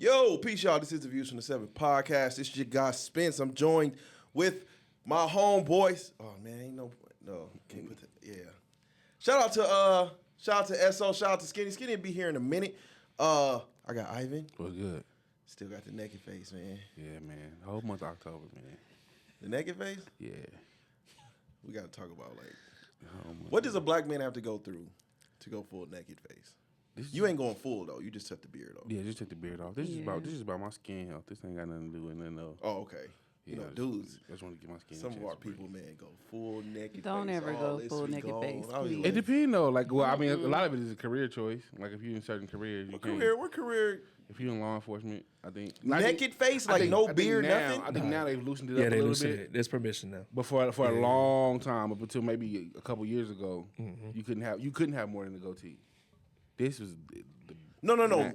Yo, peace, y'all. This is the Views from the Seven podcast. This is your guy Spence. I'm joined with my homeboys. Oh man, ain't no, can't put that. Yeah. Shout out to SO. Shout out to Skinny. Skinny will be here in a minute. I got Ivan. What's good? Still got the naked face, man. Yeah, man. The whole month of October, man. The naked face? Yeah. We got to talk about what does a black man have to go through to go full naked face? You ain't going full though. You just took the beard off. Yeah, just took the beard off. This is about my skin health. This ain't got nothing to do with nothing else. Oh, okay. Yeah, dudes. I just want to get my skin. Some of our people, man, go full naked. Don't face. ever go full naked face. Please. It depends though. Like, well, I mean, a lot of it is a career choice. Like, if you're in certain careers, you can't. What career? If you're in law enforcement, I think naked face, like no beard, nothing. I think now they've loosened it up Yeah, a they little loosened bit. it. There's permission now. But for a long time, up until maybe a couple years ago, you couldn't have more than a goatee. This was No.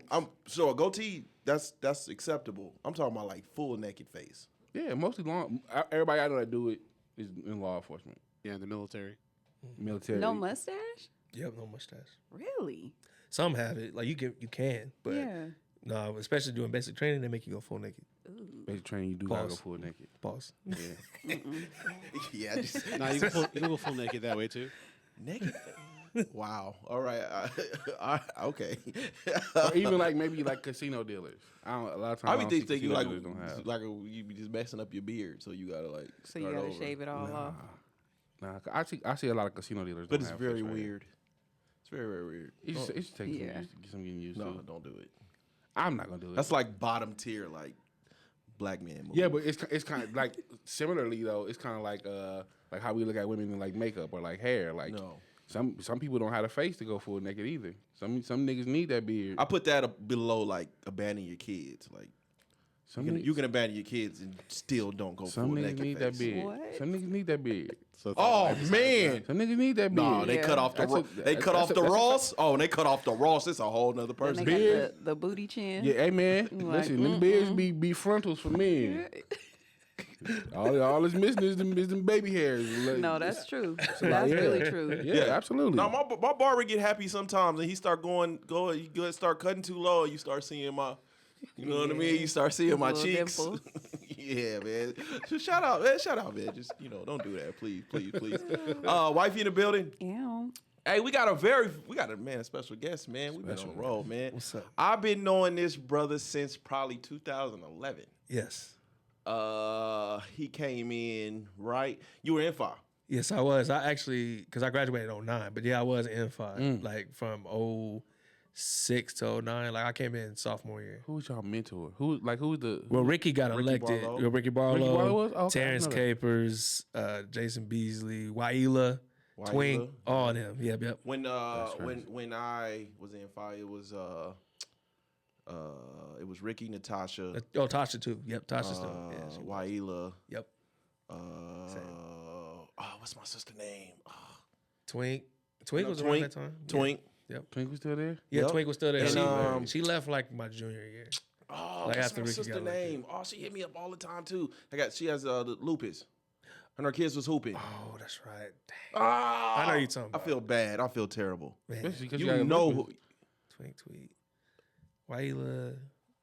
So a goatee, that's acceptable. I'm talking about like full naked face. Yeah, mostly long. Everybody I know that do it is in law enforcement. Yeah, in the military. Military. No mustache? Yep, no mustache. Really? Some have it. Like you can, but Yeah. no, especially doing basic training, they make you go full naked. Basic training, you do gotta go full naked. Pause. Yeah. Yeah, just Nah, you can go full naked that way too. naked. Wow. All right. Okay. Or even like maybe like casino dealers. A lot of times I be thinking like dealers don't have. you be just messing up your beard, so you gotta like. So you start gotta over. shave it all off. Nah, I see a lot of casino dealers. But don't it's have very such training. weird. It's very, very weird. It should take Yeah. some getting used No, to. don't do it. I'm not gonna do it. That's like bottom tier, like black man movie. Yeah, but it's kind of like similarly though. It's kind of like how we look at women in like makeup or like hair. Like No. some people don't have a face to go full naked either. Some niggas need that beard. I put that below like abandon your kids. Like you can abandon your kids and still don't go full Some niggas naked need face. that beard. What? Some niggas need that beard. So it's Oh like man. Some niggas need that beard. No, they Yeah. cut off the Ross. They cut off the Ross. It's a whole nother Then person. they Beard. got the booty chin. Yeah, hey man, Like, listen, them beards be frontals for men. all it's missing is them baby hairs. No, that's true. That's Yeah. really true. Yeah, absolutely. Now my barber get happy sometimes, and he start you start cutting too low, and you start seeing my, you know what I mean? You start seeing my Little cheeks. dimples. Yeah, man. So shout out, man. Just don't do that, please. Wifey in the building. Yeah. Hey, we got a special guest, man. We've been on the road, man. What's up? I've been knowing this brother since probably 2011. Yes. He came in, right? You were in FI. Yes, I was. I actually, because I graduated in 09, but yeah, I was in 5 like from 06 to 09. Like I came in sophomore year. Who was y'all mentor? Who's the? Well, Ricky got elected. Barlow. Ricky Barlow, Barlow was? Oh, okay, Terrence I know Capers, Jason Beasley, Waila, Twink, all of them. Yep. When crazy. when I was in FI, it was Ricky, Natasha, Oh, Tasha too. Yep, Tasha's too. Yeah, she was. Waila. Yep. What's my sister name? Twink. Twink was Twink. around that time. Twink. Yep. Twink was still there? Yeah, Yep. Twink was still there. And, She left like my junior year. Oh, Like that's after my Ricky sister got elected. name. Oh, she hit me up all the time too. She has the lupus, and her kids was hooping. Oh, that's right. Dang. I know you're talking about. I feel bad. I feel terrible. Man, Especially 'cause You got know lupus. who? Twink. Waila.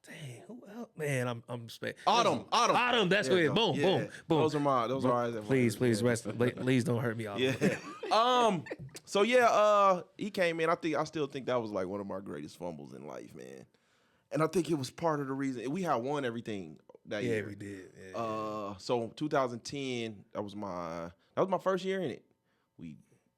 Dang, who else? Man, I'm Autumn. That's There who you it. go. Boom, Yeah. boom, boom. Those are ours. Please rest. Please don't hurt me out. Yeah. So yeah, he came in. I still think that was like one of my greatest fumbles in life, man. And I think it was part of the reason we had won everything that year. Yeah, we did. Yeah. So 2010, that was my first year in it. We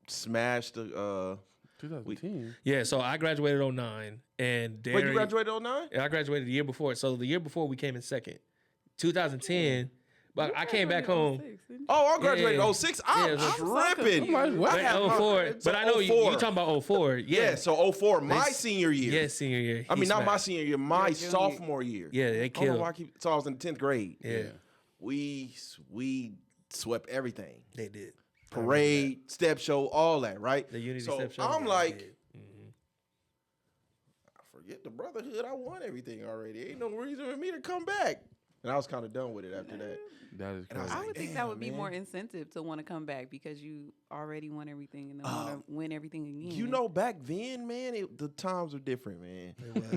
smashed the 2010. Yeah, so I graduated 09 and Derek. Wait, you graduated 09? Yeah, I graduated the year before. So the year before we came in second. 2010, but I came back home. Oh, I graduated Yeah. 06. I'm Yeah, tripping. what? I had 04. But I know you 04. talking about 04. Yeah. Yeah, so 04, my senior year. Yeah, senior year. I mean, not my smashed. senior year, my Your junior. sophomore year. Yeah, they I don't know killed. why so I was in the 10th grade. Yeah, We swept everything. they did. Parade, step show, all that, right? The Unity so Step Show. I'm yeah, like, they did. I forget the brotherhood. I won everything already. Ain't no reason for me to come back. And I was kind of done with it after that. That is And I was crazy. I like, would think damn, that would be man. more incentive to want to come back because you already won everything and then want to win everything again. You know, back then, man, the times were different, man.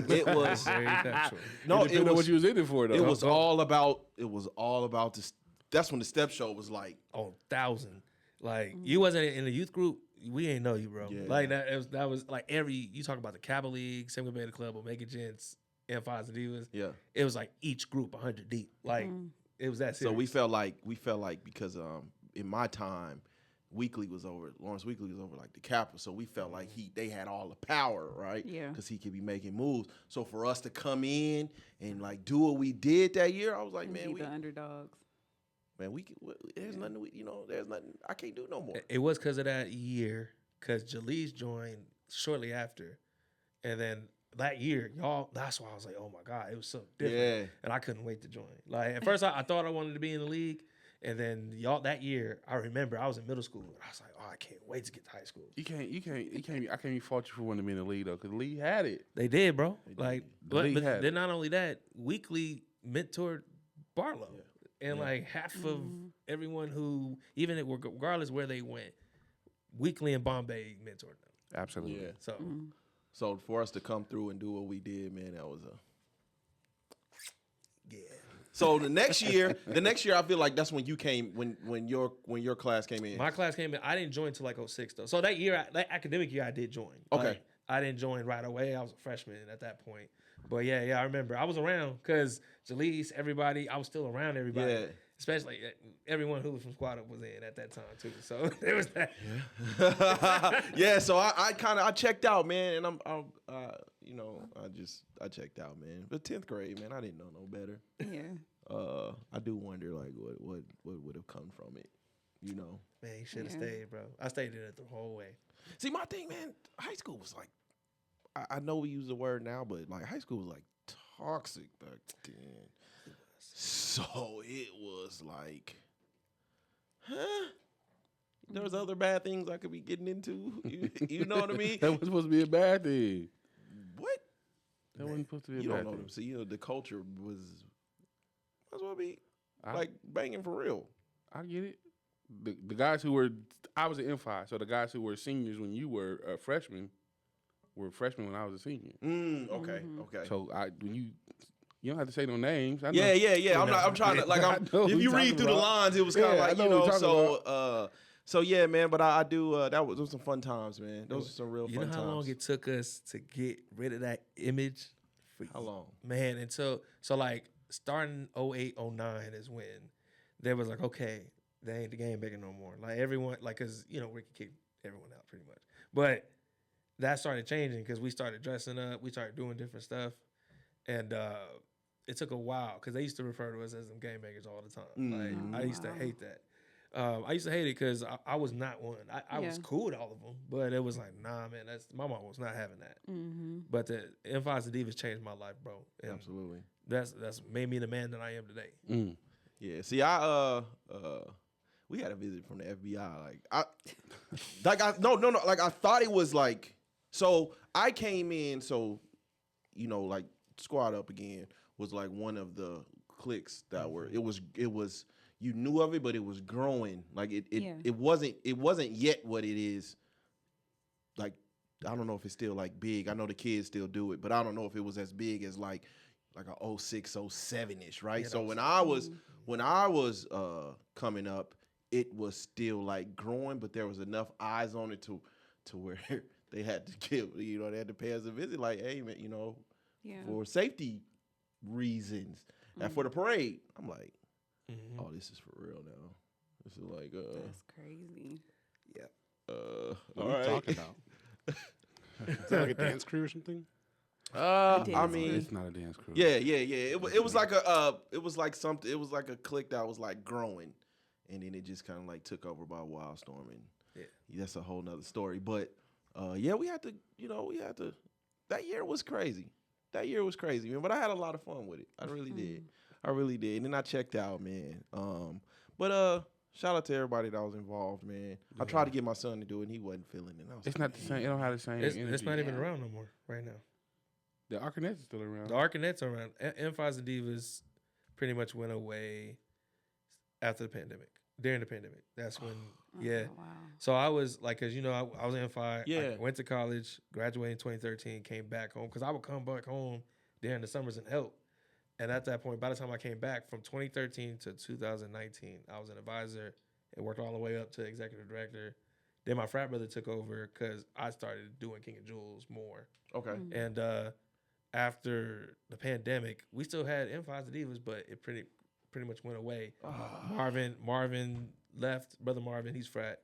It It was very factual. no, it depended on what you was in it for, though. it was all about this. That's when the step show was like, On 1,000. Like you wasn't in the youth group, we ain't know you, bro. Yeah. Like that was like you talk about the Cabo League, Single Beta Club, Omega Gents, M5s and Divas. yeah. It was like each group 100 deep. Like it was that So serious. we felt like because in my time, Weekly was over. Lawrence Weekly was over like the Kappa, so we felt like they had all the power, right? Yeah. Because he could be making moves. So for us to come in and like do what we did that year, I was like, And man, be we the underdogs. there's nothing there's nothing I can't do no more. It was because of that year, because Jalise joined shortly after. And then that year, y'all, that's why I was like, oh my God, it was so different. Yeah. And I couldn't wait to join. Like at first I thought I wanted to be in the league. And then y'all that year, I remember I was in middle school. And I was like, oh, I can't wait to get to high school. You can't. I can't even fault you for wanting to be in the league though, because the league had it. They did, bro. Like, The but league had then it. not only that, Weekly mentored Barlow. And like half of everyone who, even regardless where they went, Weekly and Bombay mentored them. Absolutely. Yeah. So So for us to come through and do what we did, man, that was yeah. So the next year, I feel like that's when you came, when your class came in. My class came in. I didn't join till like 06 though. So that academic year, I did join. Okay. Like, I didn't join right away. I was a freshman at that point. But yeah, I remember I was around because Jalise, everybody, I was still around everybody. Yeah. Especially everyone who was from Squad Up was in at that time too. So there was that. Yeah, so I checked out, man, and I checked out, man. But 10th grade, man, I didn't know no better. Yeah. I do wonder like what would have come from it, you know. Man, you should have Yeah. stayed, bro. I stayed in it the whole way. See, my thing, man, high school was like, I know we use the word now, but like high school was like toxic back then. So it was like, huh? There was other bad things I could be getting into. You know what I mean? That was supposed to be a bad thing. What? That wasn't supposed to be a You bad don't know thing. them. See, the culture was might as well be I- like banging for real. I get it. The guys who were, I was an M5, so the guys who were seniors when you were a freshman were freshmen when I was a senior. Okay. So when you don't have to say no names. I know. Yeah. I'm trying to like. I know If what you you're read talking through the about. lines, it was kind of Yeah, I like know what you're talking So yeah, man. But I do. Those were some fun times, man. Those were some real You fun know how times. long it took us to get rid of that image? How long? Man, until so like starting 08, 09 is when there was like, okay, they ain't the game maker no more. Like everyone, like, cause Ricky kicked everyone out pretty much. But that started changing because we started dressing up, we started doing different stuff, and it took a while because they used to refer to us as them game makers all the time. Like I used to hate that. I used to hate it because I was not one. I was Yeah. cool with all of them, but it was like, nah, man, my mom was not having that. Mm-hmm. But the M5s and Divas changed my life, bro. And Absolutely. that's made me the man that I am today. Mm. Yeah. See, we had a visit from the FBI. Like I thought it was like. So I came in. So, like Squad Up again was like one of the cliques that were. It was. You knew of it, but it was growing. Like it wasn't yet what it is. Like I don't know if it's still like big. I know the kids still do it, but I don't know if it was as big as like a 06, 07-ish, right? Yeah, So that when I was coming up, it was still like growing, but there was enough eyes on it to where they had to give, they had to pay us a visit. Like, hey man, Yeah. for safety reasons, and for the parade, I'm like, oh, this is for real now. This is like, That's crazy. What all are right. you talking about? Is that like a dance crew or something? I Dance mean, It's not a dance crew. yeah. It was like it was like a clique that was like growing, and then it just kind of like took over by Wildstorm, and that's a whole nother story. But yeah, we had to. That year was crazy. Man. But I had a lot of fun with it. I really did. And then I checked out, man. But shout out to everybody that was involved, man. I tried to get my son to do it, and he wasn't feeling it. And I was It's like, not the same. It don't have the same It's energy. not even Yeah. around no more right now. The Arcanets is still around. The Arcanettes are around. M5s and Divas pretty much went away after the pandemic. During the pandemic, that's when yeah. Oh, wow. So I was like, cause I was in Phi. Yeah. I went to college, graduated in 2013, came back home because I would come back home during the summers and help. And at that point, by the time I came back from 2013 to 2019, I was an advisor and worked all the way up to executive director. Then my frat brother took over because I started doing King of Jewels more. Okay. And after the pandemic, we still had Empires and Divas, but it pretty much went away. Marvin left, brother Marvin, he's frat.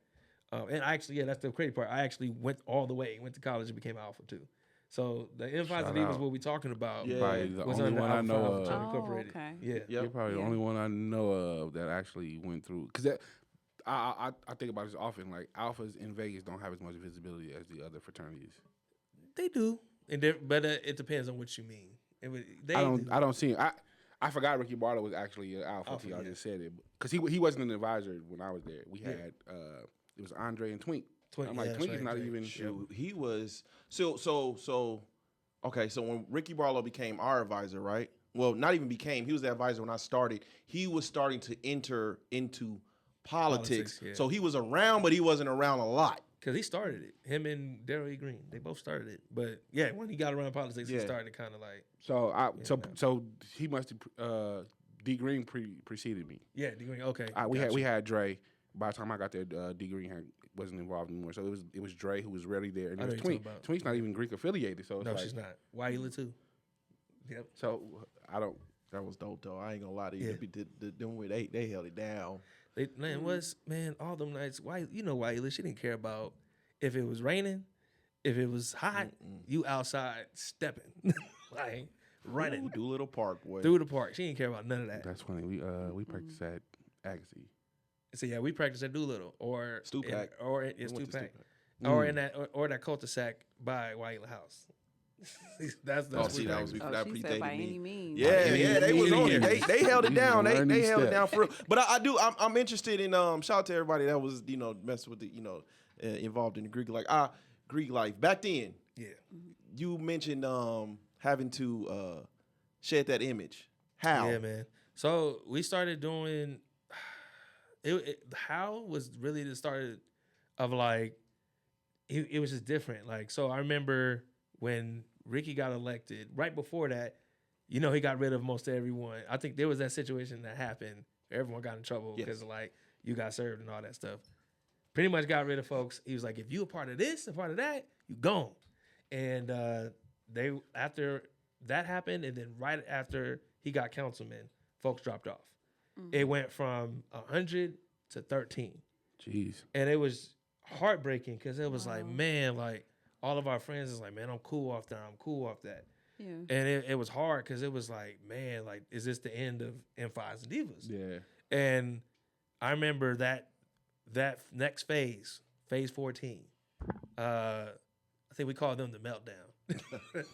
And I actually, that's the crazy part. I actually went all the way, went to college and became Alpha too. So the Empires and Shout Divas, out. what we talking about, Yeah. Probably the was only under one I Alpha know Alpha of. Tone Oh, Incorporated. okay. Yeah. Yep. You're probably the Yeah. only one I know of that actually went through. Because I think about this often. Like alphas in Vegas don't have as much visibility as the other fraternities. They do, but it depends on what you mean. I don't see. I forgot Ricky Barlow was actually an alpha. Alpha, Y'all yeah. just said it because he wasn't an advisor when I was there. We had it was Andre and Twink. Twink, I'm like yeah, that's Twink is right, not Twink. even. Shoot, he was okay. So when Ricky Barlow became our advisor, right? Well, not even became. He was the advisor when I started. He was starting to enter into politics. Yeah. So he was around, but he wasn't around a lot. Because he started it. Him and Daryl E. Green, they both started it. But yeah, when he got around politics, he Yeah. started kind of like So he must have D Green preceded me. D. Green. Okay, We had Dre. By the time I got there, D Green wasn't involved anymore. So it was Dre who was rarely there, and I it know was you're Twink. talking about. Twink's not even Greek affiliated, so it's No, like, she's not. Waila too. Yep. So I don't. That was dope though. I ain't gonna lie to you. Yeah. They held it down. All them nights. Why Waila? She didn't care about if it was raining, if it was hot. You outside stepping, like running Ooh, Doolittle Park, boy. through the park. She didn't care about none of that. That's funny. We practiced at Agassiz. So yeah, we practiced at Doolittle or Stupac. or it's We went to Stupac, Stupac. or in that or that cul-de-sac by Waila House. that's Oh, see, that was Oh, before that she said by predated any me. means. Yeah, they was on it. They held it down. Learn They these held it down steps. for real. But I'm interested in shout out to everybody that was messing with the involved in the Greek life back then. Yeah. You mentioned having to shed that image. How? Yeah, man. So we started doing. How was really the start of like. It was just different. Like, so I remember when Ricky got elected. Right before that, he got rid of most everyone. I think there was that situation that happened. Everyone got in trouble because like you got served and all that stuff. Pretty much got rid of folks. He was like, if you a part of this, a part of that, you gone. And they after that happened, and then right after he got councilman, folks dropped off. It went from 100 to 13, Jeez. and it was heartbreaking because it was like, man, like all of our friends is like, man, I'm cool off that. I'm cool off that. Yeah. And it was hard because it was like, man, like, is this the end of M5s and Divas? Yeah. And I remember that next phase 14. I think we called them the meltdown.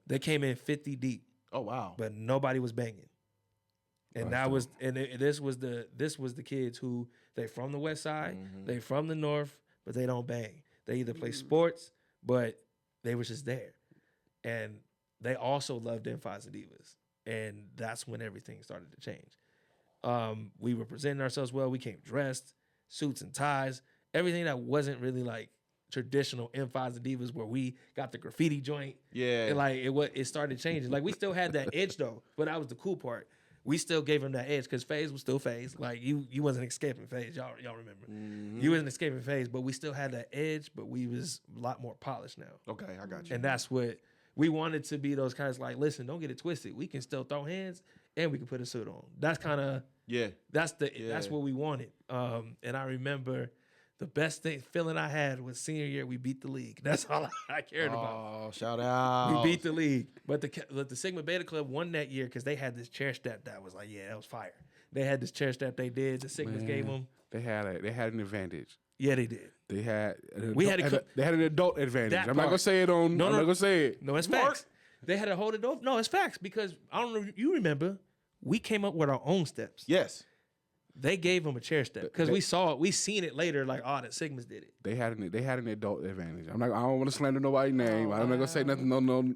They came in 50 deep, Oh wow. but nobody was banging. And this was the kids who they from the west side, they from the north, but they don't bang. They either play sports, but they was just there. And they also loved M5s and Divas. And that's when everything started to change. We were presenting ourselves well. We came dressed, suits and ties, everything that wasn't really like traditional M5s and Divas where we got the graffiti joint. Yeah. And like it started changing. Like we still had that edge though, but that was the cool part. We still gave him that edge because FaZe was still FaZe. Like you wasn't escaping FaZe. Y'all remember. You wasn't escaping FaZe, but we still had that edge, but we was a lot more polished now. Okay, I got you. And that's what we wanted to be, those guys like, listen, don't get it twisted. We can still throw hands and we can put a suit on. That's kind of that's what we wanted. And I remember the best feeling I had was senior year, we beat the league. That's all I cared about. Oh, shout out. We beat the league. But the Sigma Beta Club won that year because they had this chair step that was like, yeah, that was fire. They had this chair step they did. The Sigmas gave them. They had an advantage. Yeah, they did. They had They had an adult advantage. That I'm not gonna part. say it on. I'm not gonna say it. No, it's facts. They had to hold it off. No, it's facts because I don't know if you remember, we came up with our own steps. Yes. They gave them a chair step because we saw it. We seen it later. Like, the Sigmas did it. They had an adult advantage. I don't want to slander nobody's name. I'm not gonna say nothing. No.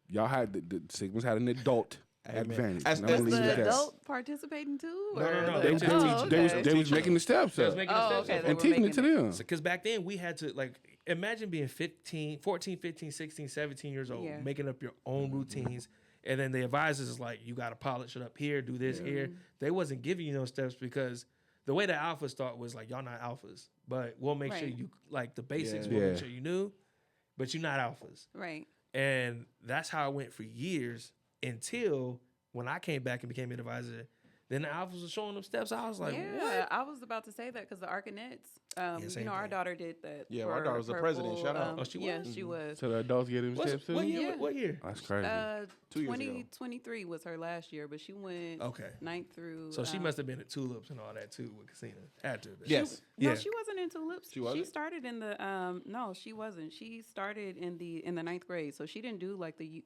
Y'all had the Sigmas had an adult advantage. As- And I'm as- gonna Was leave it the at that. adult participating too? No, no, no, or they the- was just oh, teaching. okay. They was making the steps They was up making the Oh, steps okay, up. they and were teaching it making to it. them. Because back then we had to, like, imagine being 14, 15, 16, 17 years old, Yeah. making up your own routines. And then the advisors is like, you got to polish it up here, do this here. They wasn't giving you those steps because the way the alphas thought was like, y'all not alphas, but we'll make sure Right. you, like the basics, Yeah. we'll Yeah. make sure you knew, but you're not alphas. Right. And that's how it went for years until when I came back and became an advisor. Then the alphas were showing them steps. I was like, Yeah, what? I was about to say that because the Arcanets, same our thing. daughter did that. Yeah, our for daughter was the her president. full, Shout out. Oh, she Yeah, was? she was. So the adults get them steps too. What year? Yeah. What year? That's crazy. 2 years ago. 2023 was her last year, but she went Okay. 9th through. So she must have been at Tulips and all that too with Casina. Had to have been. Yes. No, Yeah. she wasn't in Tulips. She wasn't? started in the no, she wasn't. She started in the 9th grade, so she didn't do like the youth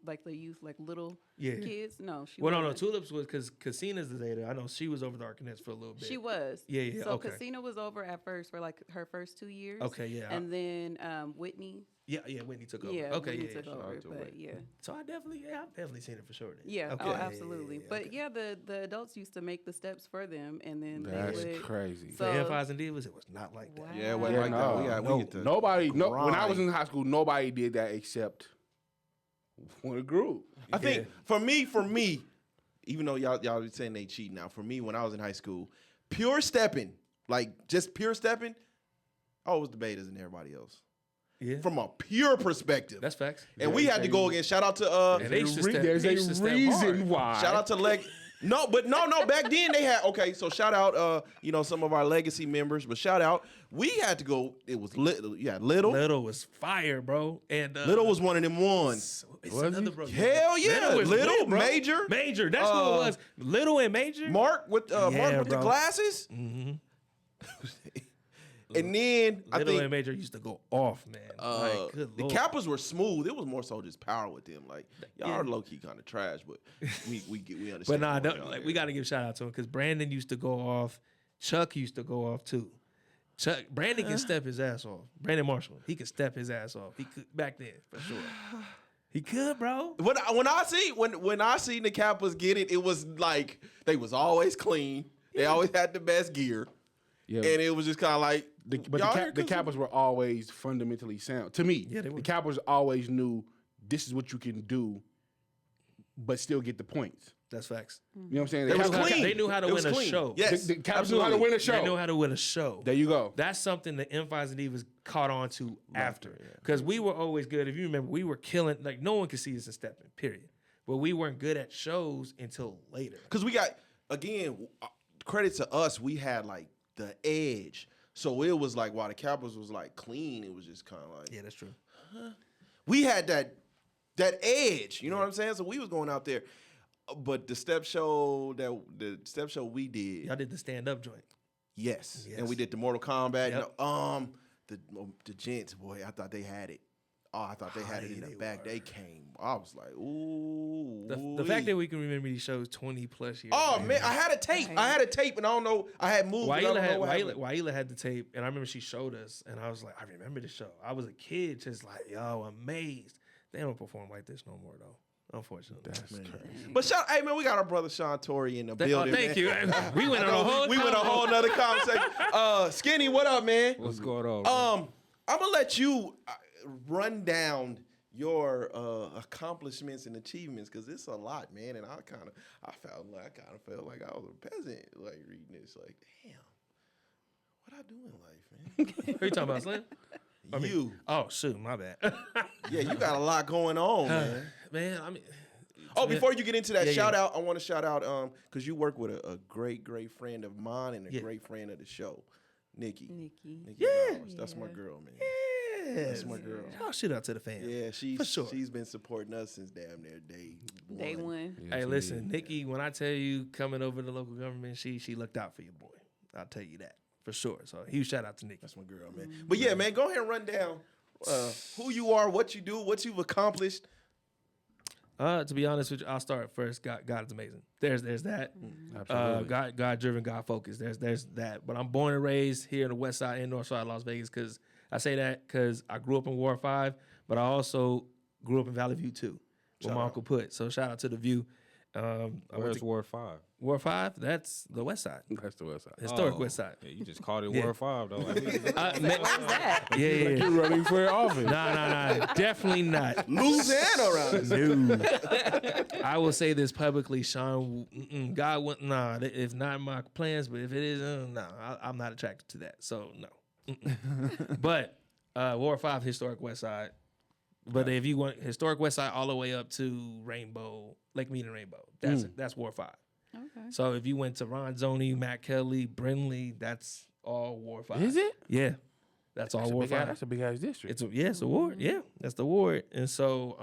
like little Yeah. kids. No, she. Well, no, wasn't. Tulips was because Casina's the Zeta. I know she was over the Arcanets for a little bit. She was. Yeah, yeah, So okay. Casina was over at first for like her first 2 years. Okay, yeah. And then Whitney. Yeah, Whitney took over. Yeah. Okay, Whitney yeah. took yeah. over, to but Whitney. yeah. So I've definitely seen it for sure. Then. Yeah, Okay. oh, absolutely. But okay. yeah, the adults used to make the steps for them, and then That's they would. crazy. So- The Empires and Divas, it was not like that. Wow. Yeah, it wasn't Yeah, like no. that. No, We get to nobody. No, when I was grind. in high school, nobody did that except for the group. I think for me, even though y'all be saying they cheat now, for me when I was in high school, pure stepping, like just pure stepping, I was the betas and everybody else. Yeah, From a pure perspective. that's facts. And we had to go again. Shout out to And they used to step- There's they used to a step reason hard. why. shout out to No, back then they had so shout out some of our legacy members, but shout out, we had to go, it was little. Yeah, little. Little was fire, bro. And Little was one of them ones. It's Was another he? bro. Hell yeah. was Little, lit, bro. Major. Major. That's who it was. Little and Major. Mark with the bro. glasses. Mm-hmm. And then I Little think and Major used to go off, man. Like, good the Lord. Kappas were smooth. It was more so just power with them. Like y'all Yeah. are low key kind of trash, but we understand. But nah, what's going on like there. we got to give shout out to him because Brandon used to go off. Chuck used to go off too. Brandon can step his ass off. Brandon Marshall, he could step his ass off. He could back then for sure. He could, bro. When I seen the Kappas get it, it was like they was always clean. They always had the best gear, Yeah. and it was just kind of like. But y'all here the 'cause Kappas were always fundamentally sound. To me, Yeah, they were. the Kappas always knew this is what you can do, but still get the points. That's facts. You know what I'm saying? They The was Kappas- clean. They knew how to It was win a clean. show. Yes, The Kappas knew how to absolutely. win a show. They knew how to win a show. There you go. That's something the Empires and Divas caught on to after. Because we were always good. If you remember, we were killing, like, no one could see us in stepping, period. But we weren't good at shows until later. Because we got, again, credit to us, we had like the edge. So it was like while the Kappas was like clean, it was just kind of like Yeah, that's true. we had that edge. You know what I'm saying? So we was going out there. But the step show we did, Y'all did the stand up joint. yes. Yes. And we did the Mortal Kombat. Yep. The gents, boy, I thought they had it. Oh, I thought they had it in the They back. were. They came. I was like, ooh. The fact that we can remember these shows 20 plus years. Oh man, I had a tape. Right. I had a tape, and I don't know. I had moved. but I don't know what happened. Waila had the tape, and I remember she showed us, and I was like, I remember the show. I was a kid, just like, yo, amazed. They don't perform like this no more, though. Unfortunately. That's crazy. But hey man, we got our brother Sean Tory in the building. Thank man. you. We went on a whole. We went a whole nother conversation. Skinny, what up, man? What's going on? I'm gonna let you run down your accomplishments and achievements because it's a lot, man. And I kind of felt like I was a peasant, like reading this. Like, damn, what I do in life, man? Who you talking about, Slim? You, Oh, shoot, my bad. yeah, you got a lot going on, man. Man, I mean. Oh, before you get into that, Yeah, shout yeah. out. I want to shout out because you work with a great friend of mine and a Yeah. great friend of the show, Nikki. Nikki. Nikki Yeah. Bowers. That's my Yeah. girl, man. That's my girl. Oh, shout out to the fans. Yeah, For sure. she's been supporting us since damn near day Day one. Yes, Hey, he listen, is. Nikki, when I tell you coming over to local government, she looked out for your boy. I'll tell you that for sure. So huge shout out to Nikki. That's my girl, man. But yeah, man, go ahead and run down who you are, what you do, what you've accomplished. To be honest with you, I'll start first. God is amazing. There's that. Absolutely. God driven, God focused. There's that. But I'm born and raised here in the West Side and North Side of Las Vegas because I say that because I grew up in Ward 5, but I also grew up in Valley View too, where Shout my out. uncle put. So shout out to the View. I went Where's to Ward 5? Ward 5. That's the West Side, That's the West Side. historic West Side. Yeah, you just called it Yeah. Ward 5, though. I mean, Where's that? Yeah, Like you running for office. Nah, definitely not. Louisiana around this. No. I will say this publicly, Sean. God wouldn't. Nah, it's not in my plans. But if it is, no, I'm not attracted to that. So no. But Ward 5, historic West Side. But if you want historic West Side all the way up to Rainbow, Lake Mead and Rainbow, that's Ward 5. Okay. So if you went to Ron Zoney, Matt Kelly, Brindley, that's all Ward 5. Is it? Yeah, that's all Ward 5. That's a big ass district. It's a ward. Yeah, that's the ward. And so,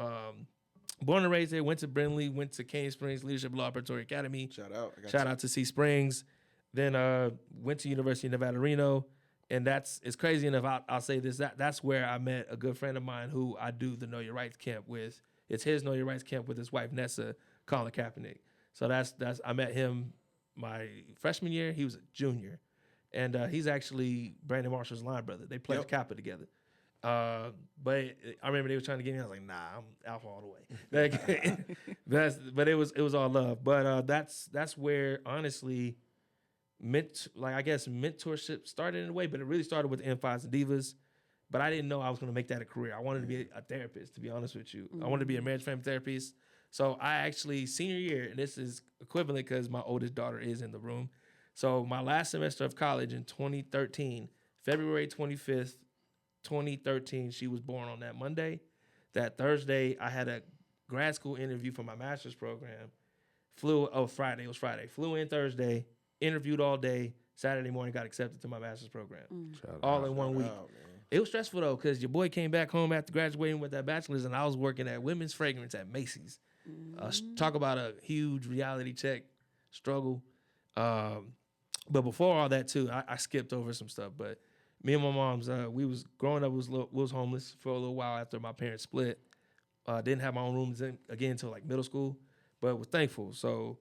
born and raised there, went to Brindley, went to Cane Springs Leadership Law Preparatory Academy. Shout out. Shout out to C Springs. Then went to University of Nevada, Reno. And it's crazy enough. I'll say this. That's where I met a good friend of mine who I do the Know Your Rights camp with. It's his Know Your Rights camp with his wife Nessa, Colin Kaepernick. So that's I met him my freshman year. He was a junior, and he's actually Brandon Marshall's line brother. They played Kappa together. But I remember they were trying to get me. I was like, nah, I'm alpha all the way. But it was all love. But that's where honestly. Mentorship started in a way, but it really started with M5s and Divas. But I didn't know I was going to make that a career. I wanted to be a therapist, to be honest with you. I wanted to be a marriage family therapist. So I actually, senior year, and this is equivalent because my oldest daughter is in the room. So my last semester of college in 2013, February 25th, 2013, she was born on that Monday. That Thursday, I had a grad school interview for my master's program. Friday. It was Friday. Flew in Thursday. Interviewed all day. Saturday morning, got accepted to my master's program. All in 1 week. It was stressful though, because your boy came back home after graduating with that bachelor's, and I was working at women's fragrance at Macy's. Talk about a huge reality check struggle. But before all that too, I skipped over some stuff. But me and my mom's, we was growing up, we was homeless for a little while after my parents split. Didn't have my own rooms again until like middle school, but was thankful. So.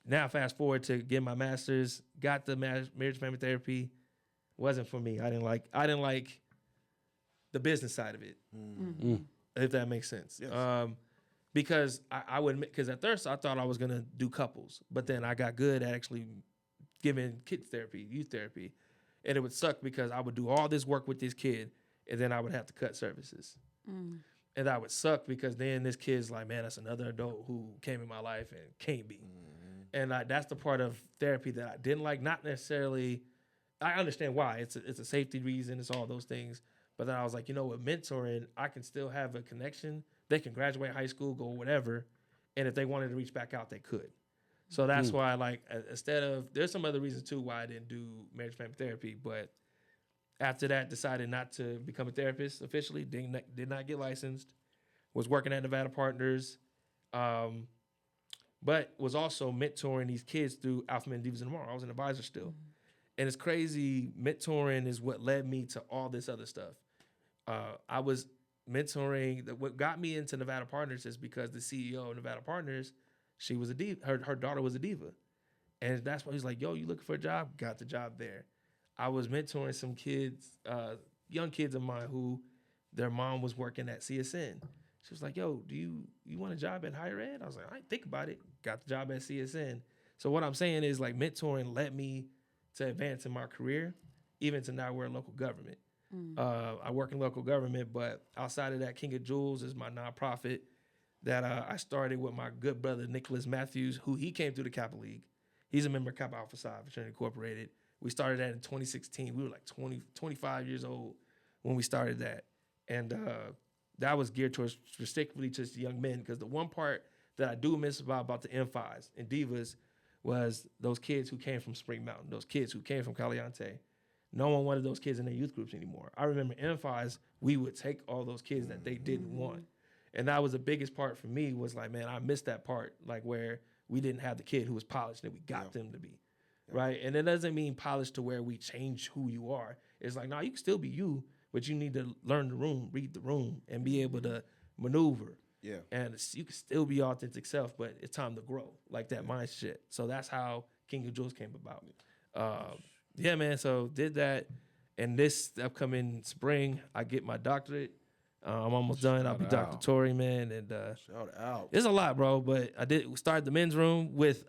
Now, fast forward to get my master's, got the marriage family therapy. Wasn't for me. I didn't like the business side of it, if that makes sense. Yes. Because I would admit, because at first I thought I was gonna do couples, but then I got good at actually giving kids therapy, youth therapy, and it would suck because I would do all this work with this kid, and then I would have to cut services. And that would suck because then this kid's like, man, that's another adult who came in my life and can't be. And that's the part of therapy that I didn't like. Not necessarily, I understand why. It's a safety reason. It's all those things. But then I was like, with mentoring, I can still have a connection. They can graduate high school, go whatever. And if they wanted to reach back out, they could. So that's why, instead of, there's some other reasons too why I didn't do marriage family therapy. But after that, decided not to become a therapist officially. Did not get licensed. Was working at Nevada Partners. But was also mentoring these kids through Alpha Men, Divas, and Tomorrow. I was an advisor still. And it's crazy, mentoring is what led me to all this other stuff. I was mentoring, what got me into Nevada Partners is because the CEO of Nevada Partners, she was a diva, her daughter was a diva. And that's why he's like, yo, you looking for a job? Got the job there. I was mentoring some kids, young kids of mine who their mom was working at CSN. She was like, yo, do you want a job in higher ed? I was like, I think about it. Got the job at CSN. So what I'm saying is like mentoring led me to advance in my career, even to now we're in local government. I work in local government, but outside of that, King of Jewels is my nonprofit that I started with my good brother, Nicholas Matthews, who he came through the Kappa League. He's a member of Kappa Alpha Psi Fraternity Incorporated. We started that in 2016. We were like 25 years old when we started that. And that was geared towards specifically just young men, because the one part that I do miss about the M5s and Divas was those kids who came from Spring Mountain, those kids who came from Caliente. No one wanted those kids in their youth groups anymore. I remember M5s, we would take all those kids that they didn't want. And that was the biggest part for me, was like, man, I missed that part, like where we didn't have the kid who was polished that we got them to be, right? And it doesn't mean polished to where we change who you are. It's like, no, you can still be you, but you need to learn the room, read the room, and be able to maneuver. Yeah. And you can still be your authentic self, but it's time to grow, like that mindset. So that's how King of Jewels came about. Yeah, man, so did that. And this upcoming spring, I get my doctorate. I'm almost done. I'll be Shout Dr. out. Tory, man, and Shout out. it's a lot, bro. But I did start the men's room with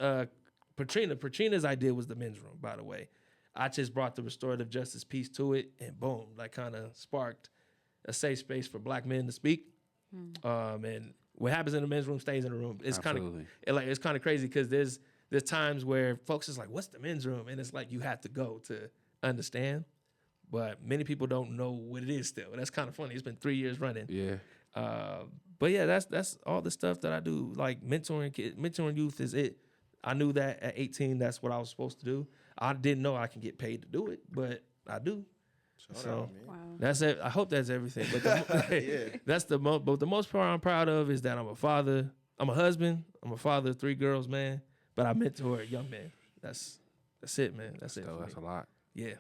Patrina. Patrina's idea was the men's room, by the way. I just brought the restorative justice piece to it, and boom, like kind of sparked a safe space for Black men to speak. And what happens in the men's room stays in the room. It's kind Absolutely. of it's kind of crazy because there's times where folks is like, "What's the men's room?" And it's like you have to go to understand. But many people don't know what it is still. That's kind of funny. It's been 3 years running. Yeah. But yeah, that's all the stuff that I do. Like mentoring youth is it. I knew that at 18, that's what I was supposed to do. I didn't know I can get paid to do it, but I do. Shout So out, man. Wow. that's it. I hope that's everything. But Yeah. that's the most. But the most part I'm proud of is that I'm a father. I'm a husband. I'm a father of 3 girls, man. But I mentor young men. That's it, man. That's it. So for that's a me. lot. Yeah.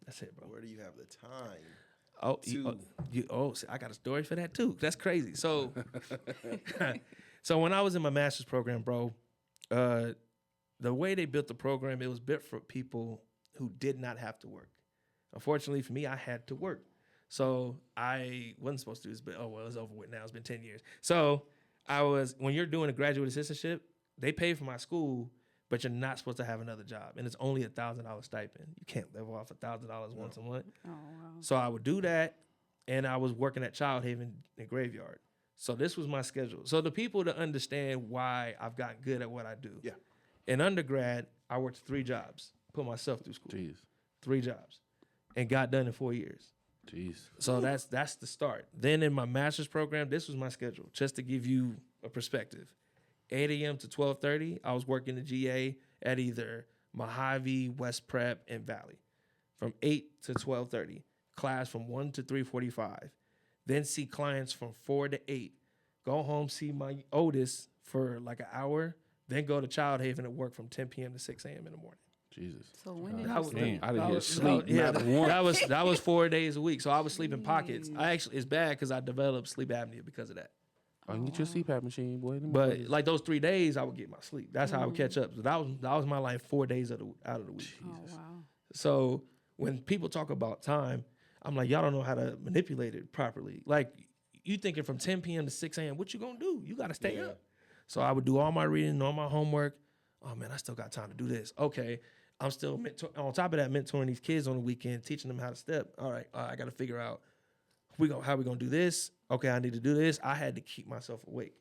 That's it, bro. Where do you have the time? Oh, see, I got a story for that too. That's crazy. So, so when I was in my master's program, bro, the way they built the program, it was built for people who did not have to work. Unfortunately for me, I had to work. So I wasn't supposed to do this, but oh well, it's over with now. It's been 10 years. So when you're doing a graduate assistantship, they pay for my school, but you're not supposed to have another job. And it's only $1,000 stipend. You can't live off $1,000 once a month. Oh, wow. So I would do that, and I was working at Child Haven and Graveyard. So this was my schedule. So the people to understand why I've gotten good at what I do. Yeah. In undergrad, I worked 3 jobs, put myself through school. Jeez. 3 jobs, and got done in 4 years. Jeez. So that's the start. Then in my master's program, this was my schedule, just to give you a perspective. 8 a.m. to 12:30, I was working the GA at either Mojave, West Prep, and Valley. From 8 to 12:30, class from 1 to 3:45. Then see clients from 4 to 8. Go home, see my oldest for like an hour. Then go to Child Haven and work from 10 p.m. to 6 a.m. in the morning. Jesus. So when did That you was- sleep? Damn. I didn't That hear was- sleep. yeah, Not once. that was 4 days a week. So I was sleeping pockets. It's bad because I developed sleep apnea because of that. I can get your CPAP machine, boy. Them But boys- like those 3 days, I would get my sleep. That's how I would catch up. So that was my like 4 days out of the week. Oh, wow. So when people talk about time, I'm like, y'all don't know how to manipulate it properly. Like you thinking from 10 p.m. to 6 a.m. What you gonna do? You gotta stay up. So I would do all my reading, all my homework. Oh man, I still got time to do this. Okay, I'm still on top of that mentoring these kids on the weekend, teaching them how to step. All right, I got to figure out how we gonna do this. Okay, I need to do this. I had to keep myself awake,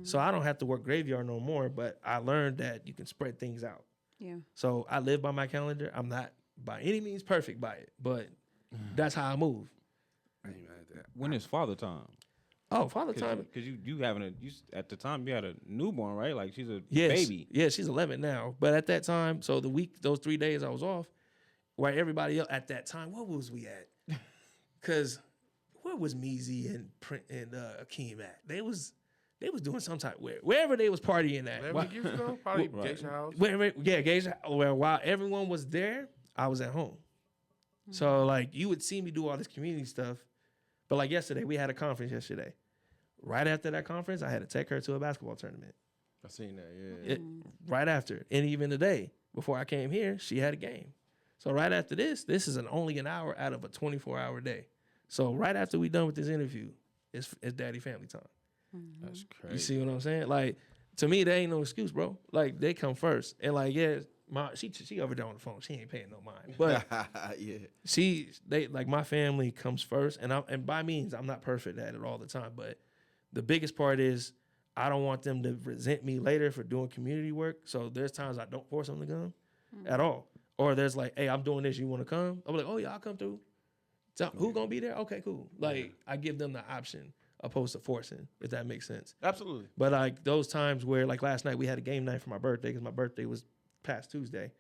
so I don't have to work graveyard no more. But I learned that you can spread things out. Yeah. So I live by my calendar. I'm not by any means perfect by it, but that's how I move. I ain't mad at that. When is father time? Oh, father time. Because you having at the time you had a newborn, right? Like she's a Yes. baby. Yeah, she's 11 now. But at that time, so those 3 days I was off, where everybody else at that time, what was we at? Because where was Meezy and Akeem at? They was doing some type wherever they was partying at. 11 years ago? Probably Right. Geisha House. Geisha. Well, while everyone was there, I was at home. So like you would see me do all this community stuff, but like yesterday we had a conference yesterday. Right after that conference, I had to take her to a basketball tournament. I seen that. Yeah. Right after, and even today, before I came here, she had a game. So right after this is only an hour out of a 24-hour day. So right after we done with this interview, it's daddy family time. That's crazy. You see what I'm saying? Like to me, there ain't no excuse, bro. Like they come first, and like she over there on the phone. She ain't paying no mind, but Yeah. my family comes first, and by means I'm not perfect at it all the time, but the biggest part is I don't want them to resent me later for doing community work. So there's times I don't force them to come at all. Or there's like, hey, I'm doing this. You want to come? I'm like, oh, yeah, I'll come through. So who going to be there? Okay, cool. Like I give them the option opposed to forcing, if that makes sense. Absolutely. But like those times where like last night we had a game night for my birthday because my birthday was past Tuesday.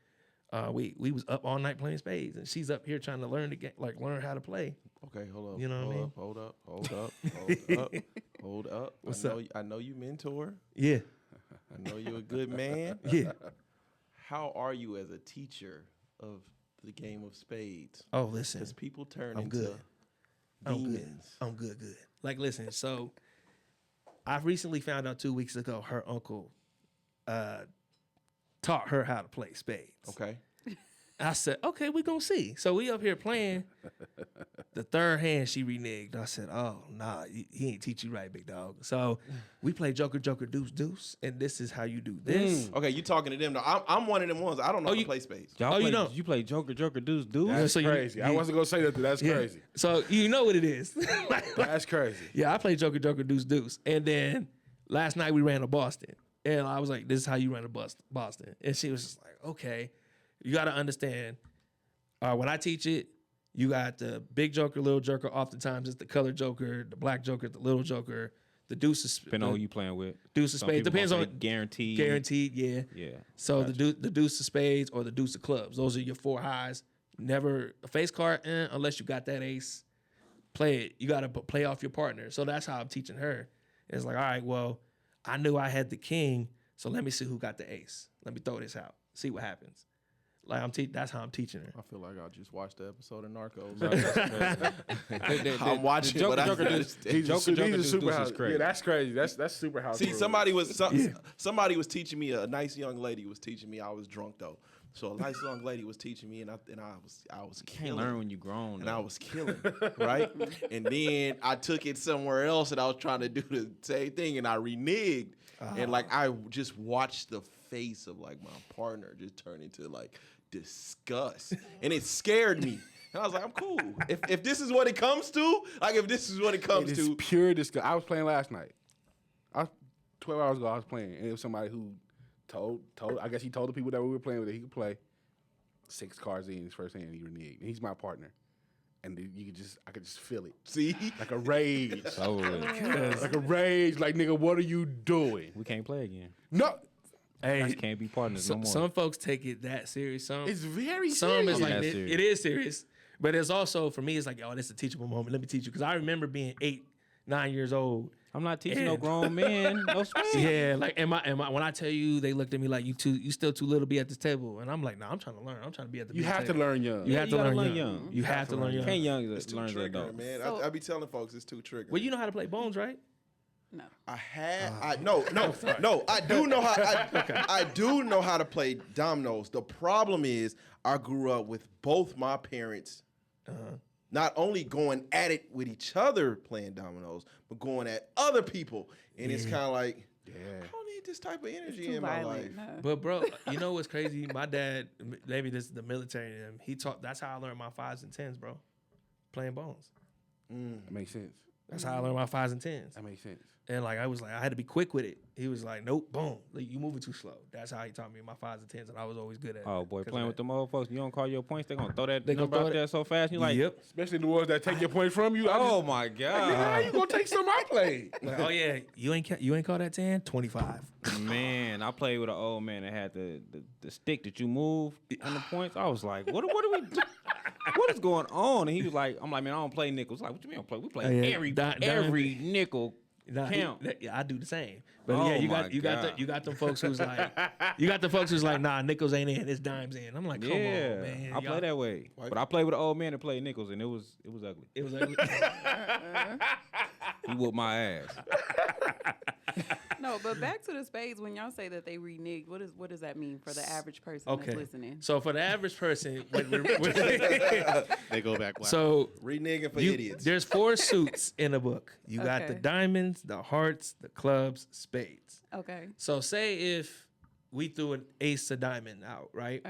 We was up all night playing spades, and she's up here trying to learn the game, like learn how to play. Okay, hold up. You know what I mean? Hold up. Hold up. What's up? I know you mentor. Yeah, I know you're a good man. yeah. How are you as a teacher of the game of spades? Oh, listen, Because people turn I'm into good. I'm good. demons. I'm good. Like, listen. So, I recently found out 2 weeks ago her uncle taught her how to play spades. Okay. I said, okay, we're gonna see. So we up here playing, The third hand she reneged. I said, "Oh nah, he ain't teach you right, big dog." So we play Joker, Joker, Deuce, Deuce, and this is how you do this. Okay, you talking to them. Though. I'm one of them ones. I don't know how to play spades. Y'all Oh, you play, don't? you play Joker, Joker, Deuce, Deuce? That's so you- crazy. I wasn't gonna say that. That's Yeah. crazy. So you know what it is. That's crazy. Yeah, I played Joker, Joker, Deuce, Deuce, and then last night we ran to Boston, and I was like, "This is how you run to Boston," and she was just like, "Okay, you got to understand. When I teach it." You got the big joker, little joker. Oftentimes it's the color joker, the black joker, the little joker, the deuce of Depending on who you playing with. deuce of Some spades. people Depends gonna on say guaranteed. guaranteed. Yeah. Yeah. So the deuce of spades or the deuce of clubs. Those are your four highs. Never a face card unless you got that ace. Play it. You got to play off your partner. So that's how I'm teaching her. It's like, all right, well, I knew I had the king, so let me see who got the ace. Let me throw this out. See what happens. Like that's how I'm teaching her. I feel like I just watched the episode of Narcos. I'm I'm watching, but I Joker, gotta Deuce, stay- Joker, Joker, Deuce, Deuce is crazy. Yeah, that's crazy. That's super house. See, rules. somebody was teaching me. A nice young lady was teaching me. I was drunk though, so a nice young lady was teaching me, and I was Can't killing. learn when you grown. And I was killing, right? And then I took it somewhere else, and I was trying to do the same thing, and I reneged, and like I just watched the face of like my partner just turn into like disgust, and it scared me. And I was like, I'm cool. If this is what it comes to, like if this is what it comes It is to, pure disgust. I was playing last night. 12 hours ago, I was playing, and it was somebody who told. I guess he told the people that we were playing with that he could play 6 cards in his first hand. He reneged. And he's my partner, and I could just feel it. see, Like a rage. So Like a rage. Like, nigga, what are you doing? we can't play again. No, Hey, We can't be partners no more. some folks take it that serious. Some it's very some serious. is like That's it, serious. it is serious, but it's also for me. It's like, oh, this is a teachable moment. Let me teach you because I remember being 8, 9 years old. I'm not teaching no And- grown men no spades. Yeah, like am I when I tell you, they looked at me like you still too little to be at this table, and I'm like, no, I'm trying to learn. I'm trying to be at the You big have to table. learn young. You have you to gotta learn learn young. young. You have to learn young. Can't young it's too learn as an triggering, adult. man. So- I be telling folks it's too triggering. Well, you know how to play bones, right? No. I do know how I do know how to play dominoes. The problem is I grew up with both my parents not only going at it with each other playing dominoes, but going at other people. And it's kind of like, I don't need this type of energy Too in my life. violent. No. But bro, you know what's crazy? My dad, maybe this is the military in him. He taught. That's how I learned my 5s and 10s, bro. Playing bones. That makes sense. That's how I learned my 5s and 10s. That makes sense. And like I was like, I had to be quick with it. He was like, nope, boom, like, you moving too slow. That's how he taught me my 5s and 10s, and I was always good at it. Oh boy, 'Cause playing of with them old folks, you don't call your points, they gonna throw that They gonna number throw out it- there so fast. You like, Yep. Especially the ones that take your points from you. oh my Nigga, god, how you gonna take some I played? Like, oh yeah, you ain't call that 10? 25. man! I played with an old man that had the stick that you move on the points. I was like, what are we? What is going on? And he was like, I'm like, man, I don't play nickels. Like, what you mean I don't play? We play Oh, yeah. every nickel Nah, count. yeah, I do the same. But Oh yeah, my you God. got them folks who's like, nah, nickels ain't in, it's dimes in. I'm like, come on, man. I play that way. But I played with an old man that played nickels, and it was ugly. It was ugly. He whooped my ass. No, but back to the spades. When y'all say that they reneged, what does that mean for the average person Okay. that's listening? So for the average person, They go back. so Reneging for you- idiots. there's 4 suits in a book. You got the Okay. diamonds, the hearts, the clubs, spades. Okay. So say if we threw an ace of diamond out, right?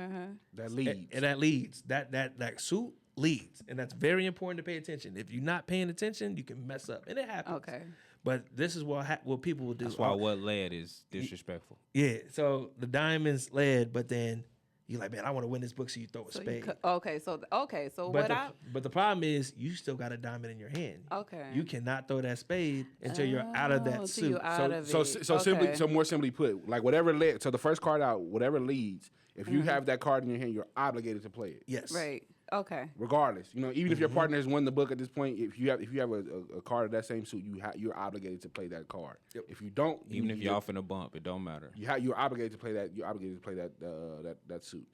That leads. And that leads. That suit leads. And that's very important to pay attention. If you're not paying attention, you can mess up. And it happens. Okay. But this is what people will do. That's why what led is disrespectful. Yeah. So the diamonds led, but then you're like, man, I want to win this book, so you throw a So you spade. okay. So But the problem is you still got a diamond in your hand. Okay. You cannot throw that spade until you're out of that till suit. you're out of So it. simply, Okay. so more simply put, like whatever led. So the first card out, whatever leads. If you have that card in your hand, you're obligated to play it, Yes. Right. Okay. regardless. You know, even if your partner has won the book at this point, if you have a card of that same suit, you're obligated to play that card. If you don't, Even if you're off in a bump, it don't matter. you're obligated to play that. You're obligated to play that suit.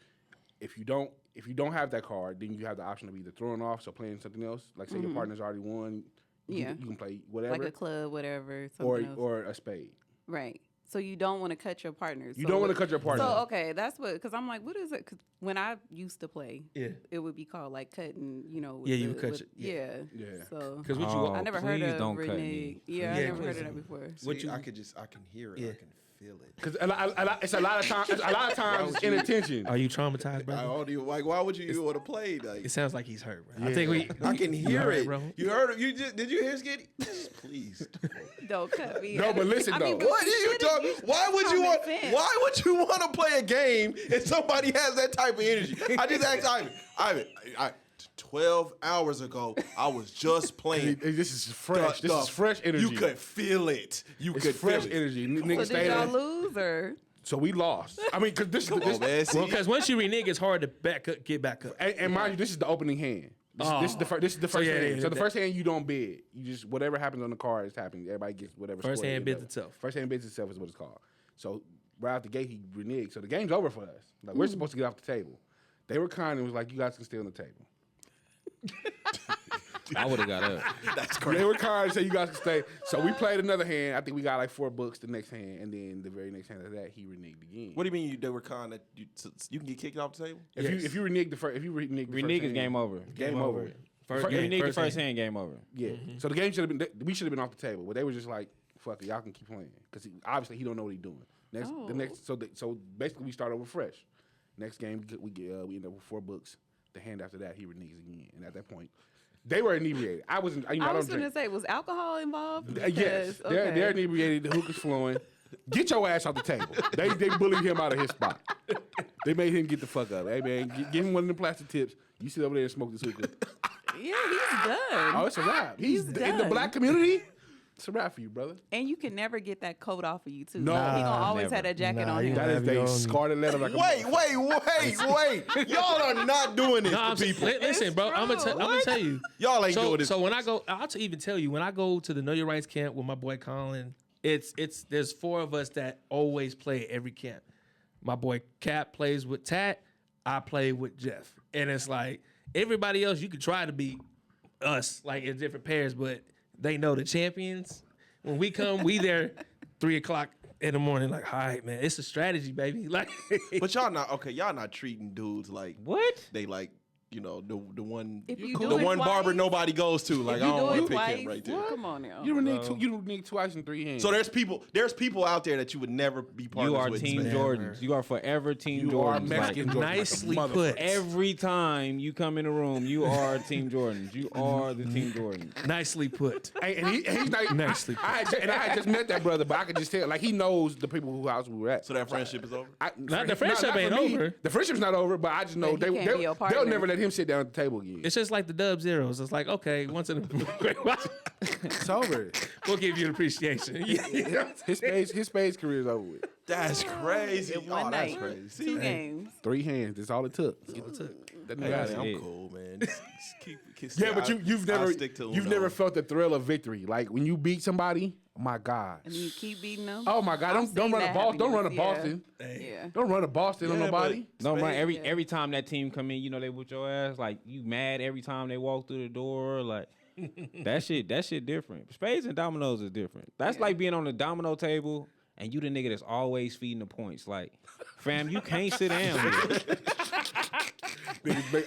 If you don't have that card, then you have the option of either throwing off, so playing something else. Like say your partner's already won, you Yeah. can play whatever, Like a club, whatever. or Something else. or a spade. Right. So you don't want to cut your partner. You don't want to cut your partner. So okay, that's what. Because I'm like, what is it? Because when I used to play, it would be called like cutting. You know. With you would cut it. Yeah. So Because I never heard of don't cut renege. me. Yeah, I never heard of that before. See, I can hear it. I can feel it. Because it's a lot of times. A lot of times it's inattention. Are you traumatized, bro? I don't even like. Why would you even want to play? Like, It sounds like he's hurt, bro. Yeah. I think I can hear right, it, bro. You heard it? Did you hear Skitty? Please. Don't cut me. No, but listen, though. What are you talking? Why would you want? common sense. Why would you want to play a game if somebody has that type of energy? I just asked Ivan. 12 hours ago, I was just playing. This is fresh. This is fresh energy. You could feel it. You It's could fresh feel it. energy. So Niggas did stayed y'all in. lose or? So we lost. I mean, because this Come on, man. See? Well, because once you renege, it's hard to get back up. and mind you, this is the opening hand. This is the first yeah, hand. yeah, So the that- first hand you don't bid. You just whatever happens on the card is happening. Everybody gets whatever. First score hand they bids get. itself. First hand bids itself is what it's called. So right out the gate he reneged. So the game's over for us. Like we're supposed to get off the table. They were kind and was like, you guys can stay on the table. I would have got up. That's They crazy. were kind and said you guys can stay. So we played another hand. I think we got like 4 books the next hand, and then the very next hand of that he reneged again. What do you mean they were kind that you can get kicked off the table? If you renege the first Renege is game over. Game over. First, You renege the first first hand, game over. Yeah. So the game should have been. We should have been off the table, but they were just like, "Fuck it, y'all can keep playing," because obviously he don't know what he's doing. The next. So basically we start over fresh. Next game we end up with 4 books. The hand after that he reneges again, and at that point they were inebriated. I wasn't. I I was don't going drink. to say, was alcohol involved? Yes, Because- they're okay. inebriated. The hookah's flowing. Get your ass off the table. They bullied him out of his spot. They made him get the fuck up. Hey man, give him one of the plastic tips. You sit over there and smoke this hookah. Yeah, he's done. Oh, it's a wrap. He's in the done. black community. It's a wrap for you, brother. And you can never get that coat off of you too. No. He gonna always Never. have that jacket Nah, on you him. That is Have they your own- scarlet leather like a Wait. Y'all are not doing this No, to people. listen, bro. I'm gonna tell you. Y'all ain't doing this. So when I go, even tell you when I go to the Know Your Rights camp with my boy Colin, there's 4 of us that always play at every camp. My boy Cap plays with Tat. I play with Jeff, and it's like everybody else you could try to beat us like in different pairs, but they know the champions. When we come, we there 3:00 in the morning. Like, all right, man, it's a strategy, baby. Like, But y'all not okay. Y'all not treating dudes like What? they like. You know the one If you the do it one barber twice- nobody goes to. Like If I you don't do want it to pick twice, him right there. come on now. You renege twice in 3 hands. So there's people out there that you would never be partners You are with. Team man. Jordans. You are forever Team you are Jordans. Mexican Like, Jordans. nicely Like a put. every time you come in the room, you are Team Jordans. You are the Team Jordans. nicely put. and he's not Nicely put. I had just met that brother, but I could just tell like he knows the people whose house we were at. So that friendship is over. The friendship for ain't me. over. The friendship's not over, but I just know But he can't be your partner. they'll never let him sit down at the table again. It's just like the Dub Zeros. It's like, okay, once in a great while, It's over. we'll give you an appreciation. His spades career is over with. That's crazy. In one that's night, crazy. See, 2 games. 3 hands. That's all it took. That nigga got it. I'm it. cool, man. Just keep, Yeah, but you've never stick to you've Uno. never felt the thrill of victory. Like when you beat somebody, oh my God. And you keep beating them. Oh my God. I've Don't seen run a that Boston. Don't run a happen, Boston. Yeah. Don't run a Boston on Yeah, nobody. Don't run Spades. every time that team come in, you know they whoop your ass. Like you mad every time they walk through the door. Like that shit different. Spades and dominoes is different. That's like being on the domino table and you the nigga that's always feeding the points. Like, fam, you can't sit down here.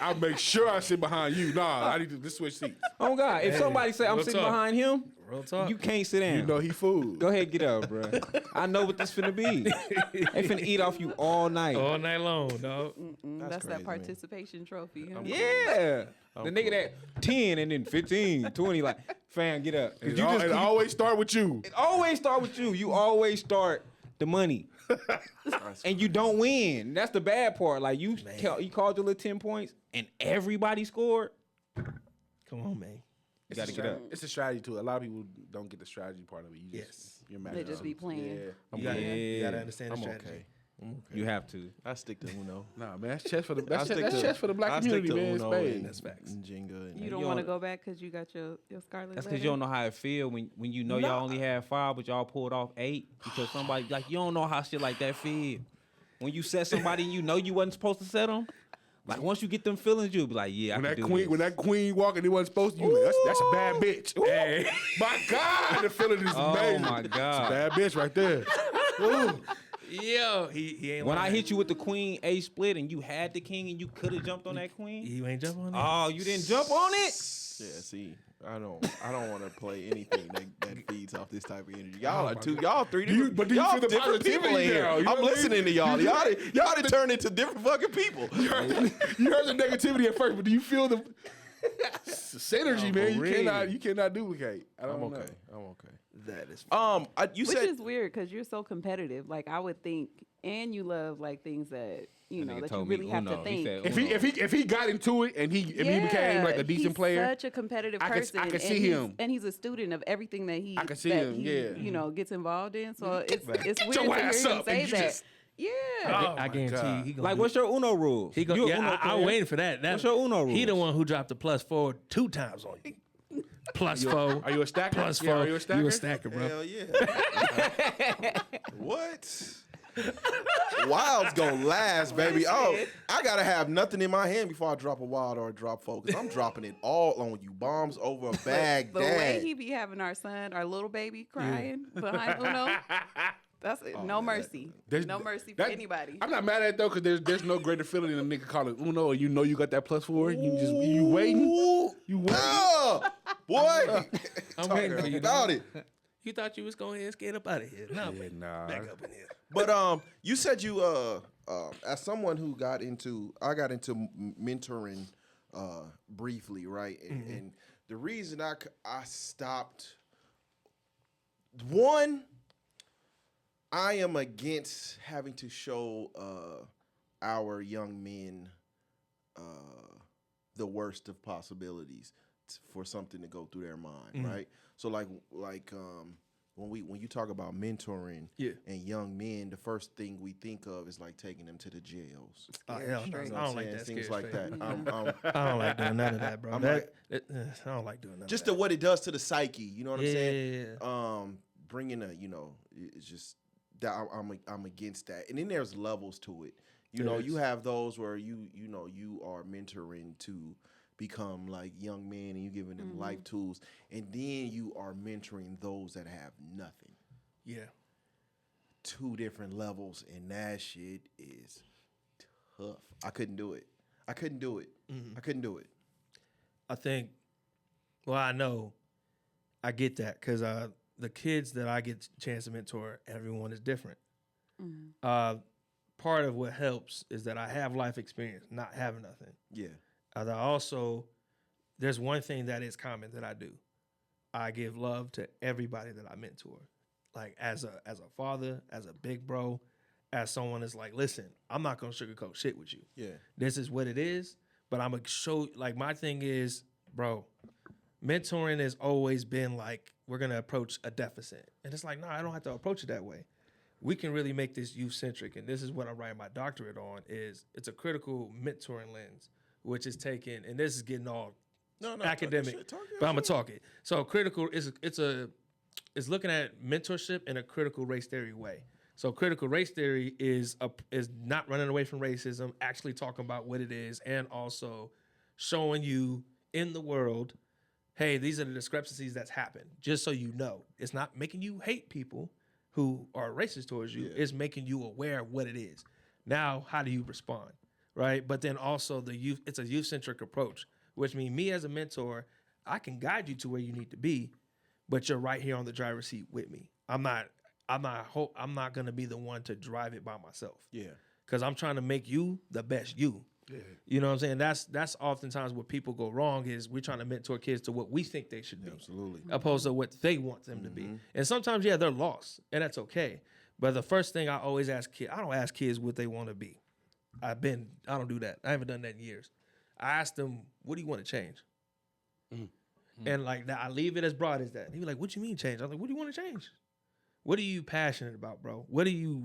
I make sure I sit behind you. Nah, I need to switch seats. Oh God, if somebody say I'm real sitting talk. behind him, Real talk. you can't sit down. You know he food. Go ahead, get up, bro. I know what this finna be. They finna eat off you all night. all night long, dog. That's crazy, that man. participation trophy. huh? Yeah. The nigga that 10 and then 15, 20, like, fam, get up. 'Cause It always start with you. it always start with you. You always start the money. And you don't win. That's the bad part. Like, you called your little 10 points and everybody scored. Come on, man. You gotta get up. It's a strategy too. A lot of people don't get the strategy part of it. You just, you're mad. They just be playing. Yeah. You gotta, you gotta Yeah. understand the I'm strategy. okay. You have to. I stick to Uno. Nah, man, that's chess for the I stick that's to- chess for the black I stick community, to man. Uno Spades. and That's facts. and Jenga. And You don't You want to don't- go back because you got your scarlet That's letter? because you don't know how it feel when you know y'all only had 5, but y'all pulled off 8 because somebody like you don't know how shit like that feel. When you set somebody and you know you wasn't supposed to set them, like once you get them feelings, you'll be like, yeah, When I that can do queen, this. when that queen walking, it wasn't supposed to. You like, that's a bad bitch. Hey. My God, the feeling is Oh amazing. my It's a God. bad bitch right there. Yo, he ain't When I lying. hit you with the queen A split and you had the king and you could have jumped on that queen. You ain't jump on it. Oh, you didn't jump on it? Yeah, see, I don't want to play anything that feeds off this type of energy. Y'all are y'all three different, but do you y'all feel the different people in positivity here. now? You know I'm what I mean? listening to y'all. Y'all done turned into different fucking people. You heard the negativity at first, but do you feel the synergy, man? You cannot duplicate. I'm okay. I'm okay. That is. You Which said is weird because you're so competitive. Like I would think, and you love like things that you know Nigga that you told me really have to Uno. He think. said If he got into it and he became like a decent he's player, such a competitive I can- person. I can and see he's- him. and he's a student of everything that he. I can see that him, he, yeah. you know, gets involved in. So it's Right. weird your to hear ass him up say and you that. just- Yeah. I guarantee God. he gonna Like, do- what's your Uno rules? He go, You a yeah, Uno I'm player? waiting for that. What's your Uno He the rules? one who dropped the +4 2 times on you. +4. Are you a stacker? +4. Yeah, are you a stacker? You a stacker, bro. hell yeah. What? Wild's gonna last, baby. Oh, I gotta have nothing in my hand before I drop a wild or a drop focus. I'm dropping it all on you. Bombs over Baghdad. The way he be having our son, our little baby, crying behind Uno. That's it. No mercy. There's- No mercy for that- anybody. I'm not mad at it though, because there's no greater feeling than a nigga calling Uno and you know you got that +4. You waiting. You waiting. Oh, boy. I'm waiting for you. About it. You thought you was going to get up out of here. Nah, Yeah, nah. back up in here. But you said you as someone who I got into mentoring briefly, right? And the reason I stopped, one, I am against having to show our young men the worst of possibilities for something to go through their mind, right? So like when you talk about mentoring and young men, the first thing we think of is like taking them to the jails. Oh, hell no. straight. I don't like that. Things scared like straight. that. I don't like doing none of that, bro. I'm I don't like doing none Just of that. what it does to the psyche, you know what I'm saying? Yeah. Bringing it's just that I'm against that. And then there's levels to it. You know, you have those where you are mentoring to become like young men and you giving them life tools, and then you are mentoring those that have nothing. Yeah. Two different levels, and that shit is tough. I couldn't do it. I couldn't do it. I think, well, I know, I get that because the kids that I get a chance to mentor, everyone is different. Part of what helps is that I have life experience, not having nothing. Yeah. There's one thing that is common that I do. I give love to everybody that I mentor. Like as a father, as a big bro, as someone that's like, listen, I'm not gonna sugarcoat shit with you. Yeah. This is what it is, but I'm gonna show, like, my thing is, bro, mentoring has always been like, we're gonna approach a deficit. And it's like, no, I don't have to approach it that way. We can really make this youth-centric, and this is what I'm writing my doctorate on, is it's a critical mentoring lens, which is taken, and this is getting all academic, but I'm gonna talk it. So critical is it's looking at mentorship in a critical race theory way. So critical race theory is not running away from racism, actually talking about what it is, and also showing you in the world, hey, these are the discrepancies that's happened. Just so you know, it's not making you hate people who are racist towards you. It's making you aware of what it is. Now, how do you respond, right? But then also it's a youth-centric approach, which means me as a mentor, I can guide you to where you need to be, but you're right here on the driver's seat with me. I'm not gonna be the one to drive it by myself. Yeah. Because I'm trying to make you the best you. Yeah. You know what I'm saying? That's oftentimes where people go wrong, is we're trying to mentor kids to what we think they should be. Absolutely. Opposed to what they want them to be. And sometimes, yeah, they're lost, and that's okay. But the first thing I always ask kids, I don't ask kids what they want to be. I don't do that. I haven't done that in years. I ask them, what do you want to change? And like that, I leave it as broad as that. He be like, what you mean change? I was like, what do you want to change? What are you passionate about, bro? What are you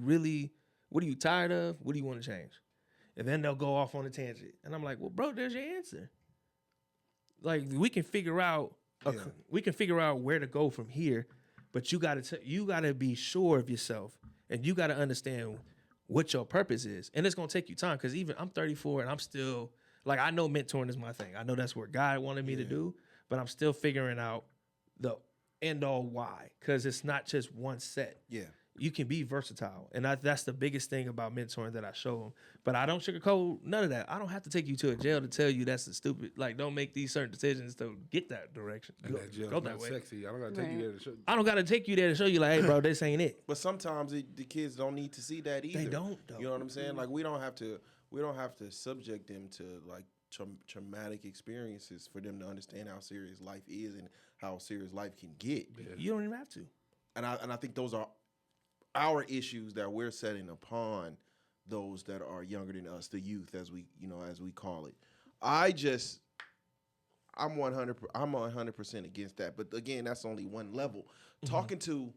tired of? What do you want to change? And then they'll go off on a tangent. And I'm like, well, bro, there's your answer. Like, we can figure out where to go from here, but you gotta be sure of yourself, and you gotta understand what your purpose is. And it's gonna take you time, because even I'm 34 and I'm still, like, I know mentoring is my thing. I know that's what God wanted me to do, but I'm still figuring out the end all why, because it's not just one set. Yeah. you can be versatile. And that's the biggest thing about mentoring that I show them. But I don't sugarcoat none of that. I don't have to take you to a jail to tell you that's the stupid, like, don't make these certain decisions to get that direction. And that jail's Go that not way. sexy. I don't gotta take you there to show. I don't got to take you there to show you, like, hey, bro, this ain't it. But sometimes the kids don't need to see that either. They don't, though. You know what I'm saying? Like we don't have to subject them to like traumatic experiences for them to understand how serious life is and how serious life can get. Yeah. You don't even have to. And I think those are our issues that we're setting upon those that are younger than us, the youth, as we call it. I'm 100% against that. But again, that's only one level. Mm-hmm. Talking to,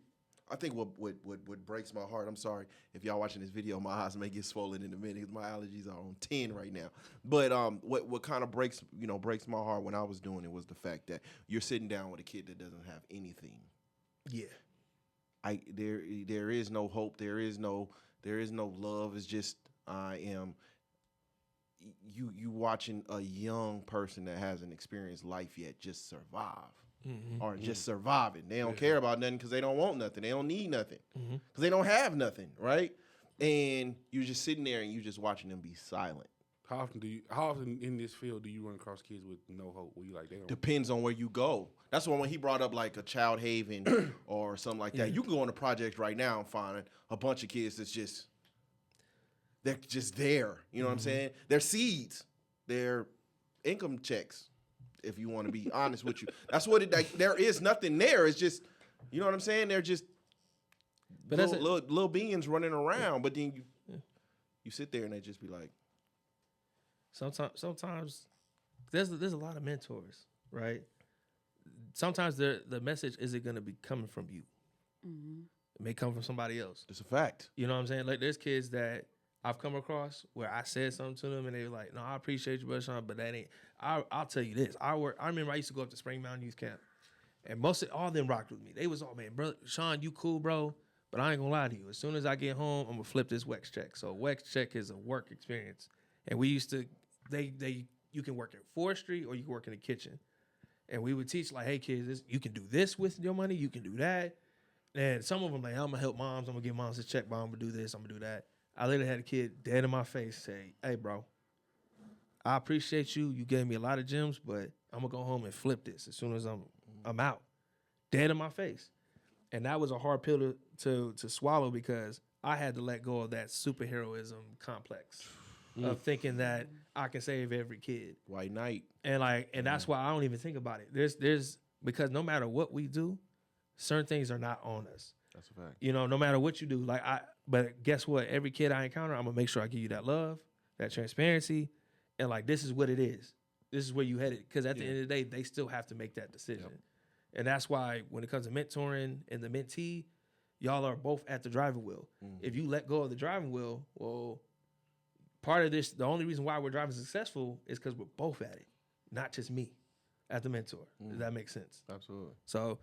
I think what breaks my heart. I'm sorry if y'all watching this video, my eyes may get swollen in a minute. My allergies are on 10 right now. But what kind of breaks my heart when I was doing it was the fact that you're sitting down with a kid that doesn't have anything. Yeah. There is no hope. There is no love. It's just you watching a young person that hasn't experienced life yet just survive or just surviving. They don't care about nothing because they don't want nothing. They don't need nothing because they don't have nothing, right? And you're just sitting there and you're just watching them be silent. How often in this field do you run across kids with no hope? Where you like they don't? Depends on where you go. That's why when he brought up like a child haven or something like that, you can go on the project right now and find a bunch of kids they're just there. You know what I'm saying? They're seeds. They're income checks, if you want to be honest with you. That's what there is nothing there. It's just, you know what I'm saying? They're just little beings running around. But then you sit there and they just be like. Sometimes there's a lot of mentors, right? Sometimes the message isn't going to be coming from you. Mm-hmm. It may come from somebody else. It's a fact. You know what I'm saying? Like there's kids that I've come across where I said something to them and they were like, "No, I appreciate you, brother Sean, but that ain't." I'll tell you this. I remember I used to go up to Spring Mountain Youth Camp, and all of them rocked with me. They was all, "Man, brother Sean, you cool, bro." But I ain't gonna lie to you. As soon as I get home, I'm gonna flip this WEX check. So WEX check is a work experience, and we used to. You can work in forestry or you can work in the kitchen. And we would teach like, hey kids, you can do this with your money, you can do that. And some of them like, I'm gonna help moms, I'm gonna give moms this check, but I'm gonna do this, I'm gonna do that. I literally had a kid dead in my face say, hey bro, I appreciate you. You gave me a lot of gems, but I'm gonna go home and flip this as soon as I'm out. Dead in my face. And that was a hard pill to swallow because I had to let go of that superheroism complex. Of thinking that I can save every kid. White Knight. And that's why I don't even think about it. There's because no matter what we do, certain things are not on us. That's a fact. You know, no matter what you do. But guess what? Every kid I encounter, I'm gonna make sure I give you that love, that transparency, and like this is what it is. This is where you headed. Because at the end of the day, they still have to make that decision. Yep. And that's why when it comes to mentoring and the mentee, y'all are both at the driving wheel. Mm-hmm. If you let go of the driving wheel, well, part of this, the only reason why we're driving successful is because we're both at it, not just me at the mentor. Does that make sense? Absolutely. So,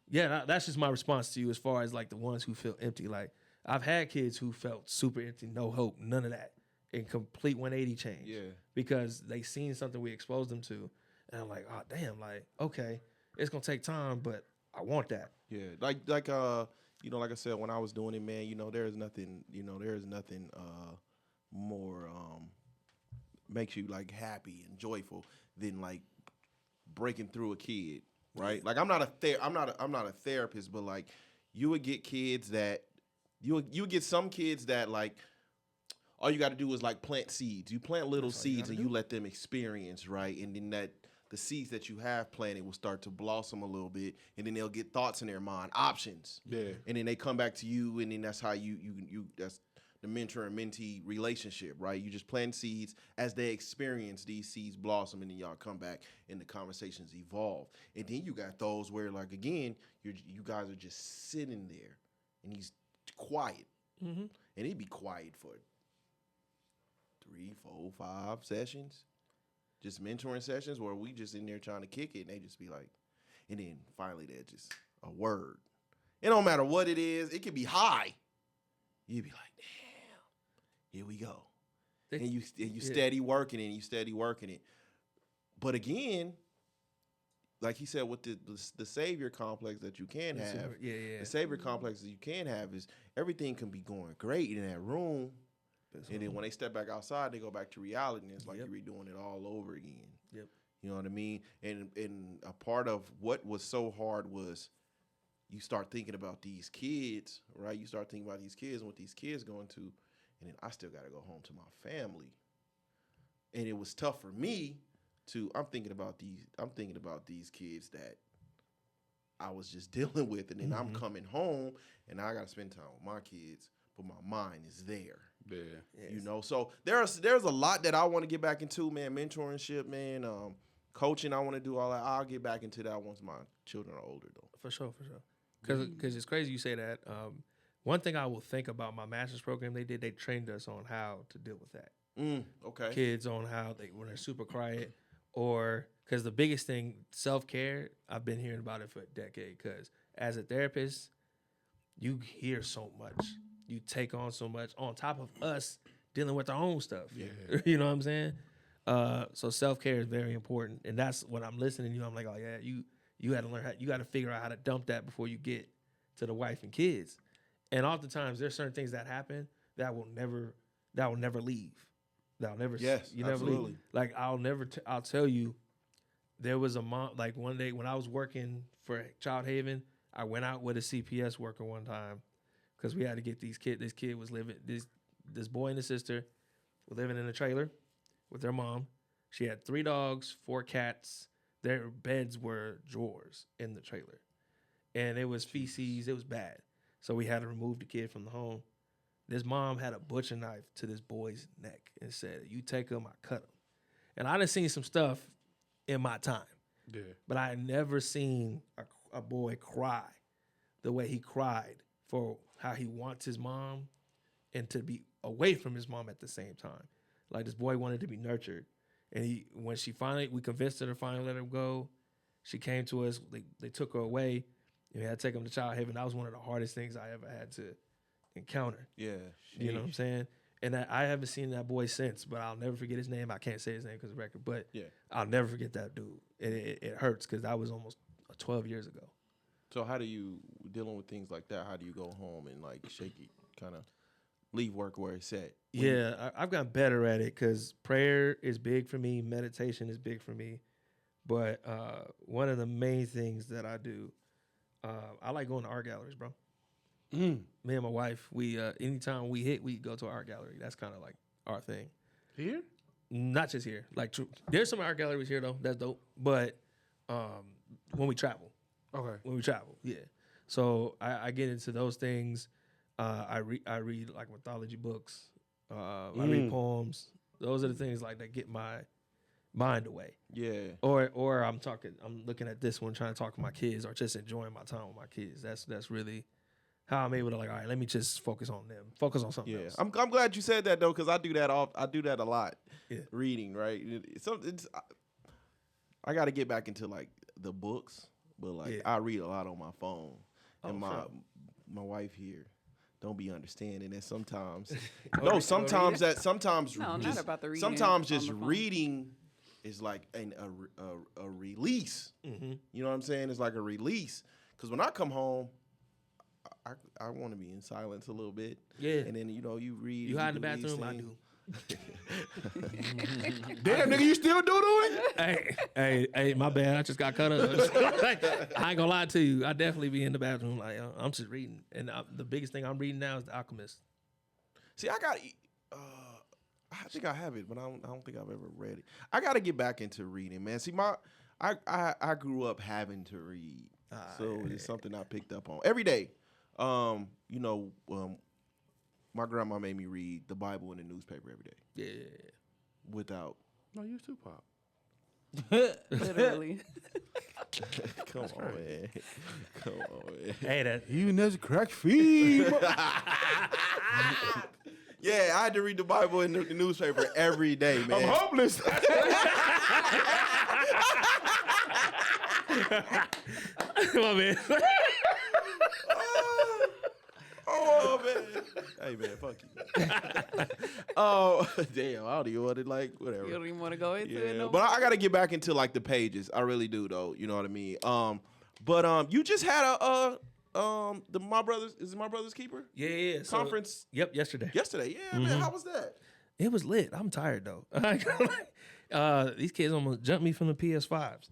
yeah, that's just my response to you as far as like the ones who feel empty. Like I've had kids who felt super empty, no hope, none of that, and complete 180 change. Yeah. Because they seen something we exposed them to, and I'm like, oh damn, like okay, it's gonna take time, but I want that. Yeah, like like I said when I was doing it, man, there is nothing, more makes you like happy and joyful than like breaking through a kid, right? Like I'm not a therapist, but like you would get kids that you would get some kids that like all you got to do is like plant seeds. You plant little seeds and you let them experience, right? And then the seeds that you have planted will start to blossom a little bit, and then they'll get thoughts in their mind, options. Yeah. And then they come back to you, and then that's how you that's the mentor and mentee relationship, right? You just plant seeds as they experience these seeds blossom, and then y'all come back and the conversations evolve. And then you got those where, like, again, you guys are just sitting there, and he's quiet, and he'd be quiet for 3, 4, 5 sessions, just mentoring sessions where we just in there trying to kick it, and they just be like, and then finally they're just a word. It don't matter what it is. It could be high. You'd be like, damn, here we go. And you steady working it, and you steady working it. But again, like he said, with the savior complex that you can have, the savior complex that you can have is everything can be going great in that room, and then when they step back outside, they go back to reality, and it's like you're redoing it all over again. Yep. You know what I mean? And a part of what was so hard was you start thinking about these kids, right? You start thinking about these kids and what these kids going to, and then I still got to go home to my family, and it was tough for me. I'm thinking about these kids that I was just dealing with, and then I'm coming home and I gotta spend time with my kids, but my mind is there. Yeah. You know, so there's a lot that I want to get back into, man. Mentorship, man. Coaching, I want to do all that. I'll get back into that once my children are older, though. For sure. Because it's crazy you say that. One thing I will think about my master's program they trained us on how to deal with that. Okay. Kids on how when they're super quiet. Or because the biggest thing, self-care, I've been hearing about it for a decade. Because as a therapist, you hear so much. You take on so much on top of us dealing with our own stuff. Yeah. You know what I'm saying? So self-care is very important. And that's when I'm listening to you, I'm like, oh, yeah, you got to learn you got to figure out how to dump that before you get to the wife and kids. And oftentimes there's certain things that happen that will never leave. That'll never. Yes, you never absolutely. leave. Like I'll tell you, there was a mom. Like one day when I was working for Child Haven, I went out with a CPS worker one time because we had to get these kids. This kid was living. This boy and his sister were living in a trailer with their mom. She had 3 dogs, 4 cats. Their beds were drawers in the trailer, and it was feces. It was bad. So we had to remove the kid from the home. This mom had a butcher knife to this boy's neck and said, "You take him, I cut him." And I done seen some stuff in my time. Yeah. But I had never seen a boy cry the way he cried for how he wants his mom and to be away from his mom at the same time. Like this boy wanted to be nurtured. And when we convinced her to finally let him go, she came to us, they took her away, and we had to take him to Child Haven. That was one of the hardest things I ever had to encounter. Yeah. You know what I'm saying? And I haven't seen that boy since, but I'll never forget his name. I can't say his name because of the record, but I'll never forget that dude. It hurts because that was almost 12 years ago. So how do you, dealing with things like that, how do you go home and like shake it, kind of leave work where it's at? I've gotten better at it because prayer is big for me. Meditation is big for me. But one of the main things that I do, I like going to art galleries, bro. Me and my wife, we anytime we go to an art gallery. That's kind of like our thing. Here? Not just here. Like there's some art galleries here though. That's dope. But when we travel. Okay. When we travel, yeah. So I get into those things. I read like mythology books. I read poems. Those are the things like that get my mind away. Yeah. Or I'm looking at this one trying to talk to my kids or just enjoying my time with my kids. That's really how I'm able to like, all right, let me just focus on them. Focus on something else. I'm glad you said that though, because I do that a lot. Yeah. Reading, right? I got to get back into like the books, but like I read a lot on my phone. And my wife here don't be understanding that sometimes. Sometimes not about the reading sometimes on just the phone. reading is like a release. Mm-hmm. You know what I'm saying? It's like a release. Because when I come home, I want to be in silence a little bit. Yeah. And then you read. You hide in the do these bathroom, I things. do. Damn, nigga, you still doing? Hey, my bad. I just got cut up. I ain't gonna lie to you. I definitely be in the bathroom. Like I'm just reading, and the biggest thing I'm reading now is The Alchemist. See, I think I have it, but I don't think I've ever read it. I got to get back into reading, man. See, I grew up having to read, so it's something I picked up on every day. My grandma made me read the Bible in the newspaper every day. Yeah. Without. No, you too, Pop. Literally. Come on, man. Hey, that Even as a crack feed. Yeah, I had to read the Bible in the newspaper every day, man. I'm hopeless. my man. Oh man. Hey man, fuck you. Oh damn, I don't even want it. Like whatever. You don't even want to go into it Yeah, no but more? I gotta get back into like the pages. I really do though. You know what I mean? But you just had the My Brother's Keeper Yeah. So, conference yep, yesterday. yesterday. Yeah, man. How was that? It was lit. I'm tired though. These kids almost jumped me from the PS5s.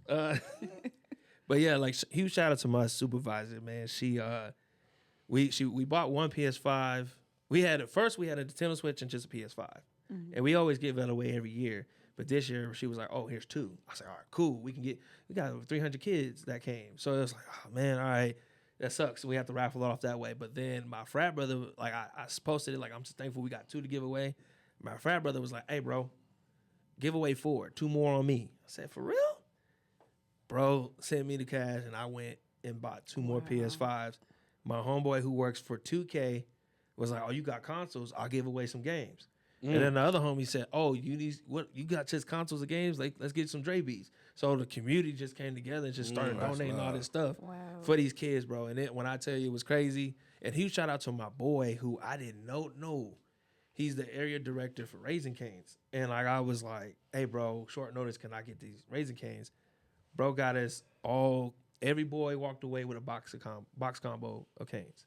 But yeah, like huge shout out to my supervisor, man. We bought one PS5. We had a Nintendo Switch and just a PS5, and we always give that away every year. But this year she was like, "Oh, here's two." I was like, "All right, cool. We got over 300 kids that came." So it was like, "Oh man, all right, that sucks. We have to raffle it off that way." But then my frat brother, like I posted it, like I'm just thankful we got two to give away. My frat brother was like, "Hey, bro, give away 4, 2 more on me." I said, "For real?" Bro sent me the cash, and I went and bought 2 more PS5s. My homeboy who works for 2K was like, "Oh, you got consoles? I'll give away some games." And then the other homie said, "Oh, you got just consoles and games? Like, let's get some Dre beats." So the community just came together and just started donating all this stuff for these kids, bro. And then when I tell you it was crazy, and huge shout out to my boy who I didn't know. He's the area director for Raising Cane's. And like I was like, "Hey, bro, short notice, can I get these Raising Cane's?" Bro got us all. Every boy walked away with a box combo of Cane's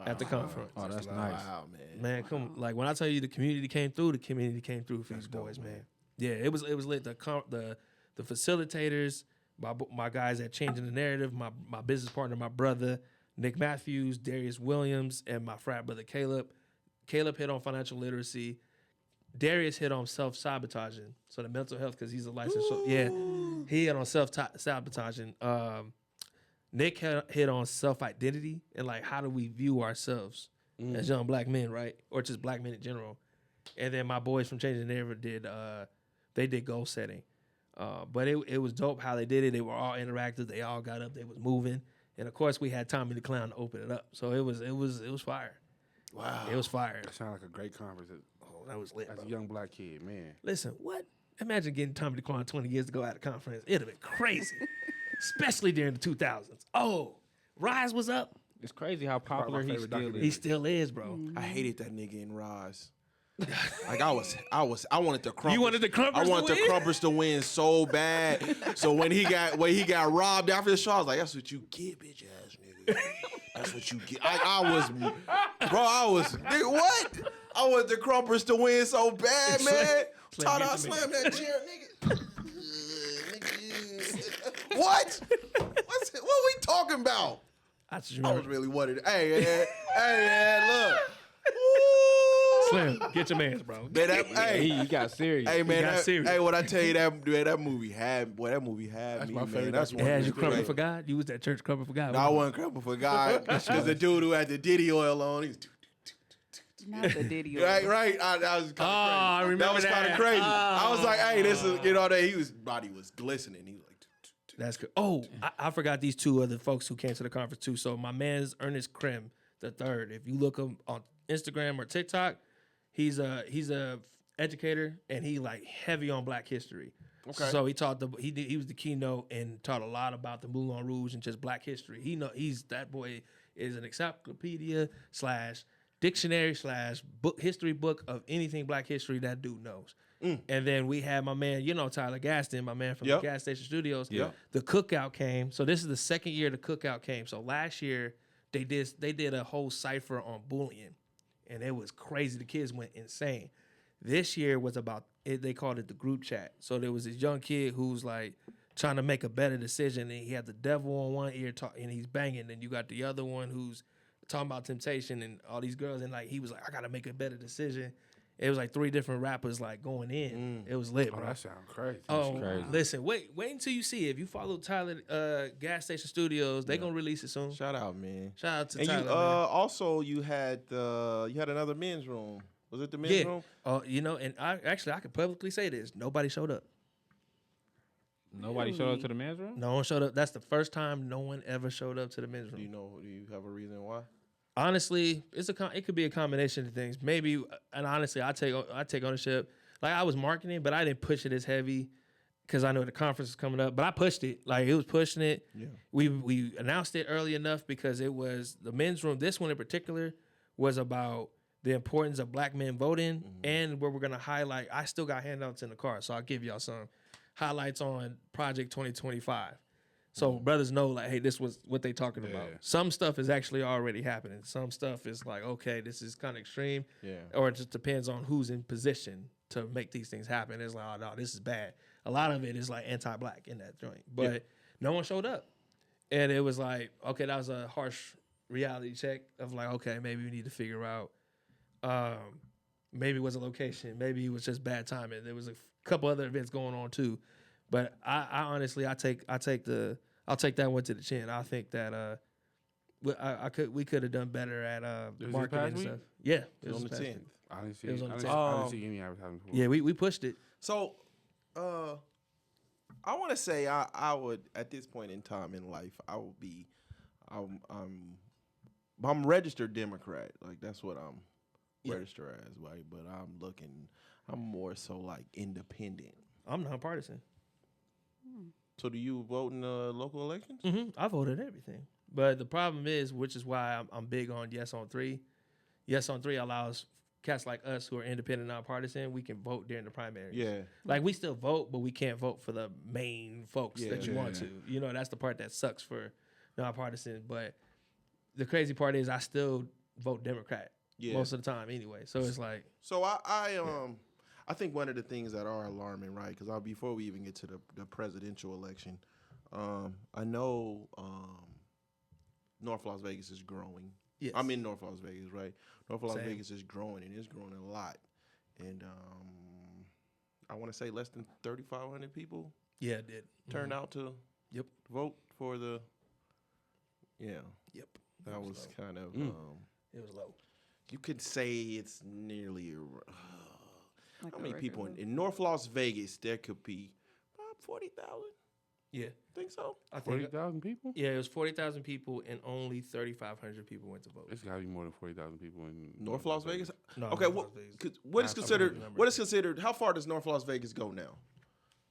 at the conference. Oh, that's nice. Wow, man. Man, come like when I tell you the community came through for these boys, man. Yeah, it was lit. The facilitators, my guys that Changing the Narrative, my business partner, my brother Nick Matthews, Darius Williams, and my frat brother Caleb. Caleb hit on financial literacy. Darius hit on self-sabotaging, so the mental health, because he's a licensed. He hit on self-sabotaging. Nick hit on self-identity and like how do we view ourselves as young black men, right, or just black men in general. And then my boys from Changing the Narrative did goal setting, but it was dope how they did it. They were all interactive. They all got up. They was moving, and of course we had Tommy the Clown to open it up. So it was fire. Wow. It was fire. That sounds like a great conference. Oh, that was lit. As Bro. a young black kid, man. Listen, what? Imagine getting Tommy the Clown 20 years to go out of conference. It'd have been crazy, especially during the 2000s. Oh, Rise was up. It's crazy how popular he favorite still documentary. He is. still is, bro. I hated that nigga in Rise. Like I wanted the Crumpers. You wanted the Crumpers I to wanted the win? Crumpers to win so bad. So when he got robbed after the show, I was like, "That's what you get, bitch ass nigga. That's what you get." Nigga, what? I want the Crumpers to win so bad, man. Taught I slam that chair, nigga. What? What we talking about? I just I remember. was really worried. Hey, man, look. Slim, get your mans, bro. Man, He got serious. Hey man, got serious. hey, what I tell you that movie had That's me, my man. favorite That's documentary. one It has of you the crumping great- for God? You was that church crumping for God? No, I wasn't crumping for God because the dude who had the Diddy oil on, he was Not the Diddy. right. I was kind of crazy. I remember that was kind that. of crazy. I was like, hey, this is his body was glistening. He was like, That's good. Oh, I forgot these two other folks who came to the conference too. So my man's Ernest Krim the third. If you look him on Instagram or TikTok, he's a educator and he like heavy on Black history. Okay. So he was the keynote and taught a lot about the Moulin Rouge and just Black history. That boy is an encyclopedia / dictionary / book history book of anything Black history that dude knows. And then we had my man, Tyler Gaston, my man from the Gas Station Studios. Yep. The cookout came. So this is the second year the cookout came. So last year they did a whole cipher on bullying, and it was crazy. The kids went insane. This year was about it. They called it the group chat. So there was this young kid who's like trying to make a better decision, and he had the devil on one ear and he's banging, and you got the other one who's talking about temptation and all these girls, and like he was like, I gotta make a better decision. It was like 3 different rappers like going in. It was lit, Oh, bro. that sounds crazy. Oh, crazy. listen, wait until you see it. If you follow Tyler Gas Station Studios, they gonna release it soon. shout out, man. Shout out to And Tyler. you man. also you had another men's room. Was it the men's room? Oh, and I could publicly say this. Nobody showed up. Nobody showed up to the men's room? No one showed up. That's the first time no one ever showed up to the men's room. Do you have a reason why? Honestly, it could be a combination of things. Maybe, and honestly, I take ownership. Like I was marketing, but I didn't push it as heavy because I knew the conference was coming up. But I pushed it. Like it was pushing it. Yeah. We announced it early enough because it was the men's room. This one in particular was about the importance of black men voting, and where we're gonna highlight. I still got handouts in the car, so I'll give y'all some highlights on Project 2025. So brothers know, like, hey, this was what they talking about. Some stuff is actually already happening. Some stuff is like, okay, this is kind of extreme. Or it just depends on who's in position to make these things happen. It's like, oh no, this is bad. A lot of it is like anti-black in that joint, but no one showed up, and it was like, okay, that was a harsh reality check of like, okay, maybe we need to figure out. Maybe it was a location. Maybe it was just bad timing. There was a couple other events going on too. But I honestly, I'll take that one to the chin. I think that we could have done better at marketing and stuff. Yeah, it was on the past 10th. week. I didn't see. It was on the I didn't see any advertising for it. Yeah, we pushed it. So, I want to say I would, at this point in time in life, I'm registered Democrat. Like, that's what I'm registered as, right? But I'm more so like independent. I'm nonpartisan. So do you vote in local elections? I voted everything. But the problem is, which is why I'm big on Yes on 3. Yes on 3 allows cats like us who are independent, nonpartisan, we can vote during the primaries. Yeah. Like, we still vote, but we can't vote for the main folks that you want to. You know, that's the part that sucks for nonpartisan. But the crazy part is I still vote Democrat most of the time anyway. So it's like. So I think one of the things that are alarming, right? Because before we even get to the presidential election, I know North Las Vegas is growing. Yes. I'm in North Las Vegas, right? North Las Vegas is growing, and it's growing a lot. And I want to say less than 3,500 people It did. turned out to vote for the. Yeah. Yep. That was kind of. It was low. You could say it's nearly. Like How a many record people low. in North Las Vegas? There could be about 40,000. Yeah. Think so? I think 40,000 people? Yeah, it was 40,000 people and only 3,500 people went to vote. It's got to be more than 40,000 people in North Las Vegas. No, Okay, North Las Vegas. what is That's a considered? big number. What is considered? How far does North Las Vegas go now?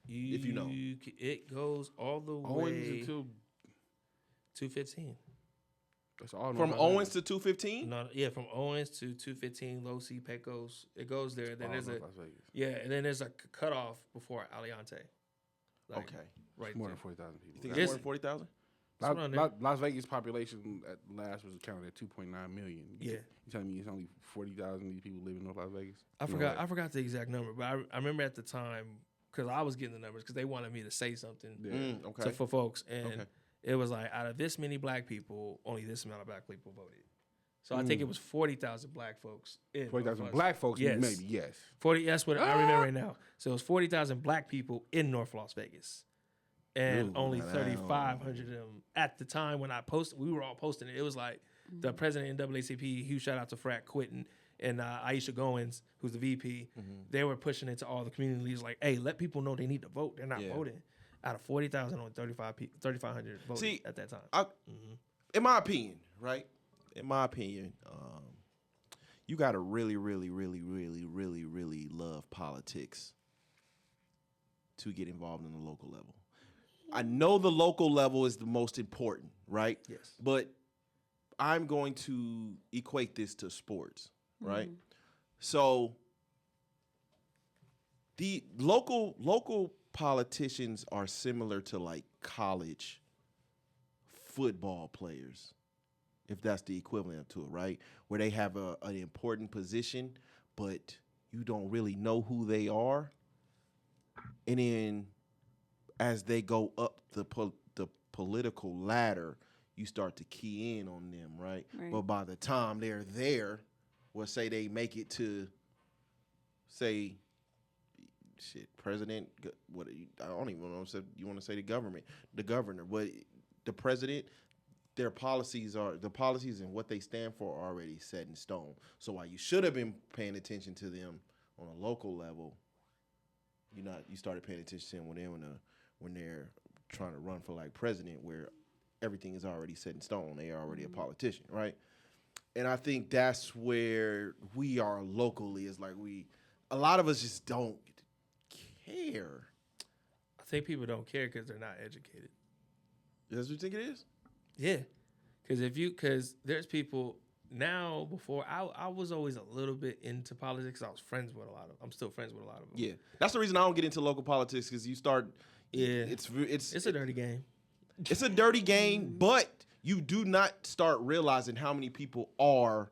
If you know. It goes all the Owens way until 215. that's all. From North Owens to 215. No, yeah, from Owens to 215, Low C, Pecos. It goes there. Then there's North Las Vegas. and then there's a cutoff before Aliante. Like, Okay. right More there. than 40,000 people. You think Yes. it's more than 40,000? It's around there. Las Vegas population at last was counted at 2.9 million. Yeah. You telling me it's only 40,000 of these people live in North Las Vegas? I You know forgot. what? I forgot the exact number, but I remember at the time because I was getting the numbers because they wanted me to say something Okay. for folks, and Okay. it was like out of this many black people, only this amount of black people voted. So I think it was 40,000 black folks. In 40,000 North black folks, Yes. maybe, yes. 40. That's what I remember right now. So it was 40,000 black people in North Las Vegas, and Ooh, only now that 3,500 of them at the time when I posted. We were all posting it. It was like the president in NAACP. Huge shout out to Frat Quitton and Aisha Goins, who's the VP. They were pushing it to all the community leaders, like, "Hey, let people know they need to vote. They're not voting." Out of 40,000, only 3,500 voted See, at that time. In my opinion, right? In my opinion, you got to really, really, really, really, really, really love politics to get involved in the local level. I know the local level is the most important, right? Yes. But I'm going to equate this to sports, right? So the local politicians are similar to like college football players, if that's the equivalent to it, right? Where they have an important position, but you don't really know who they are. And then as they go up the political ladder, you start to key in on them, right? But by the time they're there, well, say they make it to, say, president, what I don't even know if you want to say the governor, but the president, the policies and what they stand for are already set in stone. So while you should have been paying attention to them on a local level, you started paying attention to them when they're trying to run for like president, where everything is already set in stone. They are already a politician, right? And I think that's where we are locally. Is like a lot of us just don't care. I think people don't care because they're not educated. That's what you think it is? Yeah, because there's people now, before I was always a little bit into politics. I was friends with a lot of. I'm still friends with a lot of them. Yeah, that's the reason I don't get into local politics because you start. Yeah, it's a dirty game. It's a dirty game, but you do not start realizing how many people are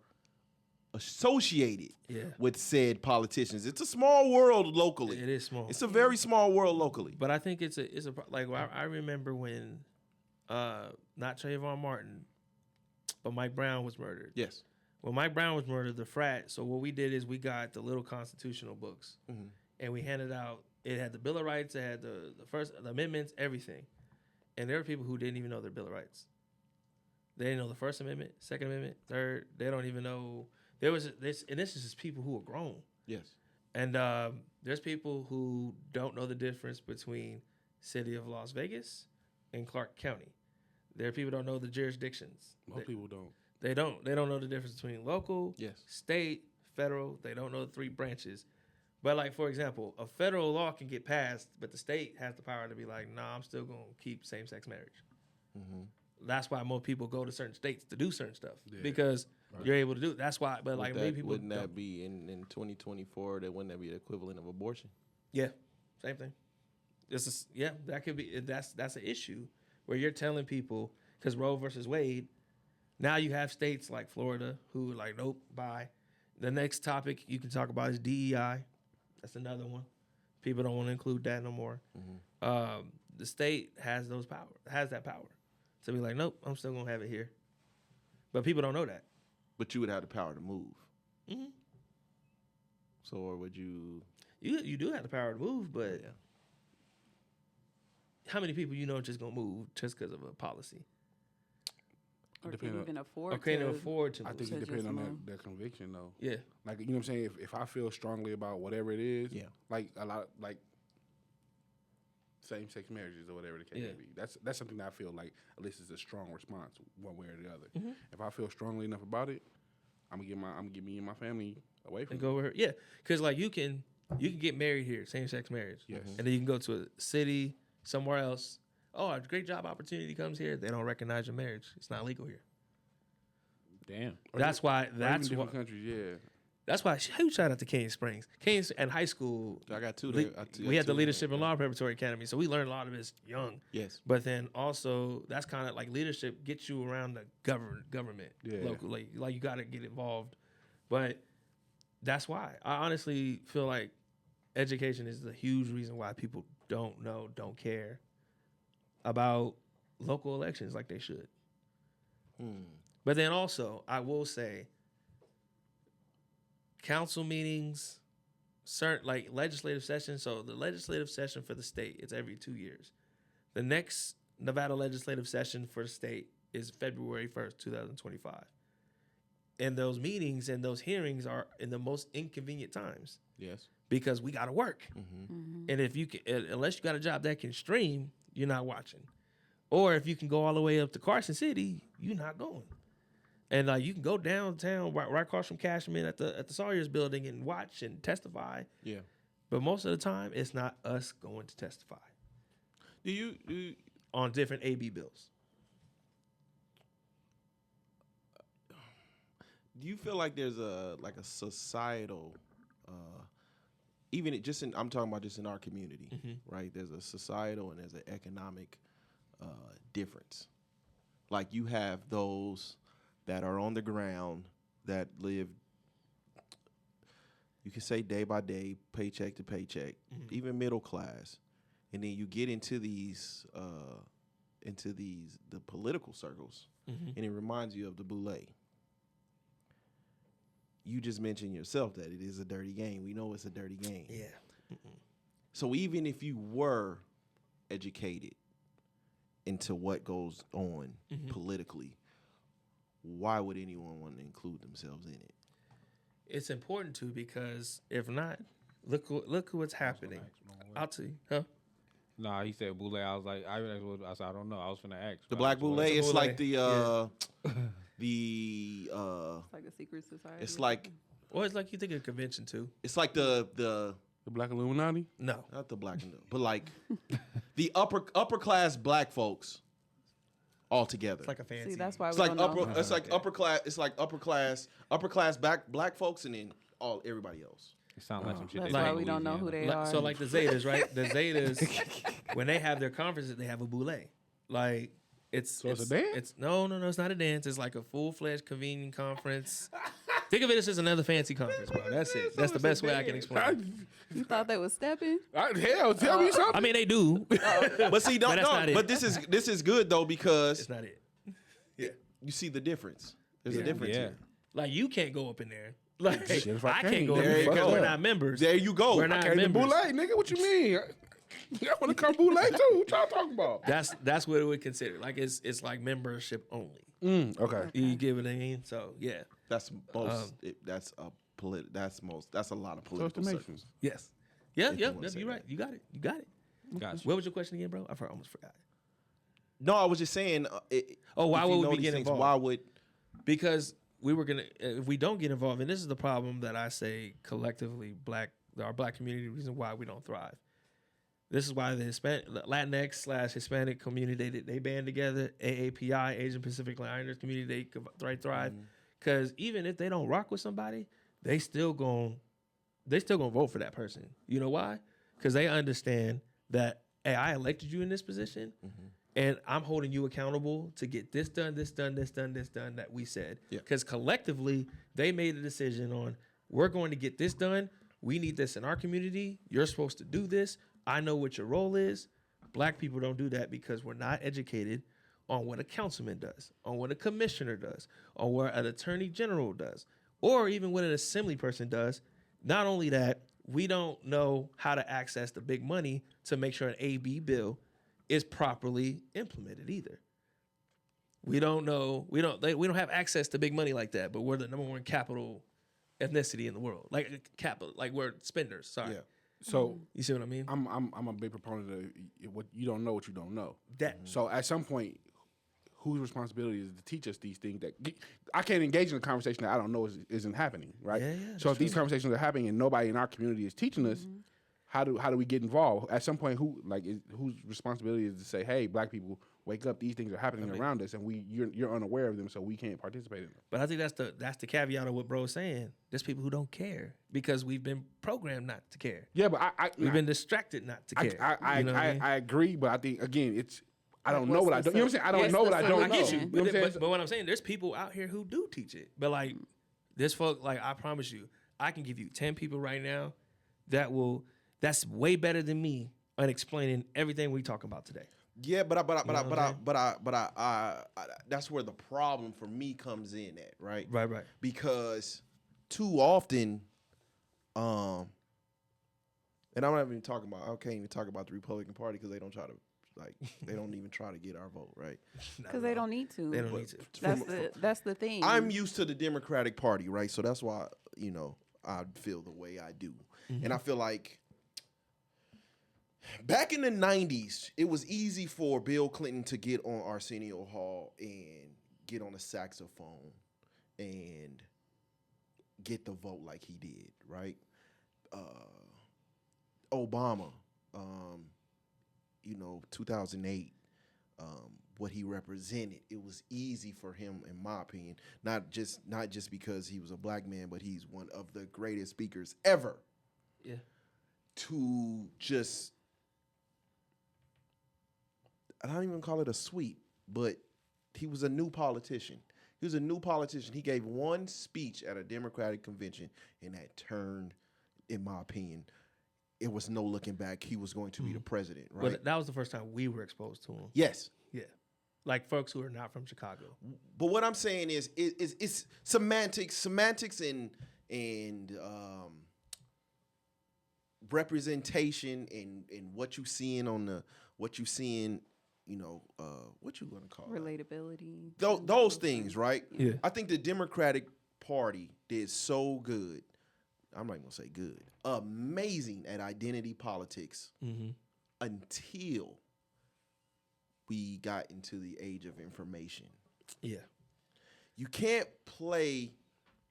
associated with said politicians. It's a small world locally. It is small. It's a very small world locally. But I think it's a like I remember when not Trayvon Martin, but Mike Brown was murdered. Yes. When Mike Brown was murdered, the frat. So what we did is we got the little constitutional books, and we handed out. It had the Bill of Rights. It had the amendments, everything. And there were people who didn't even know their Bill of Rights. They didn't know the First Amendment, Second Amendment, Third. They don't even know. There was this, and this is just people who are grown. Yes. And there's people who don't know the difference between City of Las Vegas and Clark County. There are people who don't know the jurisdictions. Most people don't. They don't know the difference between local, Yes, state, federal. They don't know the three branches. But like, for example, a federal law can get passed, but the state has the power to be like, nah, I'm still going to keep same-sex marriage. That's why more people go to certain states to do certain stuff because you're able to do it. That's why. But like, maybe people wouldn't that be in 2024? Wouldn't that be the equivalent of abortion? Yeah, same thing. That could be. That's an issue where you're telling people because Roe versus Wade. Now you have states like Florida who are like, nope, bye. The next topic you can talk about is DEI. That's another one. People don't want to include that no more. The state has that power to be like, nope, I'm still gonna have it here. But people don't know that. But you would have the power to move. So, or would you? You do have the power to move, but how many people you know just gonna move just because of a policy? Or can't even afford Or can't afford to move. I think it depends on their conviction, though. Yeah. Like, you know what I'm saying? If I feel strongly about whatever it is, like a lot, like same-sex marriages or whatever the case may be, that's something that I feel like at least is a strong response one way or the other. If I feel strongly enough about it, I'm gonna get me and my family away from and go over. Yeah, because like you can get married here, same-sex marriage. Yes. And then you can go to a city somewhere else. Oh, a great job opportunity comes here. They don't recognize your marriage. It's not legal here. Damn. That's why. That's different why. countries. Yeah. That's why. Huge shout out to Canyon Springs. In high school, I got two there. we had the Leadership and Law Preparatory Academy, so we learned a lot of this young. Yes. But then also, that's kind of like leadership gets you around the government locally. Like you got to get involved. But that's why I honestly feel like education is the huge reason why people don't know, don't care about local elections like they should. But then also, I will say, council meetings, certain like legislative sessions. So the legislative session for the state, it's every 2 years. The next Nevada legislative session for the state is February 1st, 2025. And those meetings and those hearings are in the most inconvenient times. Yes. Because we got to work. And if you can, unless you got a job that can stream, you're not watching. Or if you can go all the way up to Carson City, you're not going. And you can go downtown right across from Cashman at the Sawyer's building and watch and testify. Yeah. But most of the time, it's not us going to testify. Do you on different AB bills? Do you feel like there's a societal, I'm talking about just in our community, right? There's a societal and there's an economic difference. Like you have those that are on the ground that live, you can say day by day, paycheck to paycheck, even middle class, and then you get into the political circles, and it reminds you of the boule. You just mentioned yourself that it is a dirty game. We know it's a dirty game. Yeah. So even if you were educated into what goes on politically, why would anyone want to include themselves in it? It's important to because if not, look what's happening. I'll tell you. Huh? Nah, he said boule. I was like, I said, I don't know. I was finna ask. The black boule, it's like the It's like a secret society. It's like, well, it's like you think of convention too. it's like the Black Illuminati? No. not the black, but like the upper class black folks all together. It's like a fancy. See, that's why It's we like don't know. upper. It's like upper class. It's like upper class black folks, and then everybody else. It sounds like some shit. That's they why do we in don't know who Louisiana. they are. So like the Zetas, right? The Zetas, when they have their conferences, they have a boule. Like it's it's a dance? It's no, it's not a dance. It's like a full-fledged convening conference. Think of it as just another fancy conference, bro. That's it. That's the best way I can explain. You thought they was stepping? Hell, tell me something. I mean, they do. But see, But that's not it. But this is good though because It's not it. you see the difference. There's a difference Yeah. here. Like you can't go up in there. Like Shit, if I I can, can't go up there in you there because go. we're not members. There you go. We're not Can't even members. boule, nigga. What you mean? I want to come boule too. What y'all talking about? That's what it would consider. Like it's like membership only. Okay. You get what I mean? So yeah. That's most. That's a That's a lot of So it's the political Masons. circles. Yes. Yeah, If yeah, you wanna say you're that. right. You got it. You got it. Gotcha. What was your question again, bro? I almost forgot. No, I was just saying. Why if you would know we these get things, involved? Why would Because we were gonna, if we don't get involved, and this is the problem that I say collectively, our black community, reason why we don't thrive. This is why the Latinx/Hispanic community they band together, AAPI, Asian Pacific Islanders community, they thrive. Because even if they don't rock with somebody, they still gonna vote for that person. You know why? Because they understand that, hey, I elected you in this position, and I'm holding you accountable to get this done that we said. Yeah. Because collectively, they made a decision on, we're going to get this done. We need this in our community. You're supposed to do this. I know what your role is. Black people don't do that because we're not educated on what a councilman does, on what a commissioner does, on what an attorney general does, or even what an assembly person does. Not only that, we don't know how to access the big money to make sure an AB bill is properly implemented either. We don't know. We don't have access to big money like that. But we're the number one capital ethnicity in the world. Like capital, like we're spenders. Sorry. Yeah. So You see what I mean? I'm a big proponent of what you don't know what you don't know. That So at some point, whose responsibility is to teach us these things that I can't engage in a conversation that I don't know isn't happening, right? Yeah, So if these conversations are happening and nobody in our community is teaching us, how do we get involved? At some point, whose responsibility is to say, hey, black people, wake up, these things are happening around us, and you're unaware of them, so we can't participate in them. But I think that's the caveat of what bro's saying. There's people who don't care because we've been programmed not to care. Yeah, but We've been distracted not to care. I You know what I mean? agree, but I think again, I don't Like, know what's what I the don't. You know what I'm saying? I don't what's know the what I don't I get you, know. solution? You know what I'm saying? but what I'm saying, there's people out here who do teach it. But like this folk, like I promise you, I can give you 10 people right now that's way better than me on explaining everything we talking about today. Yeah, but that's where the problem for me comes in at, right? Right. Because too often, and I'm not even talking about. I can't even talk about the Republican Party because they don't they don't even try to get our vote, right? Because they don't need to. They don't need to. That's the thing. I'm used to the Democratic Party, right? So that's why I feel the way I do, and I feel like. Back in the 90s, it was easy for Bill Clinton to get on Arsenio Hall and get on a saxophone and get the vote like he did, right? Obama, 2008, what he represented, it was easy for him, in my opinion, not just because he was a black man, but he's one of the greatest speakers ever. Yeah. To just, I don't even call it a sweep, but he was a new politician. He gave one speech at a Democratic convention, and that turned, in my opinion, it was no looking back. He was going to be the president, right? But that was the first time we were exposed to him. Yes. Yeah. Like folks who are not from Chicago. But what I'm saying is, it's semantics and representation and what you seeing what you gonna call it? Relatability. Those things, right? Yeah. I think the Democratic Party did so good. I'm not even gonna say good. Amazing at identity politics until we got into the age of information. Yeah. You can't play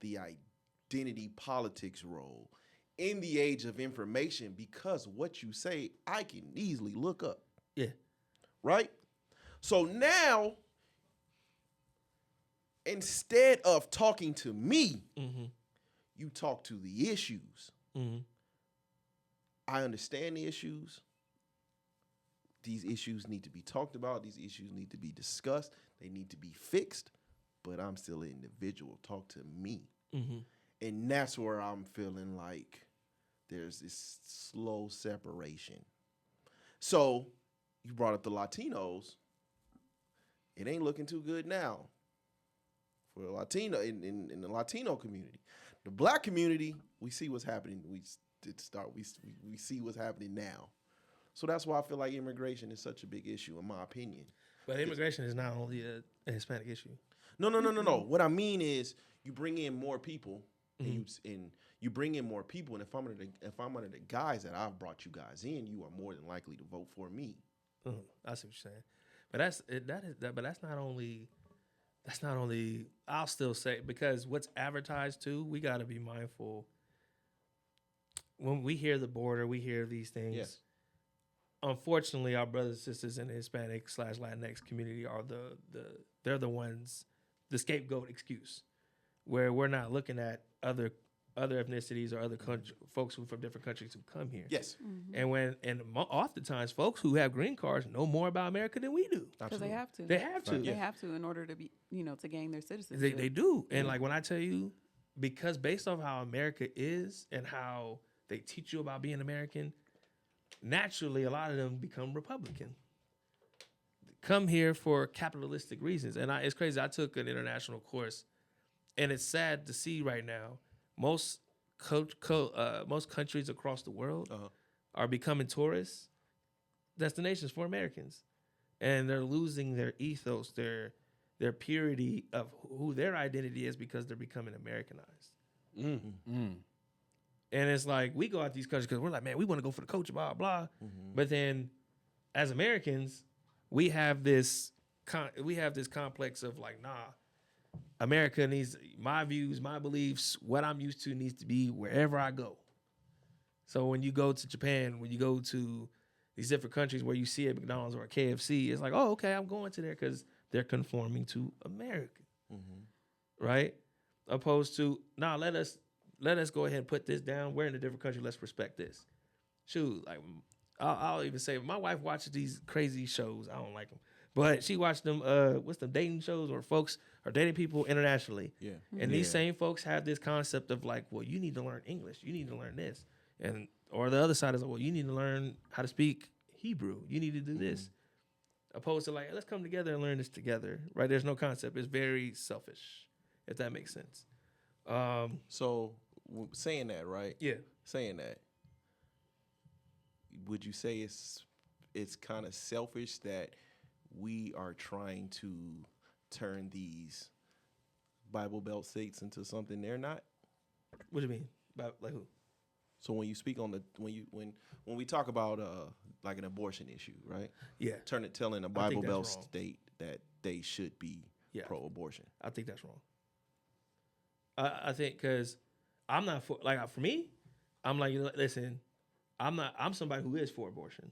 the identity politics role in the age of information because what you say, I can easily look up. Yeah. Right? So now instead of talking to me, Mm-hmm. you talk to the issues. Mm-hmm. I understand the issues. These issues need to be talked about. These issues need to be discussed. They need to be fixed. But I'm still an individual. Talk to me. Mm-hmm. And that's where I'm feeling like there's this slow separation. So you brought up the Latinos. It ain't looking too good now for the Latino in the Latino community. The Black community, we see what's happening. We see what's happening now. So that's why I feel like immigration is such a big issue, in my opinion. But immigration is not only a Hispanic issue. No. What I mean is, you bring in more people, and you bring in more people. And if I'm one of the guys that I've brought you guys in, you are more than likely to vote for me. I see what you're saying. But that's not only. That's not only. I'll still say, because what's advertised too, we got to be mindful. When we hear the border, we hear these things. Yes. Unfortunately, our brothers and sisters in the Hispanic / Latinx community are they're the ones, the scapegoat excuse, where we're not looking at other ethnicities or other folks who from different countries who come here. Yes. And oftentimes folks who have green cards know more about America than we do. Because they have to. They have to. They have to in order to be, to gain their citizenship. They do. And like when I tell you, because based off how America is and how they teach you about being American, naturally a lot of them become Republican. Come here for capitalistic reasons. And it's crazy. I took an international course, and it's sad to see right now most countries across the world are becoming tourist destinations for Americans, and they're losing their ethos, their purity of who their identity is, because they're becoming Americanized. And it's like, we go out these countries because we're like, man, we want to go for the culture, blah blah. But then, as Americans, we have this complex of like, nah, America needs my views, my beliefs, what I'm used to needs to be wherever I go. So when you go to Japan, when you go to these different countries where you see a McDonald's or a KFC, it's like, oh, okay, I'm going to there because they're conforming to America, right? Opposed to, nah, let us go ahead and put this down. We're in a different country. Let's respect this. Shoot, like I'll even say, my wife watches these crazy shows. I don't like them. But she watched them, what's the dating shows where folks are dating people internationally. Yeah. And these same folks have this concept of like, well, you need to learn English. You need to learn this. Or the other side is like, well, you need to learn how to speak Hebrew. You need to do this. Opposed to like, let's come together and learn this together, right? There's no concept. It's very selfish, if that makes sense. So saying that, right? Yeah. Saying that, would you say it's kind of selfish that we are trying to turn these Bible Belt states into something they're not? What do you mean? Like who? So when you speak on when we talk about like an abortion issue, right? Yeah. Telling a Bible Belt state that they should be pro-abortion. I think that's wrong. I think because I'm not for, like, for me, I'm like, listen, I'm somebody who is for abortion.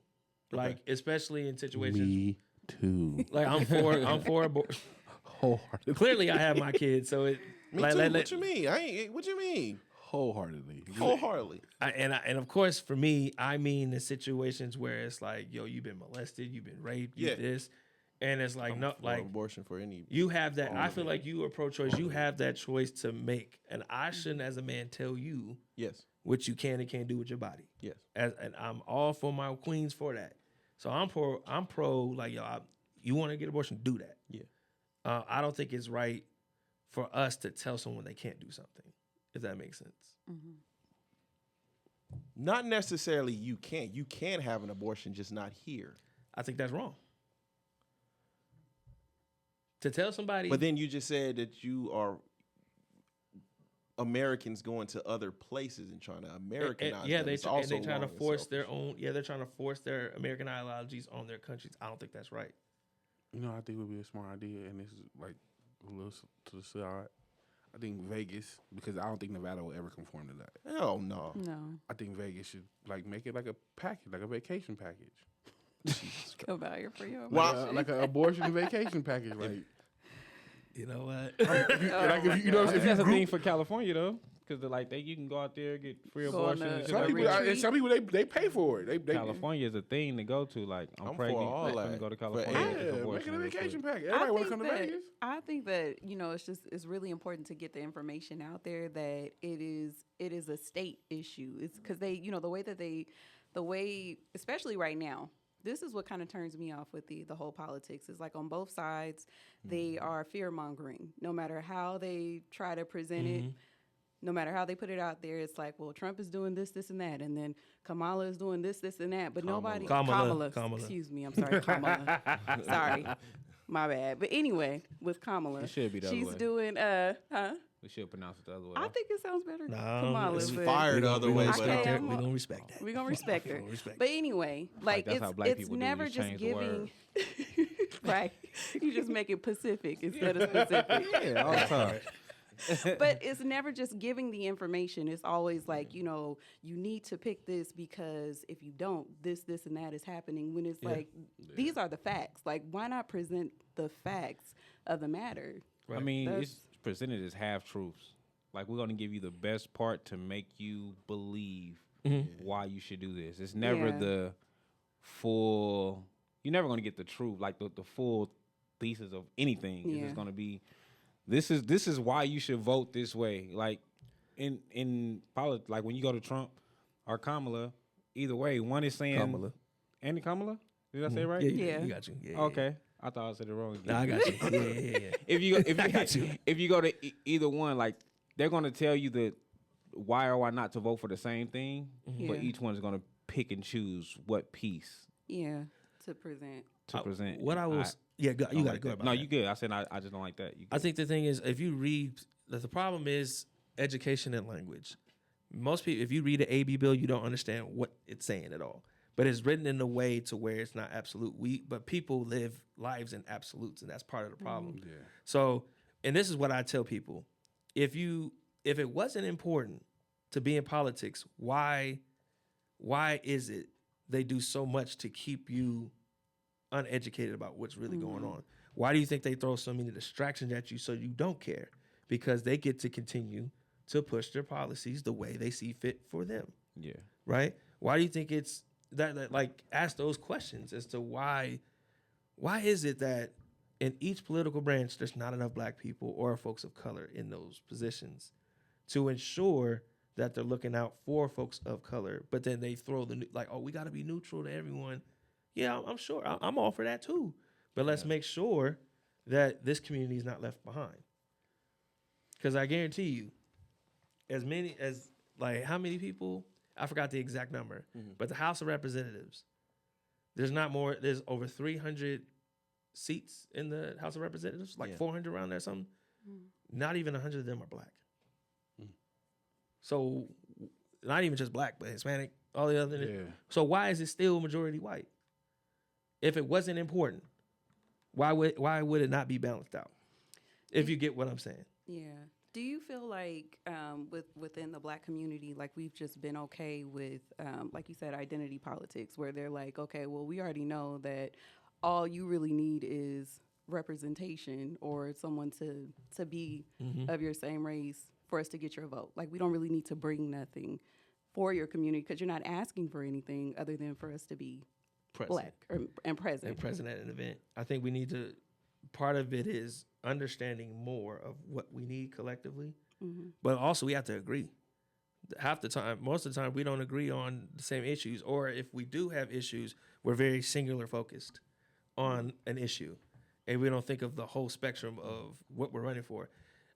Like, especially in situations. Me too. Like, I'm for abortion. Wholeheartedly. Clearly, I have my kids, so it. Me too. What you mean? What you mean? Wholeheartedly. And of course, for me, I mean the situations where it's like, yo, you've been molested, you've been raped, you this, and it's like, no, like abortion for any. You have that. I feel like you are pro-choice. You have that choice to make, and I shouldn't, as a man, tell you what you can and can't do with your body. Yes, and I'm all for my queens for that. So I'm pro. Like, yo, you want to get abortion, do that. Yeah. I don't think it's right for us to tell someone they can't do something, if that makes sense. Not necessarily you can't. You can have an abortion, just not here. I think that's wrong. To tell somebody. But then you just said that you are Americans going to other places and trying to Americanize them. They're trying to force their own. Yeah, they're trying to force their American ideologies on their countries. I don't think that's right. I think it would be a smart idea, and this is like a little to the side. I think Vegas, because I don't think Nevada will ever conform to that. Hell no. No. I think Vegas should like make it like a package, like a vacation package. Go out here for your Like an abortion vacation package. Like You know what? If you know, I if think you that's a group, thing for California though, because you can go out there get free Go on abortions. a- and some shit people, like that. and some people they pay for it. They California is a thing to go to. Like I'm for pregnant, all I'm gonna that. go to For California. air. and get yeah, an make abortion it a real quick. vacation package. Everybody want to come to Vegas. I think that it's really important to get the information out there that it is a state issue. It's because the way especially right now. This is what kind of turns me off with the whole politics. Is like on both sides, they are fear mongering. No matter how they try to present it, no matter how they put it out there, it's like, well, Trump is doing this, this, and that, and then Kamala is doing this, this, and that. But nobody, Kamala. excuse me, I'm sorry, Kamala. Sorry, my bad. But anyway, with Kamala, It should be the other she's way. doing We should pronounce it the other way. I think it sounds better. Nah, Kamala, it's but Fire the other way, I but can't- We're gonna respect that. we're gonna respect her. We're gonna respect But anyway, like that's how black it's people do, never just just change the giving. Right, you just make it Pacific instead of specific. yeah, all the time. But it's never just giving the information. It's always like, you need to pick this because if you don't, this, and that is happening. When it's like, these are the facts. Like, why not present the facts of the matter? I mean, That's- it's presented as half truths. Like we're gonna give you the best part to make you believe why you should do this. It's never Yeah. the full. You're never gonna get the truth, like the full thesis of anything. It's Yeah. just gonna be, this is why you should vote this way. Like in politics, like when you go to Trump or Kamala, either way, one is saying Kamala. and Kamala. Did I say it right? Yeah. You got you. Yeah, Okay, I thought I said it wrong. Nah, I got you. Yeah. If you go to either one, like they're gonna tell you the why or why not to vote for the same thing, but Yeah. each one's gonna pick and choose what piece Yeah, to present. to present. What I was, don't you got to like go that. about No, that. you good. I said I just don't like that. You I good. think the thing is, if you read, the problem is education and language. Most people, if you read an AB bill, you don't understand what it's saying at all. But it's written in a way to where it's not absolute. But people live lives in absolutes, and that's part of the problem. Yeah. So, and this is what I tell people: if it wasn't important to be in politics, why is it they do so much to keep you uneducated about what's really going on? Why do you think they throw so many distractions at you so you don't care? Because they get to continue to push their policies the way they see fit for them, yeah. right? Why do you think it's that like ask those questions as to why is it that in each political branch there's not enough black people or folks of color in those positions to ensure that they're looking out for folks of color, but then they throw we got to be neutral to everyone. Yeah, I'm sure. I'm all for that too. But let's make sure that this community is not left behind. Because I guarantee you, how many people, I forgot the exact number, but the House of Representatives, there's over 300 seats in the House of Representatives, 400 around there, something. Not even 100 of them are black. So, not even just black, but Hispanic, all the other. Yeah. So why is it still majority white? If it wasn't important, why would it not be balanced out? If you get what I'm saying. Yeah. Do you feel like within the black community, like we've just been okay with, like you said, identity politics, where they're like, okay, well, we already know that all you really need is representation or someone to be of your same race for us to get your vote. Like we don't really need to bring nothing for your community because you're not asking for anything other than for us to be black and present. And present at an event. I think we need to, part of it is understanding more of what we need collectively, but also we have to agree. Most of the time, we don't agree on the same issues, or if we do have issues, we're very singular focused on an issue, and we don't think of the whole spectrum of what we're running for.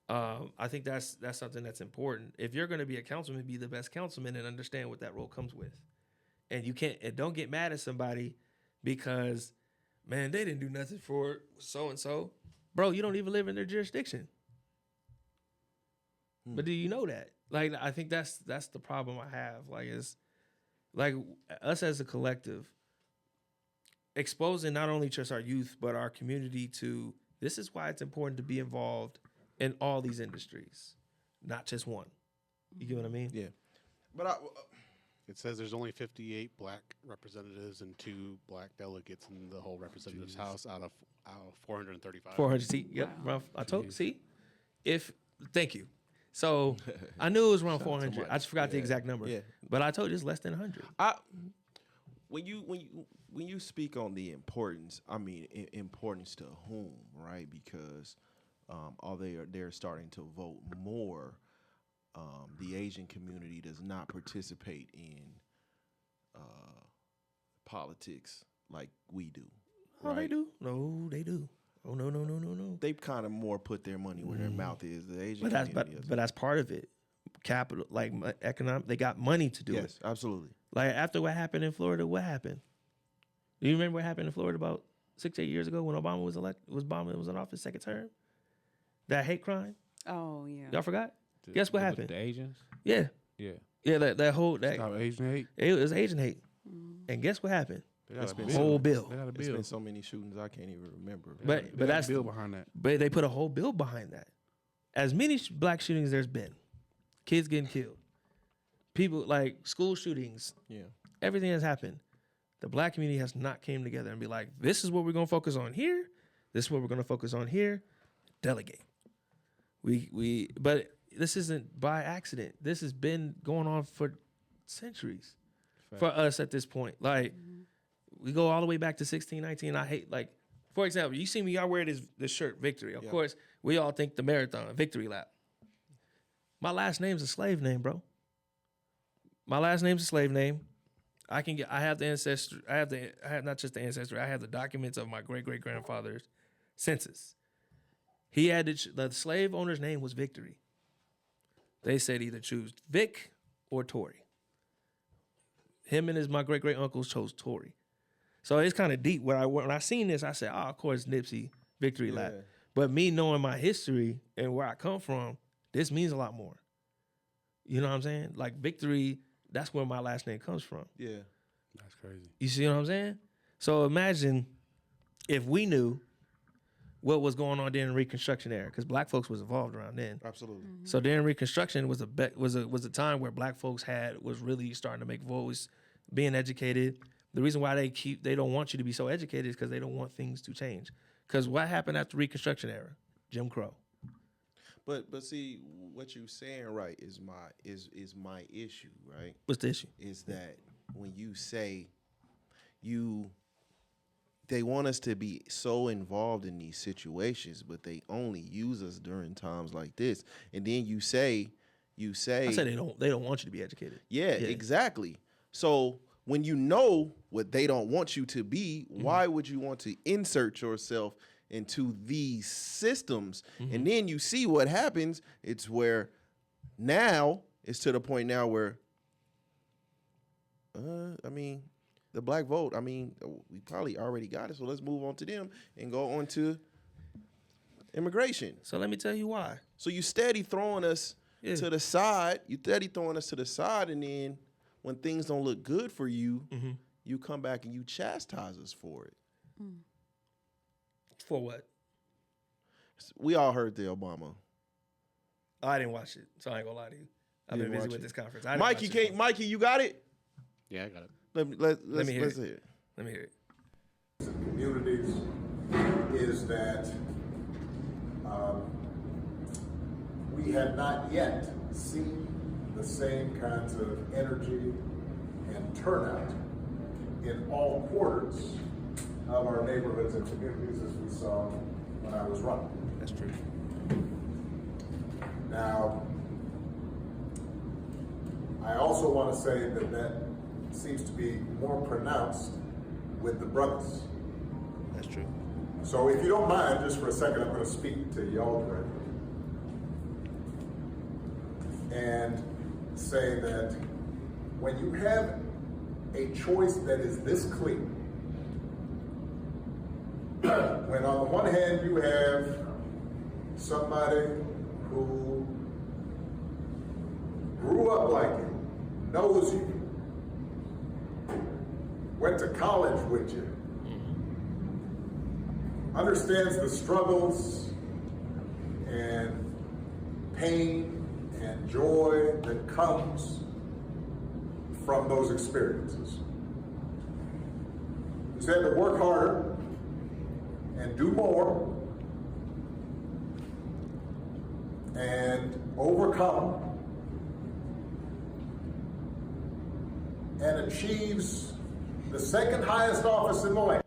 I think that's something that's important. If you're going to be a councilman, be the best councilman and understand what that role comes with. And don't get mad at somebody because, man, they didn't do nothing for so-and-so. Bro, you don't even live in their jurisdiction. But do you know that? Like, I think that's the problem I have. Like, it's like us as a collective exposing not only just our youth, but our community to this is why it's important to be involved in all these industries, not just one. You get what I mean? Yeah. But It says there's only 58 black representatives and 2 black delegates in the whole representatives house out of 435. 400 seats. Yep. Around, I told. See, thank you. So I knew it was around 400. I just forgot the exact number. Yeah. But I told you it's less than 100. When you speak on the importance, I mean importance to whom, right? Because they're starting to vote more. The Asian community does not participate in politics like we do. Oh, right? they do. No, they do. Oh no. They kind of more put their money where their mouth is. The Asian But that's community but that's part of it. Capital, like economic, they got money to do it. yes, absolutely. Like after what happened in Florida, what happened? Do you remember what happened in Florida about 6-8 years ago when Obama was in office second term? That hate crime. Oh yeah. Y'all forgot? Guess what happened? The Asians? Yeah. That whole Stop Asian hate. it was Asian hate. And guess what happened? They got a been bill. whole bill. They got a There's been bill. so many shootings I can't even remember. But They got that's a bill behind that. But they put a whole bill behind that. As many black shootings there's been, kids getting killed, people like school shootings, Yeah. everything has happened. The black community has not came together and be like, this is what we're gonna focus on here. This is what we're gonna focus on here. Delegate. But this isn't by accident. This has been going on for centuries for us at this point. Like we go all the way back to 1619. I hate, like, for example, you see me, I wear this shirt, Victory. Of course, we all think the marathon, Victory Lap. My last name's a slave name, bro. My last name's a slave name. I have the ancestry. I have not just the ancestry. I have the documents of my great-great-grandfather's census. He had the slave owner's name was Victory. They said either choose Vic or Tory. Him and my great-great-uncles chose Tory. So it's kind of deep. When I seen this, I said, of course, Nipsey, Victory Lap. Yeah. But me knowing my history and where I come from, this means a lot more. You know what I'm saying? Like Victory, that's where my last name comes from. Yeah. That's crazy. You see what I'm saying? So imagine if we knew what was going on during the Reconstruction era, because black folks was involved around then. Absolutely. So during Reconstruction was a time where black folks was really starting to make voice, being educated. The reason why they don't want you to be so educated is because they don't want things to change. Because what happened after Reconstruction era? Jim Crow. But see, what you're saying, right, is my issue, right? What's the issue? Is that when you say they want us to be so involved in these situations, but they only use us during times like this. And then you say I said they don't want you to be educated. Yeah, exactly. So when you know what they don't want you to be, why would you want to insert yourself into these systems? And then you see what happens. It's where now it's to the point now where, I mean, the black vote, I mean, we probably already got it. So let's move on to them and go on to immigration. So let me tell you why. So you steady throwing us to the side. You steady throwing us to the side, and then when things don't look good for you, you come back and you chastise us for it. For what? We all heard the Obama. Oh, I didn't watch it, so I ain't gonna lie to you. I've been busy with this conference. I didn't Mikey, watch it. Mikey, you got it? Yeah, I got it. Let's me hear let's it. hear it. Let me hear it. Communities is that we have not yet seen the same kinds of energy and turnout in all quarters of our neighborhoods and communities as we saw when I was running. That's true. Now, I also want to say that seems to be more pronounced with the brothers. That's true. So if you don't mind, just for a second, I'm going to speak to y'all directly and say that when you have a choice that is this clear, when on the one hand you have somebody who grew up like you, knows you, went to college with you, understands the struggles and pain and joy that comes from those experiences. He said to work harder and do more and overcome and achieves the second highest office in the land.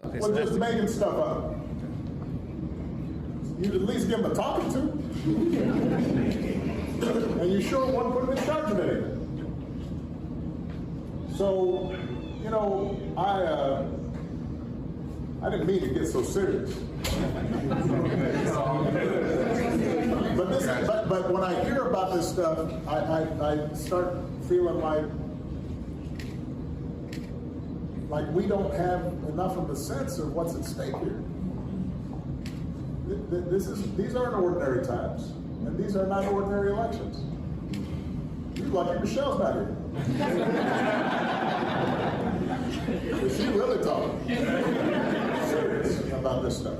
Okay, Well, just making stuff up. You'd at least give him a talking to. And you sure want to put him in charge of anything. So, you know, I didn't mean to get so serious. But when I hear about this stuff, I start feeling like we don't have enough of a sense of what's at stake here. These aren't ordinary times, and these are not ordinary elections. You're lucky Michelle's not here. She really talking serious about this stuff.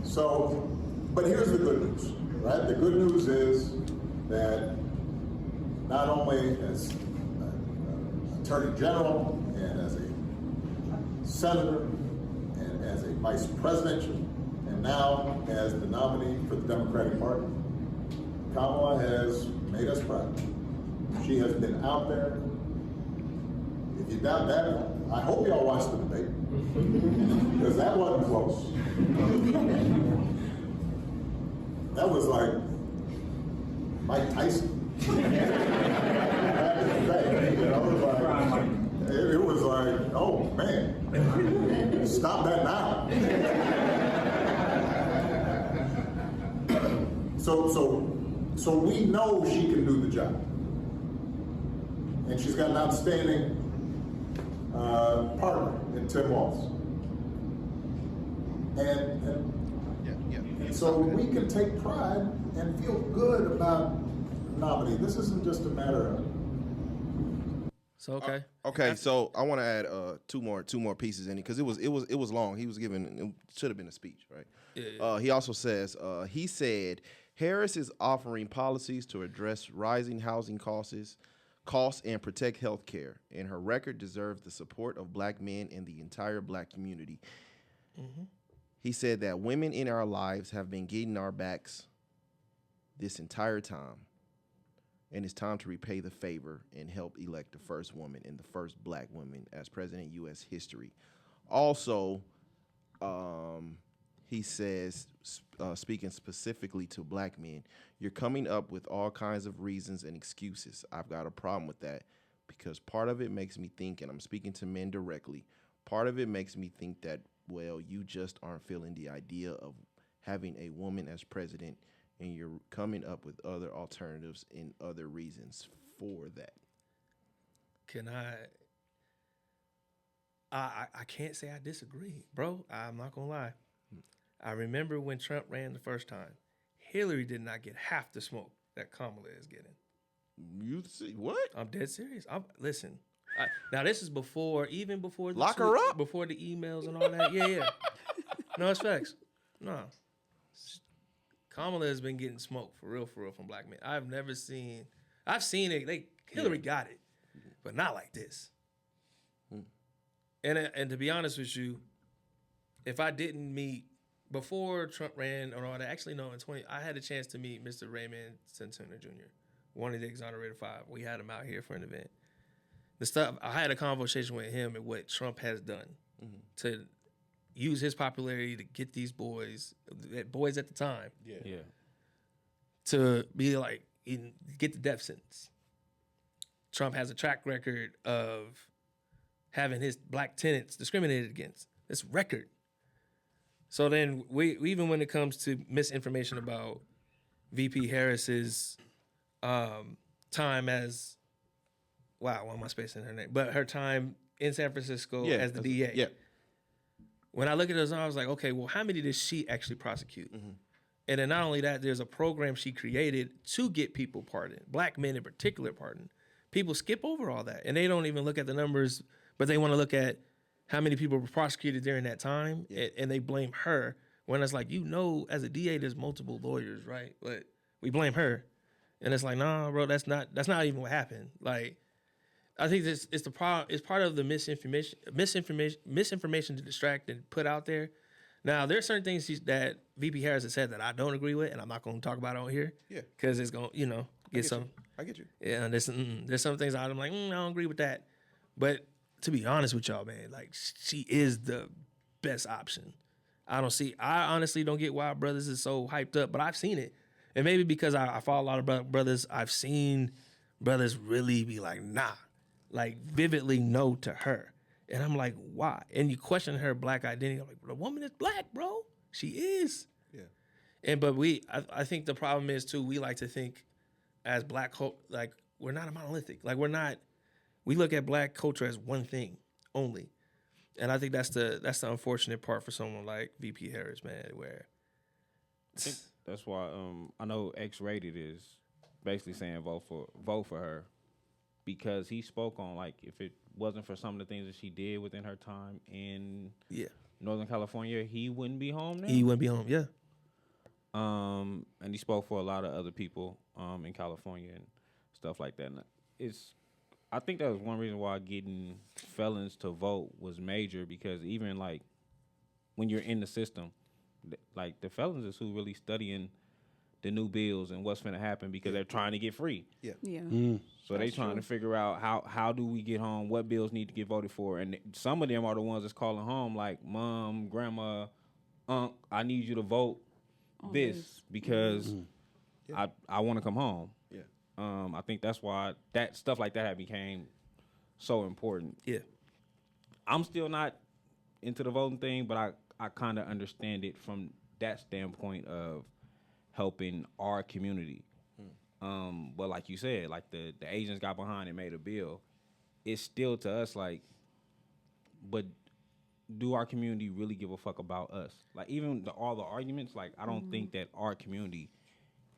So, but here's the good news, right? The good news is that not only as Attorney General and as a senator and as a vice president and now as the nominee for the Democratic Party, Kamala has made us proud. She has been out there. If you doubt that, I hope y'all watched the debate, because that wasn't close. That was like Mike Tyson. It was like, oh man, stop that now. So we know she can do the job. And she's got an outstanding partner in Tim Walz. And so we can take pride and feel good about the nominee. This isn't just a matter of. So okay. Okay, so I want to add two more pieces in it because it was long. He was giving, it should have been a speech, right? Yeah. He also says he said Harris is offering policies to address rising housing costs and protect health care, and her record deserves the support of black men and the entire black community. Mm-hmm. He said that women in our lives have been getting our backs this entire time, and it's time to repay the favor and help elect the first woman and the first black woman as president of U.S. history. Also, he says, speaking specifically to black men, you're coming up with all kinds of reasons and excuses. I've got a problem with that because part of it makes me think, and I'm speaking to men directly, part of it makes me think that, well, you just aren't feeling the idea of having a woman as president, and you're coming up with other alternatives and other reasons for that. Can I can't say I disagree, bro. I'm not gonna lie. I remember when Trump ran the first time, Hillary did not get half the smoke that Kamala is getting. You see what? I'm dead serious. Listen. Now this is before the Lock her up? before the emails and all that. Yeah. No, it's facts. No. Kamala has been getting smoked for real from black men. I've seen it. Hillary got it, but not like this. And to be honest with you, if I didn't meet before Trump ran or all that, actually no, I had a chance to meet Mr. Raymond Centeno Jr., one of the exonerated five. We had him out here for an event. The stuff I had a conversation with him and what Trump has done to use his popularity to get these boys at the time, to be like get the death sentence. Trump has a track record of having his black tenants discriminated against. It's record. So then we even when it comes to misinformation about VP Harris's time as why am I spacing her name? But her time in San Francisco as the DA. Yeah. When I look at those, I was like, okay, well, how many did she actually prosecute? Mm-hmm. And then not only that, there's a program she created to get people pardoned, black men in particular pardoned. People skip over all that, and they don't even look at the numbers, but they want to look at how many people were prosecuted during that time, and they blame her. When it's like, as a DA, there's multiple lawyers, right? But we blame her. And it's like, nah, bro, that's not even what happened. Like, I think this it's the problem. It's part of the misinformation to distract and put out there. Now, there's certain things that VP Harris has said that I don't agree with, and I'm not going to talk about it on here. Yeah. Because it's going to, get some. I get you. Yeah, and there's some things I'm like, I don't agree with that. But to be honest with y'all, man, like, she is the best option. I honestly don't get why Brothers is so hyped up, but I've seen it. And maybe because I follow a lot of brothers, I've seen brothers really be like, nah, like vividly no to her. And I'm like, why? And you question her black identity. I'm like, the woman is black, bro. She is. Yeah. But I think the problem is too, we like to think as black, like we're not a monolithic. Like we look at black culture as one thing only. And I think that's the unfortunate part for someone like VP Harris, man, where I think that's why I know X-Rated is basically saying vote for her, because he spoke on, like, if it wasn't for some of the things that she did within her time in Northern California, he wouldn't be home now. He wouldn't be home, yeah. And he spoke for a lot of other people in California and stuff like that. And I think that was one reason why getting felons to vote was major, because even like when you're in the system, like the felons is who really studying the new bills and what's going to happen, because they're trying to get free. Yeah. So they trying to figure out how do we get home, what bills need to get voted for, and some of them are the ones that's calling home, like mom, grandma, unc, I need you to vote this because I want to come home. Yeah. I think that's why that stuff like that became so important. Yeah. I'm still not into the voting thing, but I kind of understand it from that standpoint of helping our community. But like you said, like the Asians got behind and made a bill. It's still to us like, but do our community really give a fuck about us? Like even all the arguments, like I don't think that our community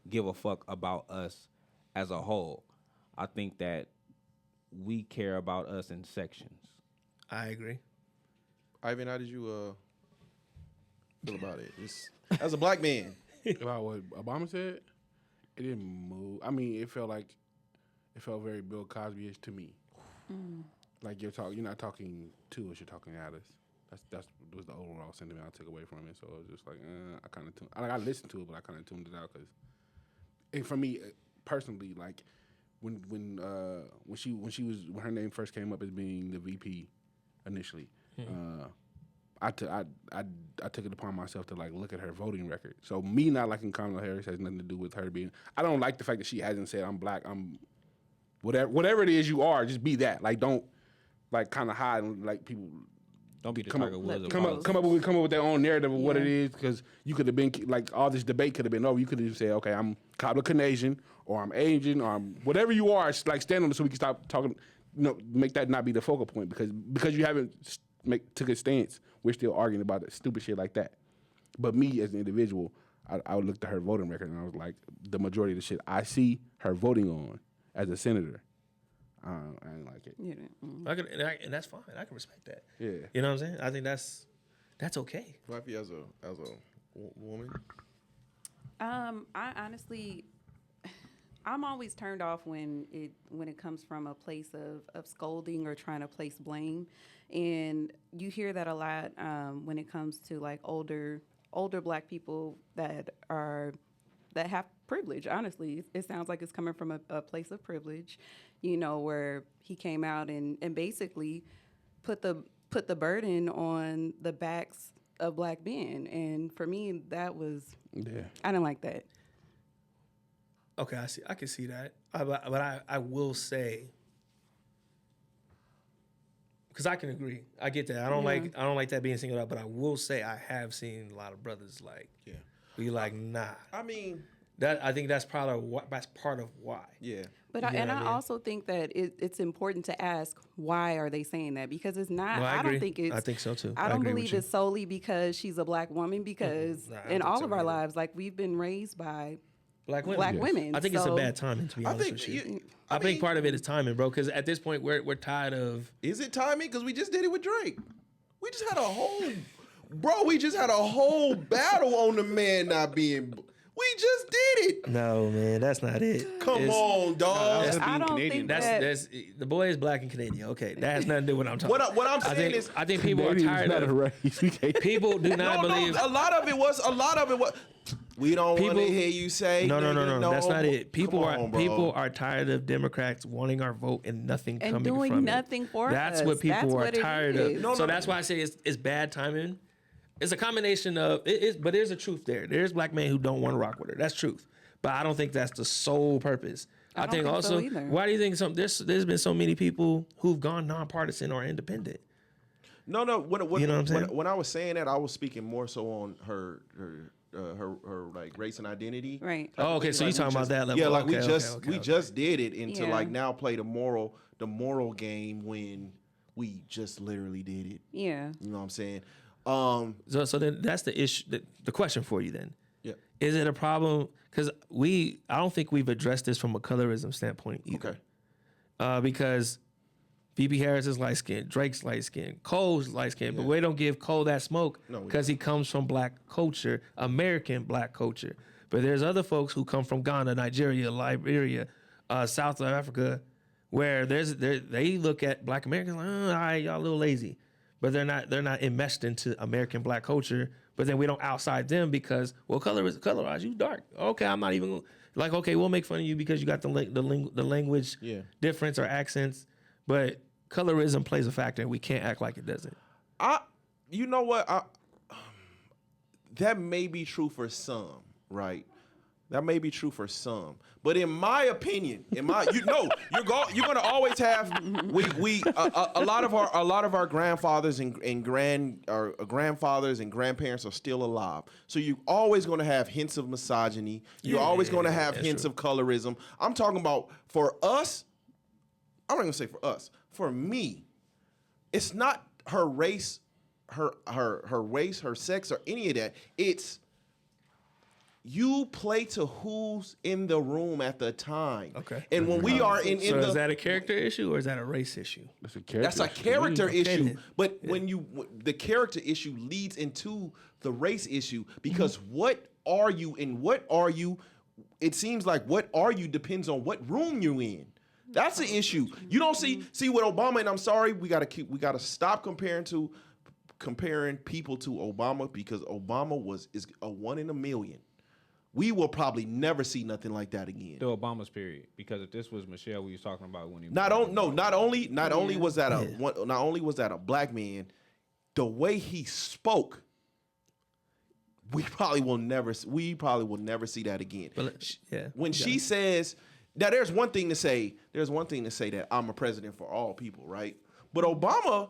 give a fuck about us as a whole. I think that we care about us in sections. I agree. Ivan, how did you feel about it? Just as a black man. About what Obama said, it didn't move. I mean, it felt very Bill Cosby-ish to me. Like you're not talking to us, you're talking at us. That was the overall sentiment I took away from it. So it was just like, I listened to it, but I kind of tuned it out because, for me personally, like when her name first came up as being the VP initially. I took it upon myself to like look at her voting record. So me not liking Kamala Harris has nothing to do with her being. I don't like the fact that she hasn't said I'm black. I'm whatever it is you are. Just be that. Like don't like kind of hide and like people. Don't be the come Tiger Woods. come up with their own narrative of what it is, because you could have been like all this debate could have been over. You could have said, okay, I'm Kabbalah Canadian or I'm Asian or I'm whatever you are. Like stand on it so we can stop talking. Make that not be the focal point because you haven't took a stance. We're still arguing about that stupid shit like that. But me as an individual, I looked at her voting record and I was like, the majority of the shit I see her voting on as a senator, I didn't like it. Yeah. And that's fine. I can respect that. Yeah. You know what I'm saying? I think that's okay. Fluffy as a woman. I honestly, I'm always turned off when it comes from a place of scolding or trying to place blame, and you hear that a lot when it comes to like older black people that have privilege. Honestly, it sounds like it's coming from a place of privilege, where he came out and basically put the burden on the backs of black men, and for me that was I didn't like that. Okay, I can see that, but I will say, because I can agree, I get that. I don't like that being singled out, but I will say I have seen a lot of brothers be like, nah. I mean, I think that's part of why. Yeah. But I also think that it's important to ask, why are they saying that? Because it's not. Well, I don't think it's. I think so too. I don't believe it's solely because she's a black woman. Because in all of our lives, like we've been raised by black women. Black women. I think it's a bad timing, to be honest with you. I think part of it is timing, bro. Because at this point, we're tired of. Is it timing? Because we just did it with Drake. We just had a whole battle on the man not being. We just did it. No, man, that's not it. Come on, dog. That's I being don't Canadian. think though. that- That's the boy is black and Canadian. Okay, that has nothing to do with what I'm talking. What I'm saying is, I think people are Canadian is tired not a of. race. We can't- People do not believe. a lot of it was. We don't want to People- hear you say. No, nigga, that's not it. People Come on, bro. people are tired of Democrats wanting our vote and nothing And coming doing from nothing it. for That's us. what people That's are what it tired is. of. No, So that's why I say it's bad timing. It's a combination of it is, but there's a truth there. There's black men who don't want to rock with her. That's truth. But I don't think that's the sole purpose. I don't think think also, so either. why do you think there's been so many people who've gone nonpartisan or independent? No. When, You know what I'm saying? when I was saying that, I was speaking more so on her like race and identity. Right. Oh, okay. So Like, you're talking we about that level. Yeah, like Okay, we okay. just did it, and to Yeah. like now play the moral game when we just literally did it. Yeah. You know what I'm saying? So then that's the issue. The question for you then. Yeah. Is it a problem? Because I don't think we've addressed this from a colorism standpoint either. Okay. Because VP Harris is light skinned, Drake's light skinned, Cole's light skinned, but we don't give Cole that smoke No, we because he comes from black culture, American black culture. But there's other folks who come from Ghana, Nigeria, Liberia, South Africa, where they look at black Americans like, all right, y'all a little lazy. But they're not enmeshed into American black culture. But then we don't outside them because, well, colorize, you dark. Okay, I'm not even like, okay, we'll make fun of you because you got the language difference or accents. But colorism plays a factor, and we can't act like it doesn't. You know what? That may be true for some, right? That may be true for some, but in my opinion, you're gonna always have a lot of our grandfathers and grandfathers and grandparents are still alive. So you're always gonna have hints of misogyny. You're always gonna have hints of colorism. I'm talking about for us. I'm not gonna say for us. For me, it's not her race, her race, her sex, or any of that. It's you play to who's in the room at the time. Okay. And when we are in So the is that a character issue or is that a race issue? that's a character issue. then. But when the character issue leads into the race issue because what are you and what are you? It seems like what are you depends on what room you're in. That's the issue. You don't see with Obama, and I'm sorry, we gotta stop comparing people to Obama because Obama is a 1 in a million. We will probably never see nothing like that again. The Obama's period, because if this was Michelle we was talking about when he Not only was that a black man, the way he spoke, we probably will never see that again. But, yeah, When she says, now there's one thing to say that I'm a president for all people, right? But Obama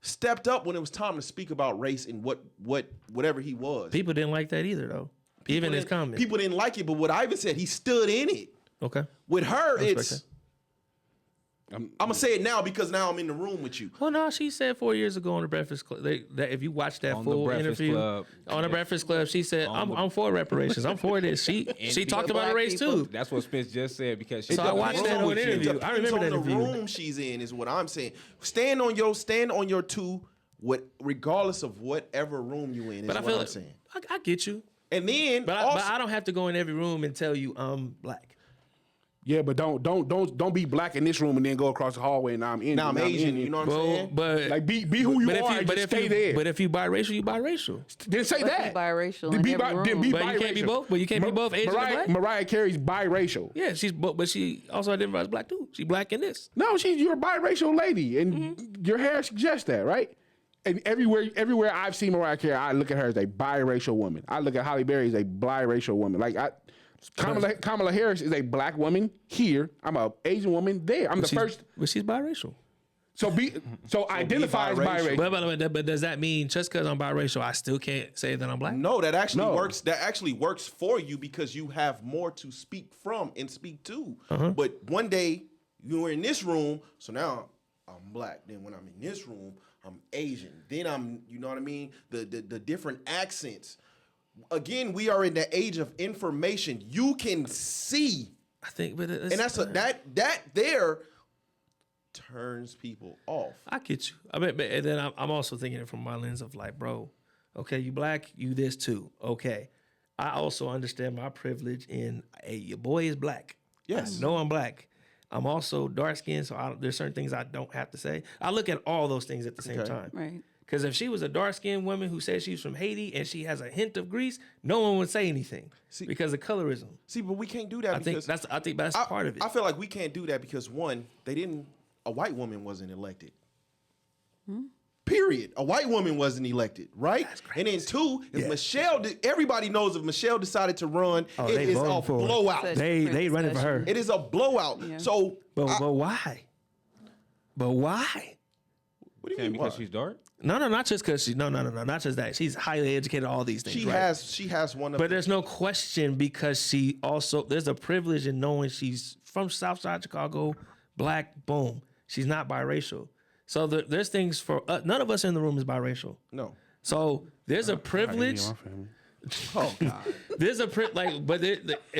stepped up when it was time to speak about race and whatever he was. People didn't like that either, though. Even his comments. People didn't like it, but what Ivan said, he stood in it. Okay. With her, respect it's. I'm gonna say it now because now I'm in the room with you. Well, no, she said 4 years ago on the Breakfast Club. That if you watch that On the full Breakfast interview Club. on the Breakfast Club, she said, "I'm for reparations. I'm for this." She talked about black race people- too. That's what Spence just said because she So I watched that whole interview. I remember that the interview. room she's in is what I'm saying. Stand on your two, regardless of whatever room you in. Is But I what feel I'm like, saying. I get you. And then, But also, I don't have to go in every room and tell you I'm black. Yeah, but don't be black in this room and then go across the hallway and I'm in. now I'm Asian. You know what I'm saying? But Like be who you are and just stay there. But if you biracial, you biracial. Then say But that. be biracial Then in be every bi- then room. be But you can't be biracial. both. But you can't be both Asian and black. Mariah Carey's biracial. Yeah, but she also identifies as black too. She black in this. No, you're a biracial lady, and your hair suggests that, right? And everywhere I've seen Mariah Carey, I look at her as a biracial woman. I look at Halle Berry as a biracial woman. Kamala Harris is a black woman here. I'm a Asian woman there. I'm the first. But she's biracial. So identify as biracial. But does that mean just because I'm biracial, I still can't say that I'm black? No, that actually works. That actually works for you because you have more to speak from and speak to. But one day you were in this room, so now I'm black. Then when I'm in this room, I'm Asian. Then I'm, you know what I mean? The different accents. Again, we are in the age of information. You can see, I think, but and that there turns people off. I get you. I mean, but and then I'm also thinking it from my lens of like, bro, okay, you black, you this too. Okay, I also understand my privilege in, hey, your boy is black. Yes. I know I'm black. I'm also dark skinned, so there's certain things I don't have to say. I look at all those things at the same time. Right. Because if she was a dark skinned woman who said she's from Haiti and she has a hint of Greece, no one would say anything because of colorism. See, but we can't do that I think because that's part of it. I feel like we can't do that because one, a white woman wasn't elected. Period. A white woman wasn't elected, right? And then two, if Michelle, everybody knows if Michelle decided to run, it they is a voting for her. blowout. Such They different running for her. discussion. It is a blowout. Yeah. So, But why? But why? what do you Saying mean? because why? she's dark? No, not just because no, not just that. She's highly educated, all these things. She right? has one of. But there's no question because there's a privilege in knowing she's from Southside Chicago, black, boom. She's not biracial. So there's things for none of us in the room is biracial. No. So there's a privilege. Oh God. There's a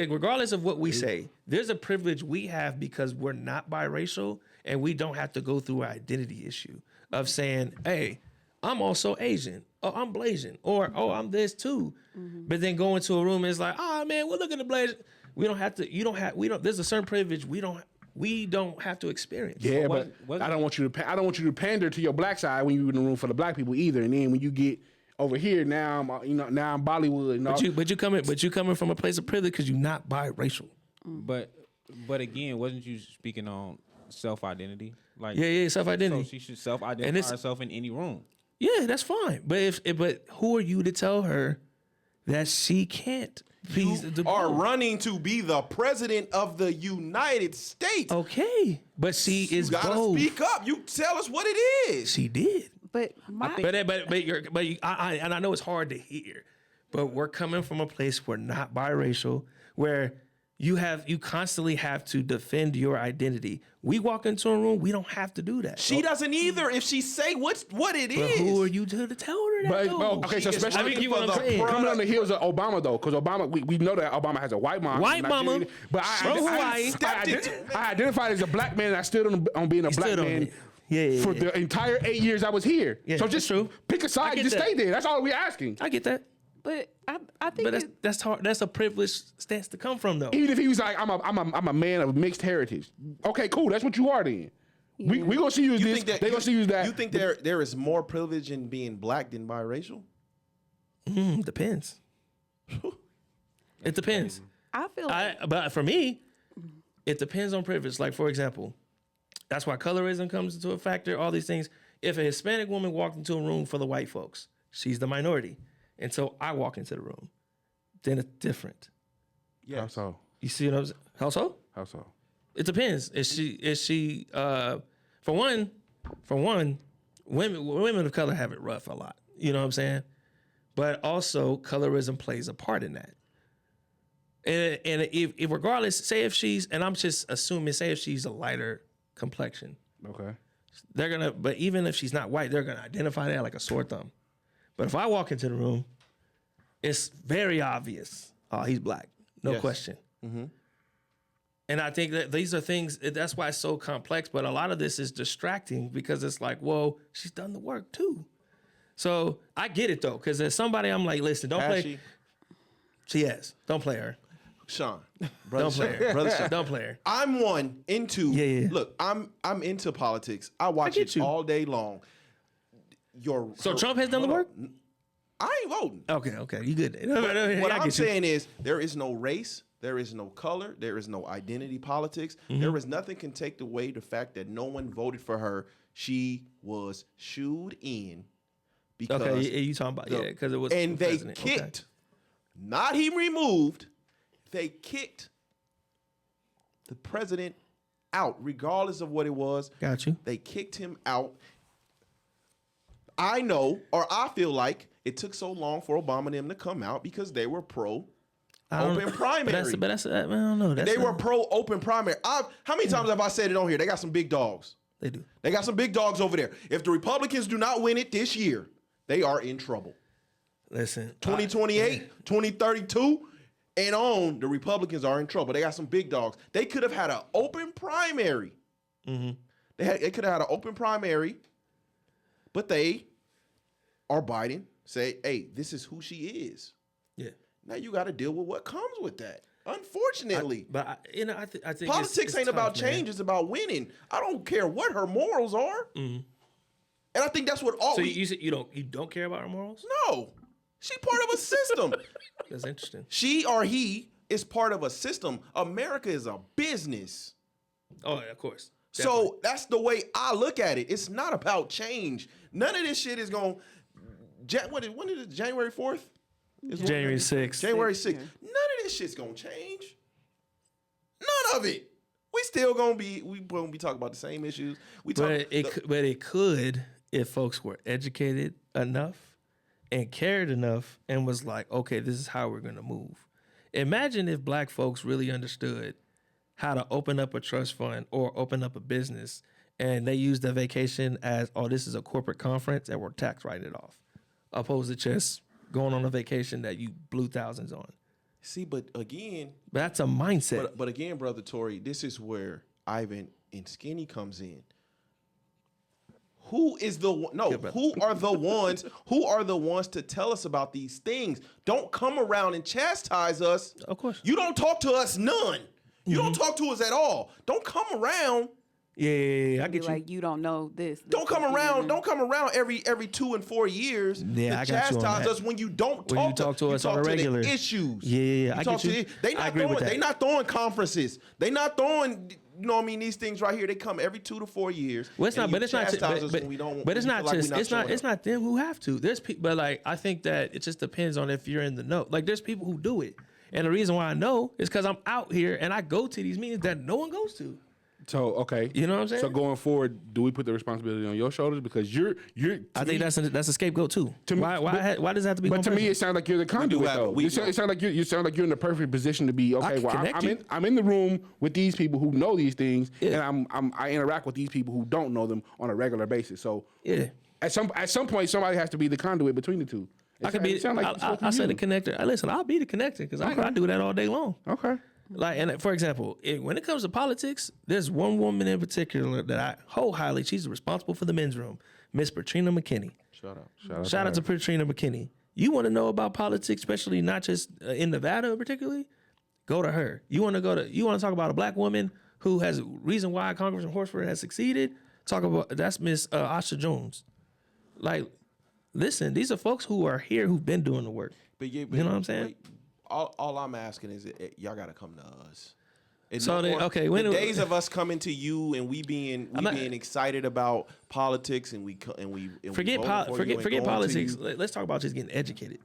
regardless of what we say, there's a privilege we have because we're not biracial and we don't have to go through an identity issue of saying, hey, I'm also Asian, or I'm Blasian, or I'm this too. But then go into a room and it's like, oh man, we're looking at Blasian. We don't have to. There's a certain privilege we don't have to experience. Yeah, Well, but I don't want you to pander to your black side when you're in the room for the black people either. And then when you get over here, now I'm Bollywood. But you coming from a place of privilege because you're not biracial. But again, wasn't you speaking on self-identity? Like Yeah, self-identity. So she should self-identify herself in any room. Yeah, that's fine. But who are you to tell her that she can't? Are running to be the president of the United States. Okay, but she is You gotta both. speak up. You tell us what it is. She did. But my I know it's hard to hear, but we're coming from a place where not biracial, where you constantly have to defend your identity. We walk into a room, we don't have to do that. She doesn't either. If she say what it But is. who are you to tell her that? But, though? okay, so She is especially running you know for what I'm saying. coming on the heels of Obama though, because Obama, we know that Obama has a white mom, White mama. Nigerian, but From Hawaii. I identified as a black man. And I stood on being a black stood on man it. Yeah, for the entire 8 years I was here. Yeah, so just that's true. pick a I side, get just that. stay there. That's all we're asking. I get that, but I think but that's hard. That's a privileged stance to come from, though. Even if he was like, I'm a man of mixed heritage. Okay, cool. That's what you are then. We gonna see you as this. They gonna see you as that. You think there is more privilege in being black than biracial? Depends. It depends. I feel like But for me, it depends on privilege. Like, for example, that's why colorism comes into a factor, all these things. If a Hispanic woman walked into a room full of white folks, she's the minority. Until I walk into the room, then it's different. Yes. How so? You see what I'm saying? How so? How so? It depends. Is she for one, women of color have it rough a lot. You know what I'm saying? But also colorism plays a part in that. And if regardless, say if she's, and I'm just assuming, say if she's a lighter complexion, Okay. but even if she's not white, they're gonna identify that like a sore thumb. But if I walk into the room, it's very obvious. Oh, he's black, no Yes. question. And I think that these are things. That's why it's so complex. But a lot of this is distracting because it's like, whoa, she's done the work too. So I get it though, because as somebody, I'm like, listen, don't Has play. She has. Don't play her. Sean, Don't play her. brother Sean. Don't play her. I'm one into. Yeah. Look, I'm into politics. I watch get it you. all day long. So Trump has done the work? I ain't voting. Okay, you good? What I I'm get you. saying is there is no race, there is no color, there is no identity politics. There is nothing can take away the fact that no one voted for her. She was shooed in because Okay, you talking about because it was and the they president. Okay. kicked, not he removed. They kicked the president out, regardless of what it was. Got you. They kicked him out. I know, or I feel like it took so long for Obama and them to come out because they were pro open primary. But that's I don't know. They were pro open primary. How many times have I said it on here? They got some big dogs. They do. They got some big dogs over there. If the Republicans do not win it this year, they are in trouble. Listen, 2028, 2032, and on, the Republicans are in trouble. They got some big dogs. They could have had an open primary. They could have had an open primary, but they are Biden. Say, hey, this is who she is. Yeah. Now you got to deal with what comes with that. Unfortunately. I think Politics it's ain't tough, about man. change, it's about winning. I don't care what her morals are. And I think that's what all So you said you don't care about her morals? No. She part of a system. That's interesting. She or he is part of a system. America is a business. Oh, yeah, of course. So that's the way I look at it. It's not about change. None of this shit is going. When is it? January 4th? January 6th. January 6th. None of this shit's gonna change. None of it. We still gonna be talking about the same issues. But it could if folks were educated enough and cared enough and was like, okay, this is how we're gonna move. Imagine if black folks really understood how to open up a trust fund or open up a business, and they use the vacation as, oh, this is a corporate conference and we're tax writing it off, opposed to just going on a vacation that you blew thousands on. See, but again, That's a mindset. but again, Brother Tory, this is where Ivan and Skinny comes in. Who is the one? No, who are the ones? Who are the ones to tell us about these things? Don't come around and chastise us. Of course. You don't talk to us none. You don't talk to us at all. Don't come around. Yeah, I Be get you. like, you don't know this. Don't come around. Don't come around every 2 and 4 years Yeah, to I got you on chastise that. us when you don't When you talk to us on a regular. the issues. Yeah. You I talk get you. to they I not agree with throwing. that. They not throwing conferences. They not throwing. You know what I mean? These things right here. They come every 2 to 4 years. Well, it's not, and but you it's not. chastise us when we don't. But it's we not feel like just. we It's showing not up. them who have to. There's people, but like I think that it just depends on if you're in the know. Like there's people who do it, and the reason why I know is because I'm out here and I go to these meetings that no one goes to. So okay, You know what I'm saying? So going forward, do we put the responsibility on your shoulders because you're? I think that's a scapegoat too. To me- Why does it have to be? But one to me, person? it sounds like you're the conduit, have- though. we You sound like you sound like you're in the perfect position to be okay. can Well, connect you. I'm in the room with these people who know these things, Yeah. and I interact with these people who don't know them on a regular basis. So Yeah. at some point, somebody has to be the conduit between the two. I could be. It sound like it's supposed to I be say the you. connector. Listen, I'll be the connector because I do that all day long. Okay. Like, and for example, when it comes to politics, there's one woman in particular that I hold highly. She's responsible for the men's room, Miss Patrina McKinney. Shout out to Patrina McKinney. You want to know about politics, especially not just in Nevada particularly? Go to her. You want to talk about a black woman who has a reason why Congressman Horsford has succeeded? That's Miss Asha Jones. Like, listen, these are folks who are here who've been doing the work. But You know what I'm saying? All I'm asking is y'all got to come to us. And So then, okay, the when- days of us coming to you and we being excited about politics and we Forget voting for you and forget going to politics. you. Let's talk about just getting educated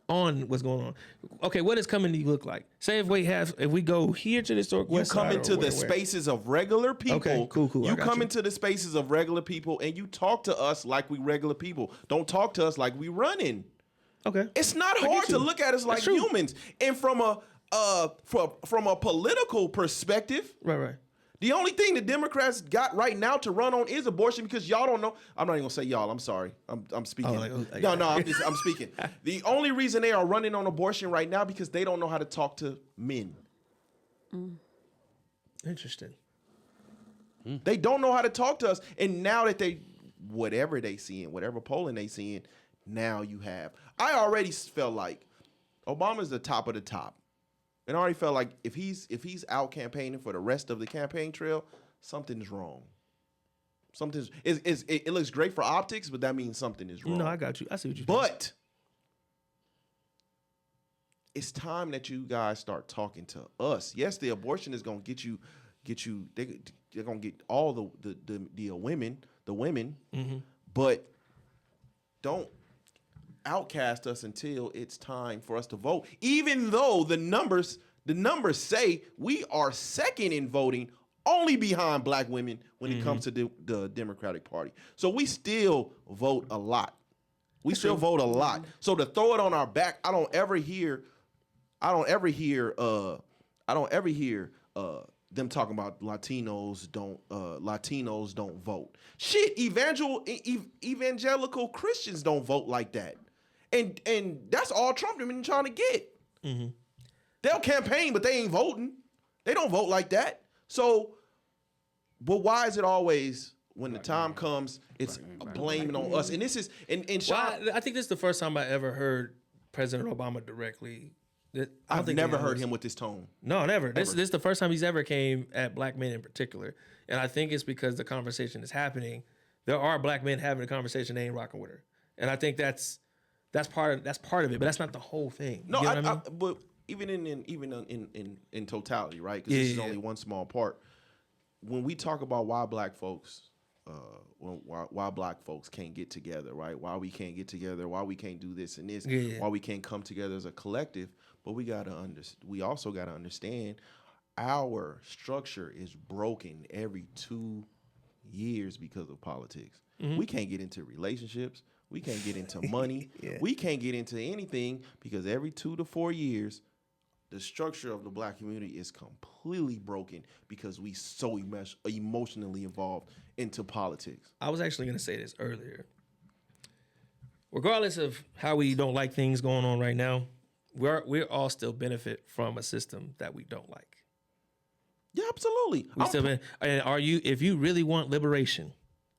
on what's going on. Okay, what does coming to you look like? Say if we go here to the historic You west come side into or the where? spaces of regular people. Okay, cool. I You got come you. into the spaces of regular people and you talk to us like we regular people. Don't talk to us like we running. Okay, It's not I get hard to you. look at us like true. humans. And from a political perspective, right. the only thing the Democrats got right now to run on is abortion because y'all don't know. I'm not even gonna say y'all. I'm sorry. I'm speaking. I'm speaking. The only reason they are running on abortion right now because they don't know how to talk to men. Interesting. They don't know how to talk to us. And now that whatever they seeing, whatever polling they seeing, now you have. I already felt like Obama's the top of the top. And I already felt like if he's out campaigning for the rest of the campaign trail, something's wrong. It looks great for optics, but that means something is wrong. No, I got you. I see what you're saying. But it's time that you guys start talking to us. Yes, the abortion is gonna get you. They're gonna get all the women, Mm-hmm. but don't outcast us until it's time for us to vote. Even though the numbers say we are second in voting, only behind black women when it comes to the Democratic Party. So we still vote a lot. We still vote a lot. So to throw it on our back, I don't ever hear them talking about Latinos don't vote. Shit, evangelical Christians don't vote like that. And that's all Trump been trying to get. Mm-hmm. They'll campaign, but they ain't voting. They don't vote like that. So, but why is it always when the time comes, it's blaming on us? And this is and Sean, Well, I think this is the first time I ever heard President Obama directly I've never heard him with this tone. No, never. This is the first time he's ever came at black men in particular, and I think it's because the conversation is happening. There are black men having a conversation. They ain't rocking with her, and I think that's part of it. But that's not the whole thing. You No, get what I mean? but even in totality, right? Because this is only one small part. When we talk about why black folks, why black folks can't get together, right? Why we can't get together? Why we can't do this and this? Why we can't come together as a collective? But we also gotta understand our structure is broken every 2 years because of politics. We can't get into relationships. We can't get into money. We can't get into anything because every 2 to 4 years, the structure of the black community is completely broken because we so emotionally involved into politics. I was actually going to say this earlier. Regardless of how we don't like things going on right now, we're all still benefit from a system that we don't like. Yeah, absolutely. And if you really want liberation,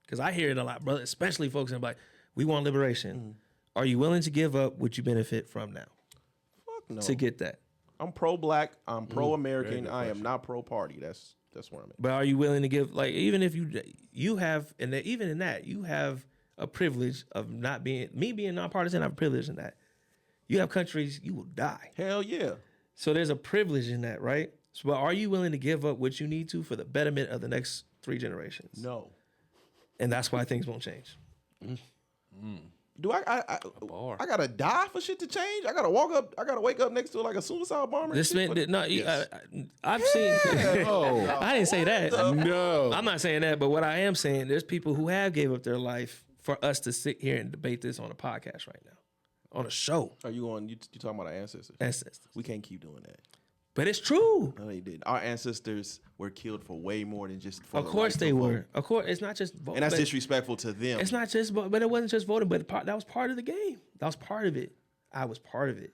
because I hear it a lot, brother, especially folks in like, we want liberation. Are you willing to give up what you benefit from now? Fuck no. To get that. I'm pro-black. I'm pro-American. I am not pro-party. That's where I'm at. But are you willing to give, like, even if you have, and even in that, you have a privilege of not being, me being nonpartisan, I have a privilege in that. You have countries, you will die. Hell yeah. So there's a privilege in that, right? So, but are you willing to give up what you need to for the betterment of the next 3 generations? No. And that's why things won't change. Do I gotta die for shit to change? I gotta wake up next to like a suicide bomber. I've seen. I didn't say that. No, I'm not saying that. But what I am saying, there's people who have gave up their life for us to sit here and debate this on a podcast right now, on a show. Are you on? You talking about our ancestors? Ancestors. We can't keep doing that. But it's true. No, they did. Our ancestors were killed for way more than just. For Of course they were. Of course, it's not just voting. And that's disrespectful to them. It's not just, but it wasn't just voting. But that was part of the game. That was part of it. I was part of it.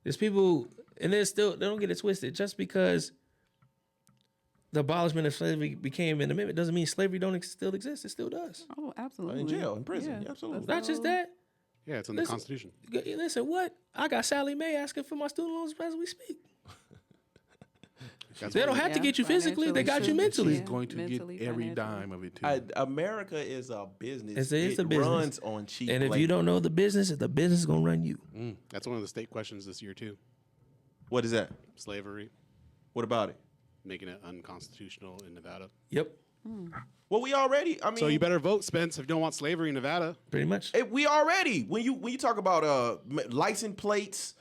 There's people, and there's still, they don't get it twisted. Just because the abolishment of slavery became an amendment doesn't mean slavery don't still exist. It still does. Oh, absolutely. In jail, in prison, Yeah, absolutely. Not just that. Yeah, it's in the Constitution. Listen, what? I got Sally Mae asking for my student loans as we speak. They don't have to get you physically. They got you mentally. She's going to get every dime of it too. America is a business. It's a business. Runs on cheap And if labor. you don't know the business is going to run you. That's one of the state questions this year too. What is that? Slavery, What about it? making it unconstitutional in Nevada. Yep, Well, we already. I mean, So you better vote, Spence, if you don't want slavery in Nevada. pretty much. we already. When you talk about license plates.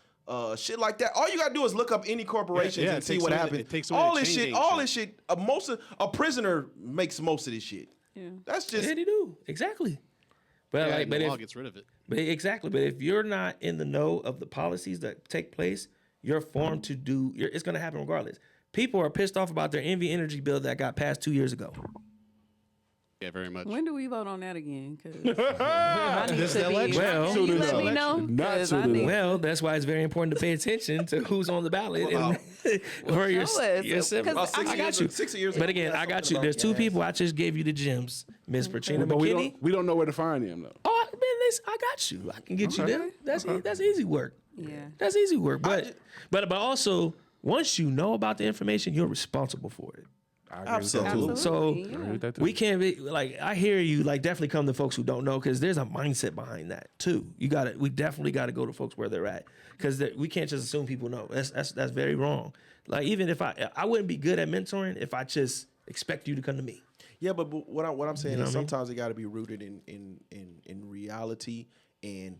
Shit like that. All you gotta do is look up any corporations Yeah, and it see takes what away- happens. it takes away all the this chain shit. gang All shit. this shit. A prisoner makes most of this shit. Yeah. That's just. Yeah, they do. Exactly. But Yeah, like, the but law if, gets rid of it. but exactly. But if you're not in the know of the policies that take place, you're formed to do. It's going to happen regardless. People are pissed off about their Envy energy bill that got passed 2 years ago. Yeah, very much. When do we vote on that again? I need This to be. election? Well, Can you let me know? Not 'Cause soon I need- enough. Well, that's why it's very important to pay attention to who's on the ballot Wow. for your show us, yourself. 'cause I got you. 6 years. But again, I got you. There's 2 people. I just gave you the gems, Miss Bertina But McKinney. we don't know where to find them though. Oh, man, I got you. I can get you there. That's easy work. Yeah. That's easy work. But also, once you know about the information, you're responsible for it. I agree with that too. Absolutely. So I agree with that too. we can't be like, I hear you. Like, definitely come to folks who don't know, because there's a mindset behind that too. We definitely got to go to folks where they're at, because we can't just assume people know. That's very wrong. Like, even if I wouldn't be good at mentoring if I just expect you to come to me. Yeah, but what I'm saying know is what I mean? sometimes it got to be rooted in reality, and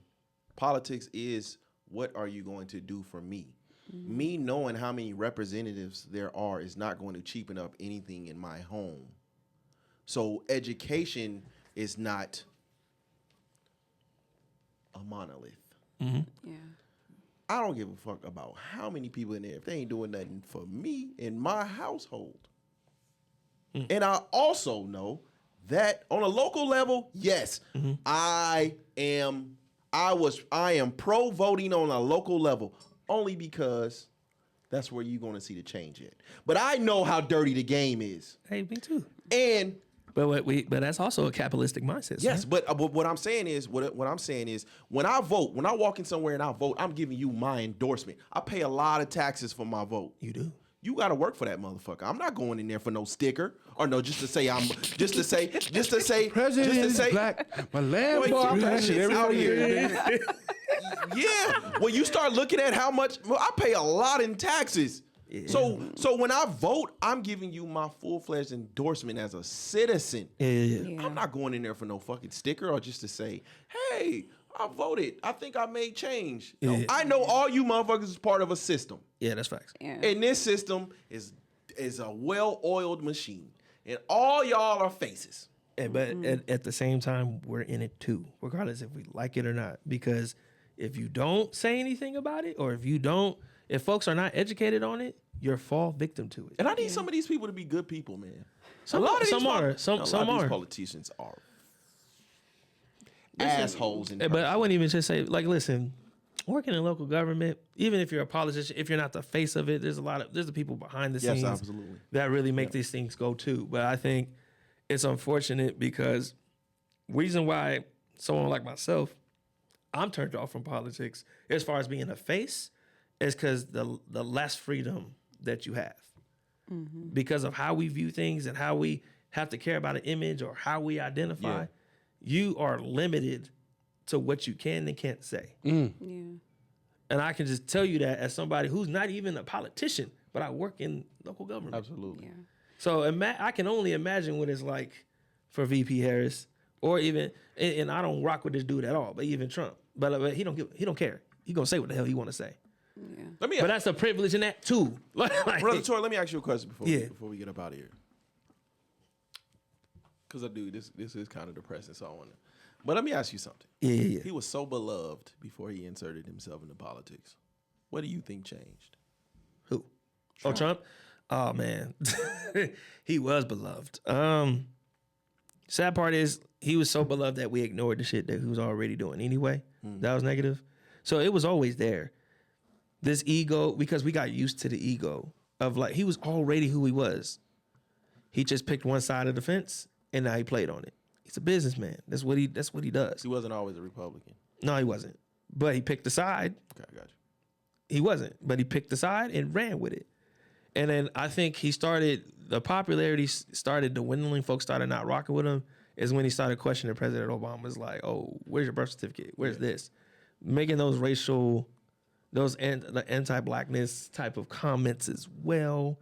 politics is what are you going to do for me? Me knowing how many representatives there are is not going to cheapen up anything in my home. So education is not a monolith. Yeah. I don't give a fuck about how many people in there if they ain't doing nothing for me in my household. And I also know that on a local level, yes, I am pro voting on a local level only because that's where you're going to see the change at. But I know how dirty the game is. Hey, me too. And But that's also a capitalistic mindset. Yes, son. but what I'm saying is, what I'm saying is, when I vote, when I walk in somewhere and I vote, I'm giving you my endorsement. I pay a lot of taxes for my vote. You do. You got to work for that motherfucker. I'm not going in there for no sticker or no just to say President black. My land bar passion out every here. year. Yeah, when you start looking at how much I pay a lot in taxes. So when I vote, I'm giving you my full-fledged endorsement as a citizen. Yeah. I'm not going in there for no fucking sticker or just to say, hey, I voted. I think I made change. No, Yeah. I know all you motherfuckers is part of a system. Yeah, that's facts. Yeah. And this system is a well-oiled machine. And all y'all are faces. But at the same time, we're in it too, regardless if we like it or not. Because if you don't say anything about it, or if folks are not educated on it, you're fall victim to it. And I need some of these people to be good people, man. Some are. Some these are. politicians are assholes. But I wouldn't even just say, like, listen, working in local government, even if you're a politician, if you're not the face of it, there's the people behind the Yes, scenes absolutely. that really make these things go too. But I think it's unfortunate because reason why someone like myself, I'm turned off from politics as far as being a face is because the less freedom that you have. Because of how we view things and how we have to care about an image or how we identify, you are limited to what you can and can't say. Yeah. And I can just tell you that as somebody who's not even a politician, but I work in local government. Absolutely. Yeah. So I can only imagine what it's like for VP Harris, or even, and I don't rock with this dude at all, but even Trump. But he don't care. He gonna say what the hell he want to say. Yeah. But that's a privilege in that too. Brother Tory, let me ask you a question before we get up out of here. Because this is kind of depressing, so I want to. But let me ask you something. Yeah. He was so beloved before he inserted himself into politics. What do you think changed? Who? Trump? Oh man, he was beloved. Sad part is he was so beloved that we ignored the shit that he was already doing anyway. That was negative. So it was always there. This ego, because we got used to the ego of like, he was already who he was. He just picked one side of the fence and now he played on it. He's a businessman. That's what he does. He wasn't always a Republican. No, he wasn't. But he picked the side. Okay, I got you. He wasn't, but he picked the side and ran with it. And then I think the popularity started dwindling. Folks started not rocking with him is when he started questioning President Obama's like, oh, where's your birth certificate? Where's this? Making those the anti-blackness type of comments as well.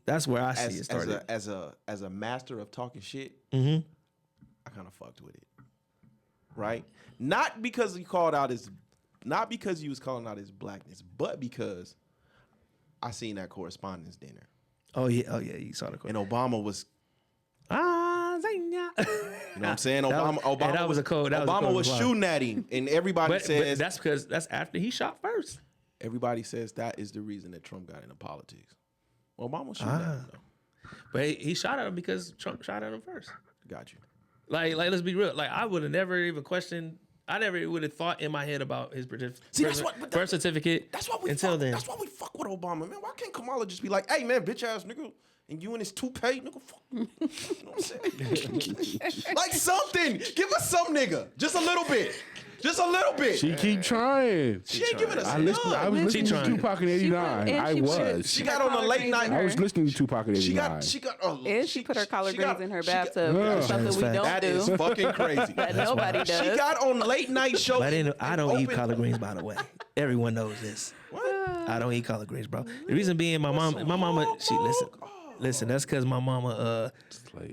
That's where I see it started. As a master of talking shit, Mm-hmm. I kind of fucked with it. Right? Not because he was calling out his blackness, but because I seen that correspondence dinner. Oh yeah, you saw the And Obama was, Zanya. you know what I'm saying? Obama that was a code. Obama was shooting at him, and everybody But says that's because that's after he shot first. everybody says that is the reason that Trump got into politics. Well, Obama was shooting at him, though. But he shot at him because Trump shot at him first. Got you. Like let's be real. Like I would have never even questioned. I never would have thought in my head about his birth certificate. That's why we until fuck, then. That's why we fuck with Obama, man. Why can't Kamala just be like, hey man, bitch ass nigga, and you and his toupee, nigga, fuck. You know what I'm saying? Like something. Give us some nigga. Just a little bit. Just a little bit. She keep trying. She ain't giving us I none. was listening to trying. Tupac in '89. I was. She got on a late night. I was listening to Tupac in '89. She got And she put her collard greens in her bathtub. Yeah. That's something we don't That do. is fucking crazy. That nobody does. She got on late night show. But I don't eat open- collard greens, by the way. Everyone knows this. What? I don't eat collard greens, bro. The reason being, my mama, she listen. That's because my mama,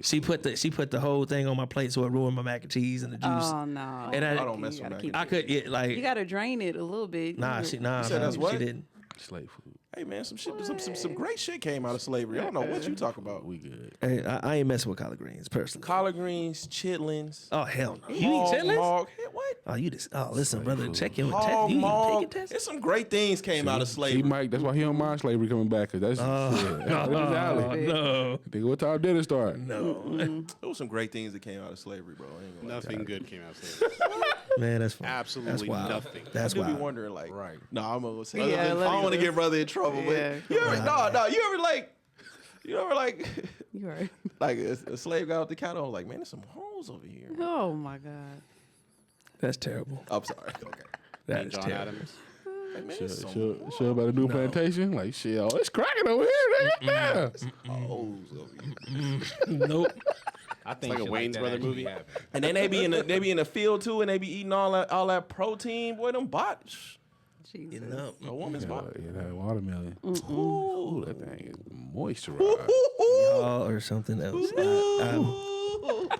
she put the whole thing on my plate, so it ruined my mac and cheese and the juice. Oh no! And I don't mess with mac and I could You gotta drain it a little bit. Nah, said that's what? she didn't. Slave food. Hey man, some great shit came out of slavery. I don't know what you talk about. We good. Hey, I ain't messing with collard greens personally. Collard greens, chitlins. Oh hell no! You hog eat chitlins? mog. Hey, what? Oh, you just listen, brother. Check your Hog you mog. taking tests? There's some great things came out of See, slavery. Mike, that's why he don't mind slavery coming back, cause that's that's his alley. No, Nigga, what time did it start? no, There was some great things that came out of slavery, bro. I ain't gonna lie. Nothing good came out of slavery. man, that's fine. Absolutely That's wild. nothing. That's I do be wild. wondering, like, Right. No, I'm gonna say. Yeah, I don't want to get brother in trouble, Yeah, but you ever, no, you ever like, You know, like, You heard. like a slave got out the cattle. I was like, man, there's some hoes over here. Oh my God. That's terrible. I'm sorry. Okay. That And is John terrible. Adams. Like, man, there's some Sure about a new plantation? Like, shit, oh, it's cracking over here, nigga. hoes over here. Nope. I think like a shit Wayne's that Brother actually movie. happened. And then they be in the field too, and they be eating all that protein. Boy, them bots. Jesus. Enough. A woman's bot. Yeah, that watermelon. Ooh. Ooh, that thing is moisturized. Y'all or something else.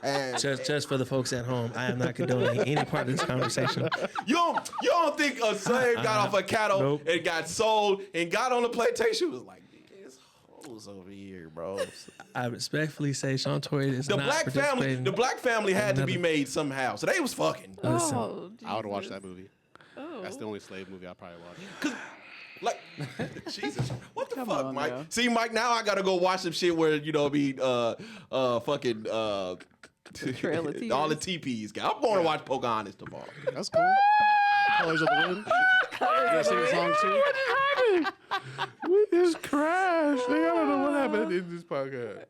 And Just for the folks at home, I am not condoning any part of this conversation. you don't think a slave got off a cattle Nope. and got sold and got on the plantation was like, there's hoes over here, bro. I respectfully say Sean Tory is The not participating. The black family had to be another- made somehow, so they was fucking. Listen. Oh, I would watch Jesus. that movie. Oh. That's the only slave movie I'll probably watch. Like, Jesus, what the Come fuck, on Mike? now. See, Mike, now I gotta go watch some shit where fucking Trail of Tears. all the TPs. I'm going to watch Pocahontas tomorrow. That's cool. Colors of the Wind. You gonna sing a song too? We just crashed. I don't know what happened in this podcast.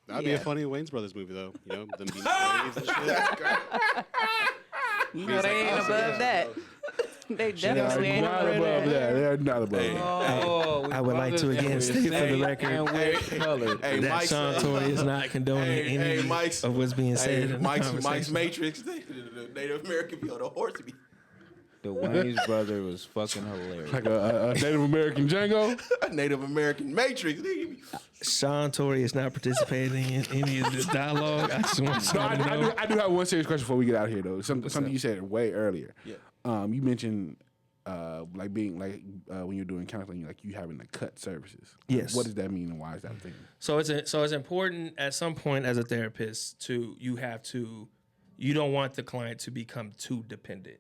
That'd be a funny Wayne's Brothers movie, though. You know, them being slaves and shit. You know they ain't above that. They definitely ain't Not above above that. that. They're not above that. Oh, I would like to again state for the record Hey, that Mike's, Sean Tory is not condoning any Mike's, of what's being said in the Mike's conversation. Matrix, the Native American people, the horse be The Wayne's brother was fucking hilarious. Like a Native American Django. Native American Matrix. Sean Tory is not participating in any of this dialogue. I just want No, to know. I do have one serious question before we get out of here, though. Something you said way earlier. Yeah. You mentioned like being like when you're doing counseling, like you having to cut services. Yes. What does that mean, and why is that a thing? So it's important at some point as a therapist you don't want the client to become too dependent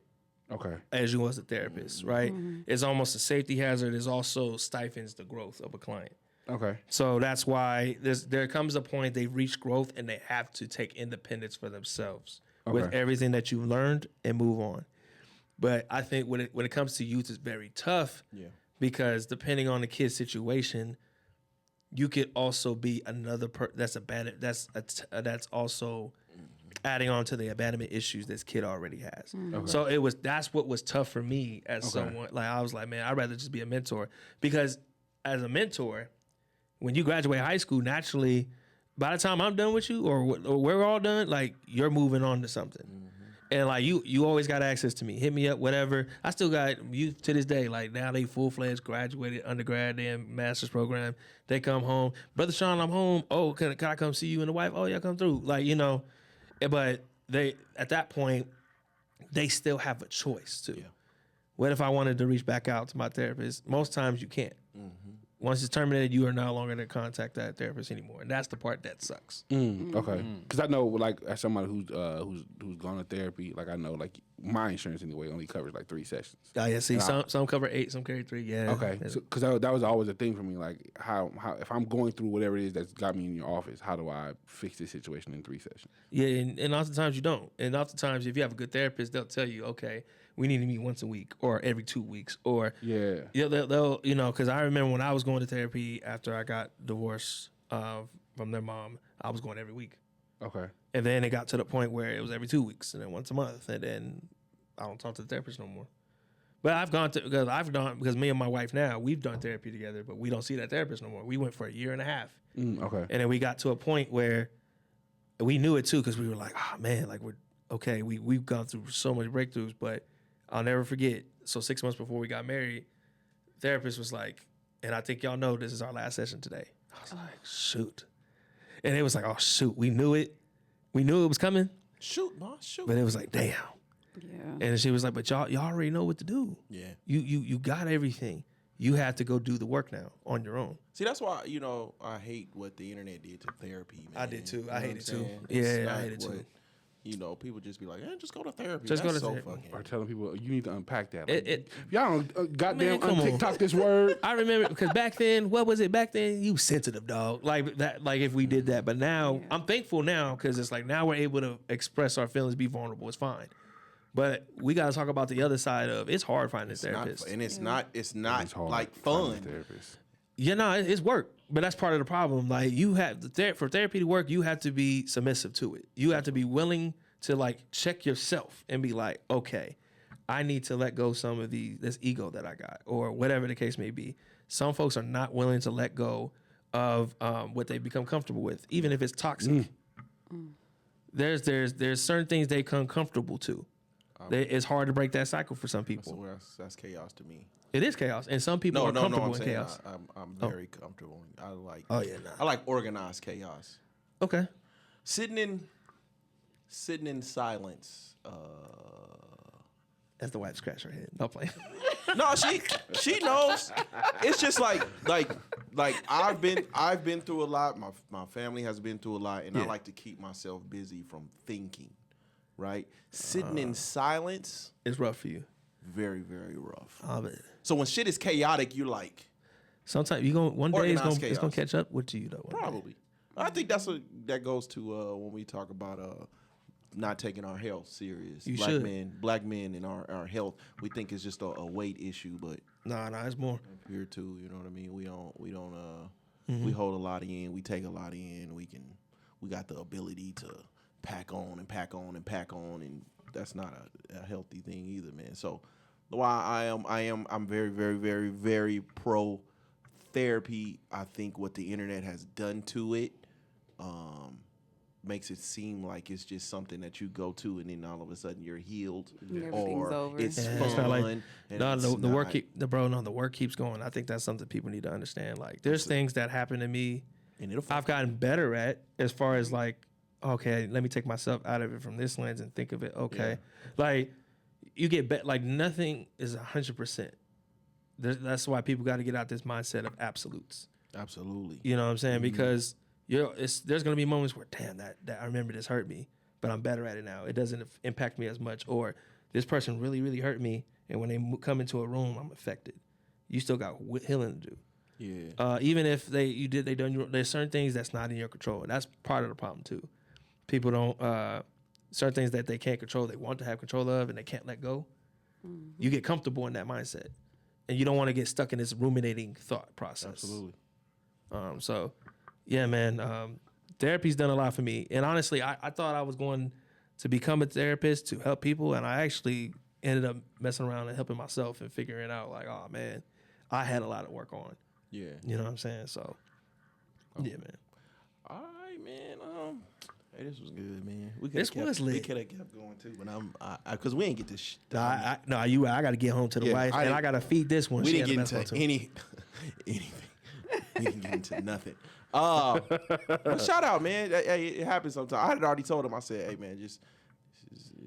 Okay. as you as a therapist, right? It's almost a safety hazard. It also stifles the growth of a client. Okay. So that's why there comes a point they reach growth and they have to take independence for themselves with Okay. everything that you've learned and move on. But I think when it comes to youth, it's very tough because depending on the kid's situation, you could also be another that's also adding on to the abandonment issues this kid already has. So that's what was tough for me as someone. Like I was like, man, I'd rather just be a mentor because as a mentor, when you graduate high school, naturally, by the time I'm done with you or we're all done, like you're moving on to something. And like you always got access to me. Hit me up, whatever. I still got youth to this day. Like now they full-fledged, graduated, undergrad, and master's program. They come home. Brother Sean, I'm home. Oh, can I come see you and the wife? Oh, yeah, come through. Like, you know, but they at that point, they still have a choice too. What if I wanted to reach back out to my therapist? Most times you can't. Once it's terminated, you are no longer to contact that therapist anymore, and that's the part that sucks. Okay. Because I know, like, as somebody who's gone to therapy, like I know, like my insurance anyway only covers like 3 sessions. Oh yeah, see, some cover 8, some carry 3. Yeah. Okay. Because that was always a thing for me. Like, how if I'm going through whatever it is that's got me in your office, how do I fix this situation in 3 sessions? Yeah, and oftentimes you don't. And oftentimes, if you have a good therapist, they'll tell you, okay, we need to meet once a week or every 2 weeks, or they'll you know, because I remember when I was going to therapy after I got divorced from their mom, I was going every week. Okay. And then it got to the point where it was every 2 weeks, and then once a month, and then I don't talk to the therapist no more. But because me and my wife now, we've done therapy together, but we don't see that therapist no more. We went for a year and a half. Okay. And then we got to a point where we knew it too, because we were like, oh man, like we're okay. We've gone through so much breakthroughs, but I'll never forget. So 6 months before we got married, the therapist was like, and I think y'all know this is our last session today. I was like, shoot. And it was like, oh shoot, we knew it. We knew it was coming. Shoot, boss, shoot. But it was like, damn. Yeah. And she was like, but y'all already know what to do. Yeah. You got everything. You have to go do the work now on your own. See, that's why, you know, I hate what the internet did to therapy, man. I did too. You I know hate what it I'm too. saying? Yeah, It's I not hate it too. what, you know, people just be like, just go to therapy. Just go That's to so therapy. fucking. Or telling people you need to unpack that. Like, It- y'all don't goddamn Man, come on. TikTok this word. I remember because back then, what was it? Back then, you sensitive dog. Like that. Like if we did that, but now I'm thankful now because it's like now we're able to express our feelings, be vulnerable. It's fine, but we got to talk about the other side of it's hard finding a It's not, therapist. and it's not It's hard like finding a fun. therapist. Yeah, no, it's work, but that's part of the problem. Like you have for therapy to work, you have to be submissive to it. You have to be willing to like check yourself and be like, okay, I need to let go some of this ego that I got, or whatever the case may be. Some folks are not willing to let go of what they become comfortable with, even if it's toxic. There's certain things they come comfortable to. It's hard to break that cycle for some people. That's chaos to me. It is chaos, and some people are comfortable in chaos. I'm very comfortable. I like. Oh yeah, nah. I like organized chaos. Okay. Sitting in silence. That's the wife scratch her head. No playing. No, she knows. It's just like I've been through a lot. My family has been through a lot, and I like to keep myself busy from thinking. Right, sitting in silence It's rough for you. very, very rough. I bet. So when shit is chaotic, you're like, Sometimes you going one day it's Organized gonna chaos. catch up with you though. one day. probably. I think that goes to when we talk about not taking our health serious. You black should. black men and our health, we think it's just a weight issue, but Nah, it's more. here too, you know what I mean? We don't Mm-hmm. we hold a lot in, we take a lot in, we got the ability to pack on and pack on and pack on, and that's not a healthy thing either, man. So why I'm very, very, very, very pro therapy. I think what the internet has done to it makes it seem like it's just something that you go to and then all of a sudden you're healed, Everything's or over. it's Yeah, fun. it's not like- and No, it's the work not- the work keeps going. I think that's something people need to understand. Like there's things that happen to me and it'll I've gotten better at as far as like, okay, let me take myself out of it from this lens and think of it. Okay, like you get bet like nothing is 100%. That's why people got to get out this mindset of absolutes. absolutely. You know what I'm saying? Because there's gonna be moments where damn that I remember this hurt me, but I'm better at it now. It doesn't impact me as much. Or this person really really hurt me, and when they come into a room, I'm affected. You still got healing to do. Yeah. Even if there's certain things that's not in your control. And that's part of the problem too. People don't certain things that they can't control, they want to have control of, and they can't let go. You get comfortable in that mindset, and you don't want to get stuck in this ruminating thought process. Absolutely. So, yeah, man, therapy's done a lot for me. And honestly, I thought I was going to become a therapist to help people, and I actually ended up messing around and helping myself and figuring out like, oh man, I had a lot of work on. Yeah. You know what I'm saying? So, yeah, man. All right, man. Hey, this was good, man. This was lit. We could have kept going too, but because we ain't get this. I got to get home to the Yeah, wife, and I got to feed this one. We She didn't had get the best into one, too. anything. We didn't get into nothing. But shout out, man. Hey, it happens sometimes. I had already told him. I said, hey, man, just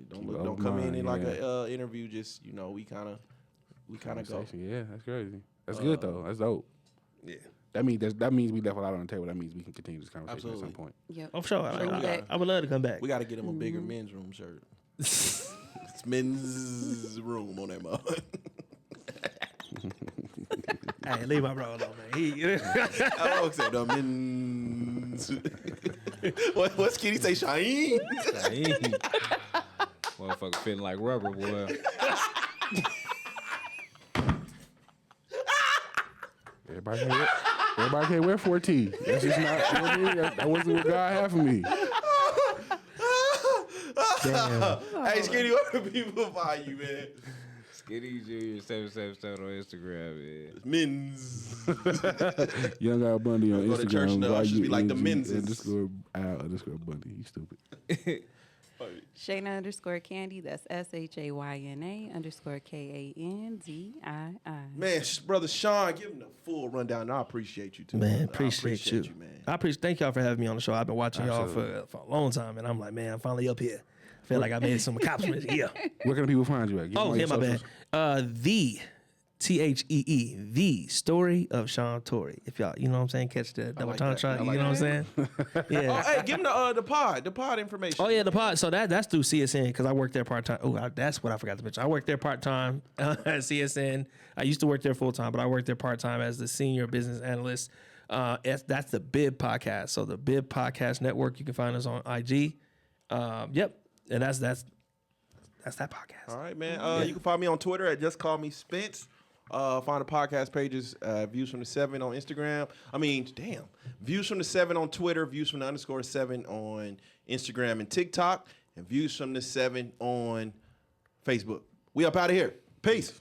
don't come in and like a interview. Just we kind of go. Yeah, that's crazy. That's good though. That's dope. Yeah. That means we left a lot on the table. That means we can continue this conversation at Absolutely. some point. Yep. Oh, sure. I would love to come back. We got to get him a bigger men's room shirt. It's men's room on that mug. Hey, leave my bro alone, man. I don't say the men's. What's Kitty say? Shine. Motherfucker feeling like rubber, boy. Everybody can't wear 14. That's just not. You know what I mean? That wasn't what God had for me. Hey, Skinny, where do people find you, man? Skinny Junior 777 on Instagram, man. Men's. Young Al Bundy on Go Instagram. to church now. It should be like the men's. _Al_Bundy. You stupid. Shayna _Candy. That's SHAYNA _KANDII. Man, brother Sean, give him the full rundown. I appreciate you too. Man, I appreciate you. man. Thank y'all for having me on the show. I've been watching y'all for a long time, and I'm like, man, I'm finally up here. I feel like I made some accomplishments here. Where can people find you at? Give them all your My bad. socials. The THEE, the story of Sean Tory. If y'all, you know what I'm saying, catch the double like tongue that. try. I You like know what I'm saying? Yeah. Oh, hey, give him the pod information. Oh yeah, the pod. So that's through CSN because I work there part time. Oh, that's what I forgot to mention. I work there part time at CSN. I used to work there full time, but I work there part time as the senior business analyst. That's the Bib podcast. So the Bib Podcast Network. You can find us on IG. Yep, and that's that podcast. All right, man. You can find me on Twitter at Just Call Me Spence. Find the podcast pages, Views from the 7 on Instagram. Views from the 7 on Twitter, Views from the _7 on Instagram and TikTok, and Views from the 7 on Facebook. We up out of here. Peace.